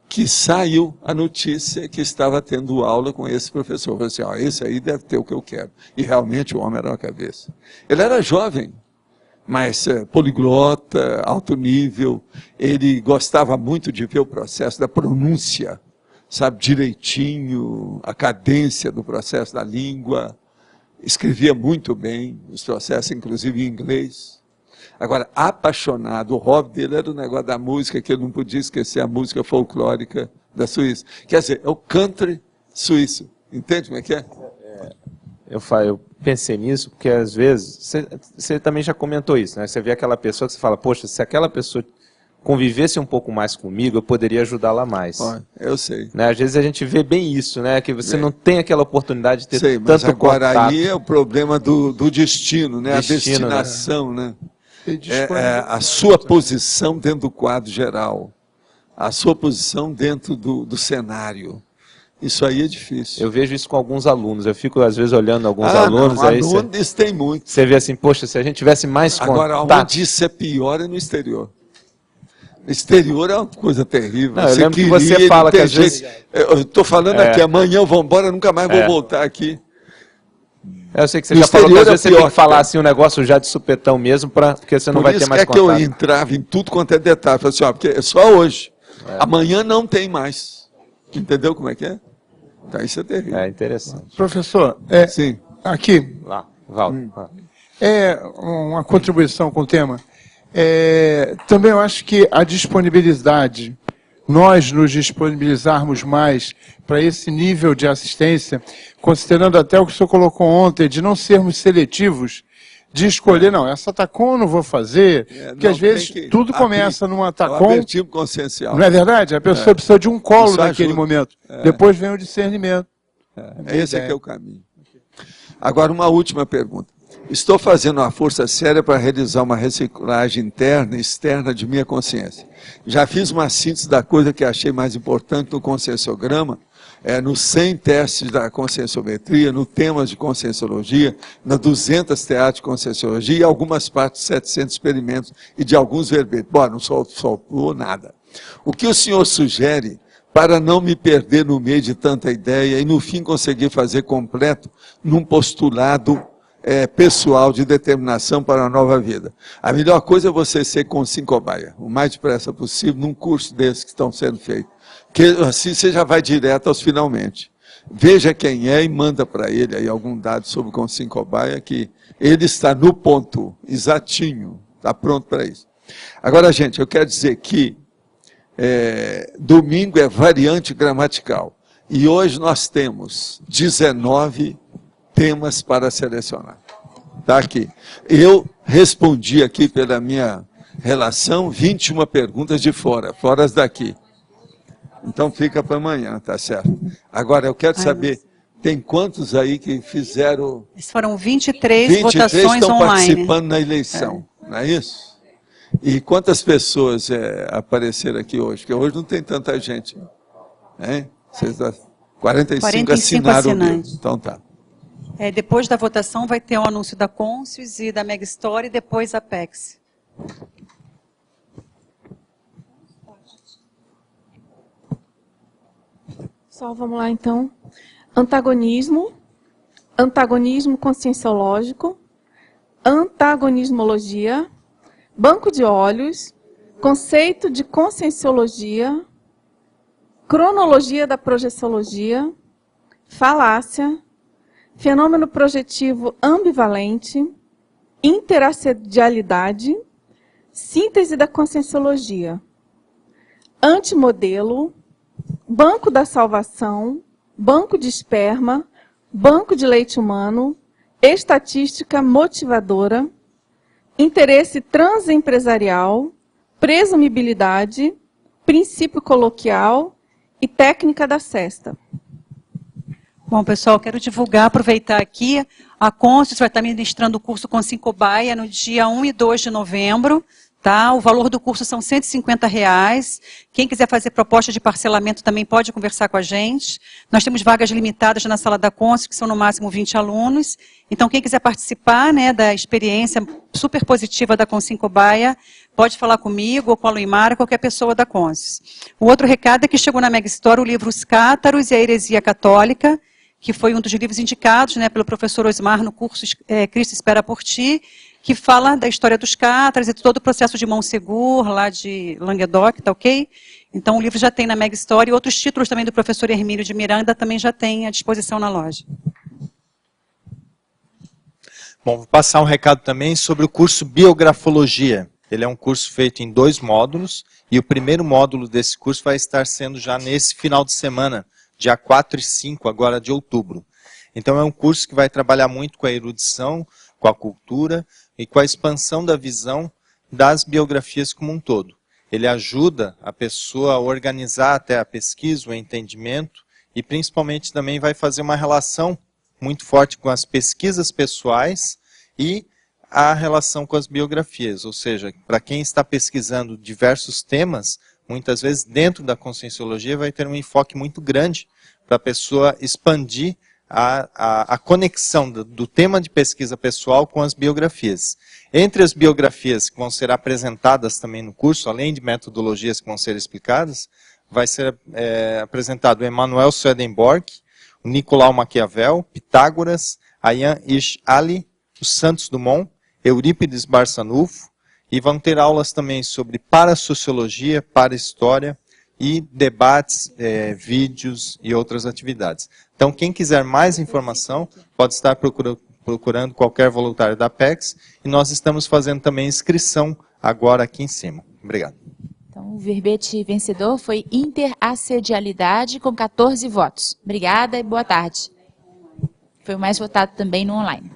que saiu a notícia que estava tendo aula com esse professor. Eu falei assim, ó, esse aí deve ter o que eu quero. E realmente o homem era uma cabeça. Ele era jovem, mas poliglota, alto nível, ele gostava muito de ver o processo da pronúncia, sabe, direitinho, a cadência do processo da língua, escrevia muito bem os processos, inclusive em inglês. Agora, apaixonado, o hobby dele era o negócio da música, que ele não podia esquecer a música folclórica da Suíça. Quer dizer, é o country suíço, entende como é que é? eu pensei nisso porque, às vezes, você também já comentou isso, né? Você vê aquela pessoa que você fala, poxa, se aquela pessoa convivesse um pouco mais comigo, eu poderia ajudá-la mais. Eu sei. Né? Às vezes a gente vê bem isso, né? Que você não tem aquela oportunidade de ter sei, tanto mas agora contato. aí é o problema do destino, né? Destino, a destinação, né? É A sua posição dentro do quadro geral, a sua posição dentro do cenário. Isso aí é difícil. Eu vejo isso com alguns alunos. Eu fico, às vezes, olhando alguns alunos. Não, alunos tem muito. Você vê assim, poxa, se a gente tivesse mais Agora, contato... onde isso é pior é no exterior. No exterior é uma coisa terrível. Não, eu lembro que você fala que às vezes... Eu estou falando aqui, amanhã eu vou embora, nunca mais vou voltar aqui. Eu sei que você já falou que às vezes você tem que falar assim um negócio já de supetão mesmo, porque você não vai ter mais contato. Por isso que eu entrava em tudo quanto é detalhe. Falei assim, porque é só hoje. Amanhã não tem mais. Entendeu como é que é? Então isso é terrível. É interessante. Professor, Sim. aqui Lá, Valdo. é uma contribuição com o tema. Também eu acho que a disponibilidade, nós nos disponibilizarmos mais para esse nível de assistência, considerando até o que o senhor colocou ontem, de não sermos seletivos, de escolher, não, essa TACOM eu não vou fazer, porque às vezes tudo começa numa TACOM, apertivo consciencial. não é verdade? A pessoa precisa de um colo naquele momento, depois vem o discernimento. Esse é que é o caminho. Agora, uma última pergunta. Estou fazendo uma força séria para realizar uma reciclagem interna e externa de minha consciência. Já fiz uma síntese da coisa que achei mais importante no conscienciograma, nos 100 testes da conscienciometria, no temas de conscienciologia, nas 200 teatros de conscienciologia e algumas partes de 700 experimentos e de alguns verbetes. Bom, não soltou nada. O que o senhor sugere para não me perder no meio de tanta ideia e no fim conseguir fazer completo num postulado pessoal de determinação para a nova vida? A melhor coisa é você ser cobaia, o mais depressa possível, num curso desses que estão sendo feitos. Porque assim você já vai direto aos finalmente. Veja quem é e manda para ele aí algum dado sobre o cobaia, que ele está no ponto exatinho, está pronto para isso. Agora, gente, eu quero dizer que domingo é variante gramatical. E hoje nós temos 19 temas para selecionar. Está aqui. Eu respondi aqui pela minha relação 21 perguntas de fora as daqui. Então fica para amanhã, tá certo? Agora eu quero saber, tem quantos aí que fizeram... Foram 23 votações estão online. Participando na eleição, não é isso? E quantas pessoas apareceram aqui hoje? Porque hoje não tem tanta gente. Hein? 45 assinaram o livro. Então tá. Depois da votação vai ter o anúncio da Conscius e da Mega Story e depois a PEX. Só vamos lá então. Antagonismo, antagonismo conscienciológico, antagonismologia, banco de olhos, conceito de conscienciologia, cronologia da projeciologia, falácia, fenômeno projetivo ambivalente, interassedialidade, síntese da conscienciologia, antimodelo, banco da salvação, banco de esperma, banco de leite humano, estatística motivadora, interesse transempresarial, presumibilidade, princípio coloquial e técnica da cesta. Bom, pessoal, quero divulgar, aproveitar aqui, a Conscius vai estar ministrando o curso com cobaia no dia 1 e 2 de novembro. Tá? O valor do curso são R$150. Quem quiser fazer proposta de parcelamento também pode conversar com a gente. Nós temos vagas limitadas na sala da Conscius, que são no máximo 20 alunos. Então, quem quiser participar, né, da experiência super positiva da cobaia, pode falar comigo ou com a Luimara, qualquer pessoa da Conscius. O outro recado é que chegou na Mega Store o livro Os Cátaros e a Heresia Católica, que foi um dos livros indicados, né, pelo professor Osmar no curso Cristo Espera por Ti, que fala da história dos cátaros e todo o processo de Montsegur, lá de Languedoc, tá ok? Então o livro já tem na Mega Store e outros títulos também do professor Hermílio de Miranda também já tem à disposição na loja. Bom, vou passar um recado também sobre o curso Biografologia. Ele é um curso feito em 2 módulos e o primeiro módulo desse curso vai estar sendo já nesse final de semana, dia 4 e 5 agora de outubro. Então é um curso que vai trabalhar muito com a erudição, com a cultura e com a expansão da visão das biografias como um todo. Ele ajuda a pessoa a organizar até a pesquisa, o entendimento, e principalmente também vai fazer uma relação muito forte com as pesquisas pessoais e a relação com as biografias. Ou seja, para quem está pesquisando diversos temas, muitas vezes dentro da conscienciologia vai ter um enfoque muito grande para a pessoa expandir a conexão do tema de pesquisa pessoal com as biografias. Entre as biografias que vão ser apresentadas também no curso, além de metodologias que vão ser explicadas, vai ser apresentado o Emanuel Swedenborg, o Nicolau Maquiavel, Pitágoras, Ayaan Hirsch Ali, o Santos Dumont, Eurípides Barçanufo, e vão ter aulas também sobre parasociologia, parahistória, e debates, vídeos e outras atividades. Então, quem quiser mais informação, pode estar procurando qualquer voluntário da Apex, e nós estamos fazendo também inscrição agora aqui em cima. Obrigado. Então, o verbete vencedor foi interassedialidade, com 14 votos. Obrigada e boa tarde. Foi o mais votado também no online.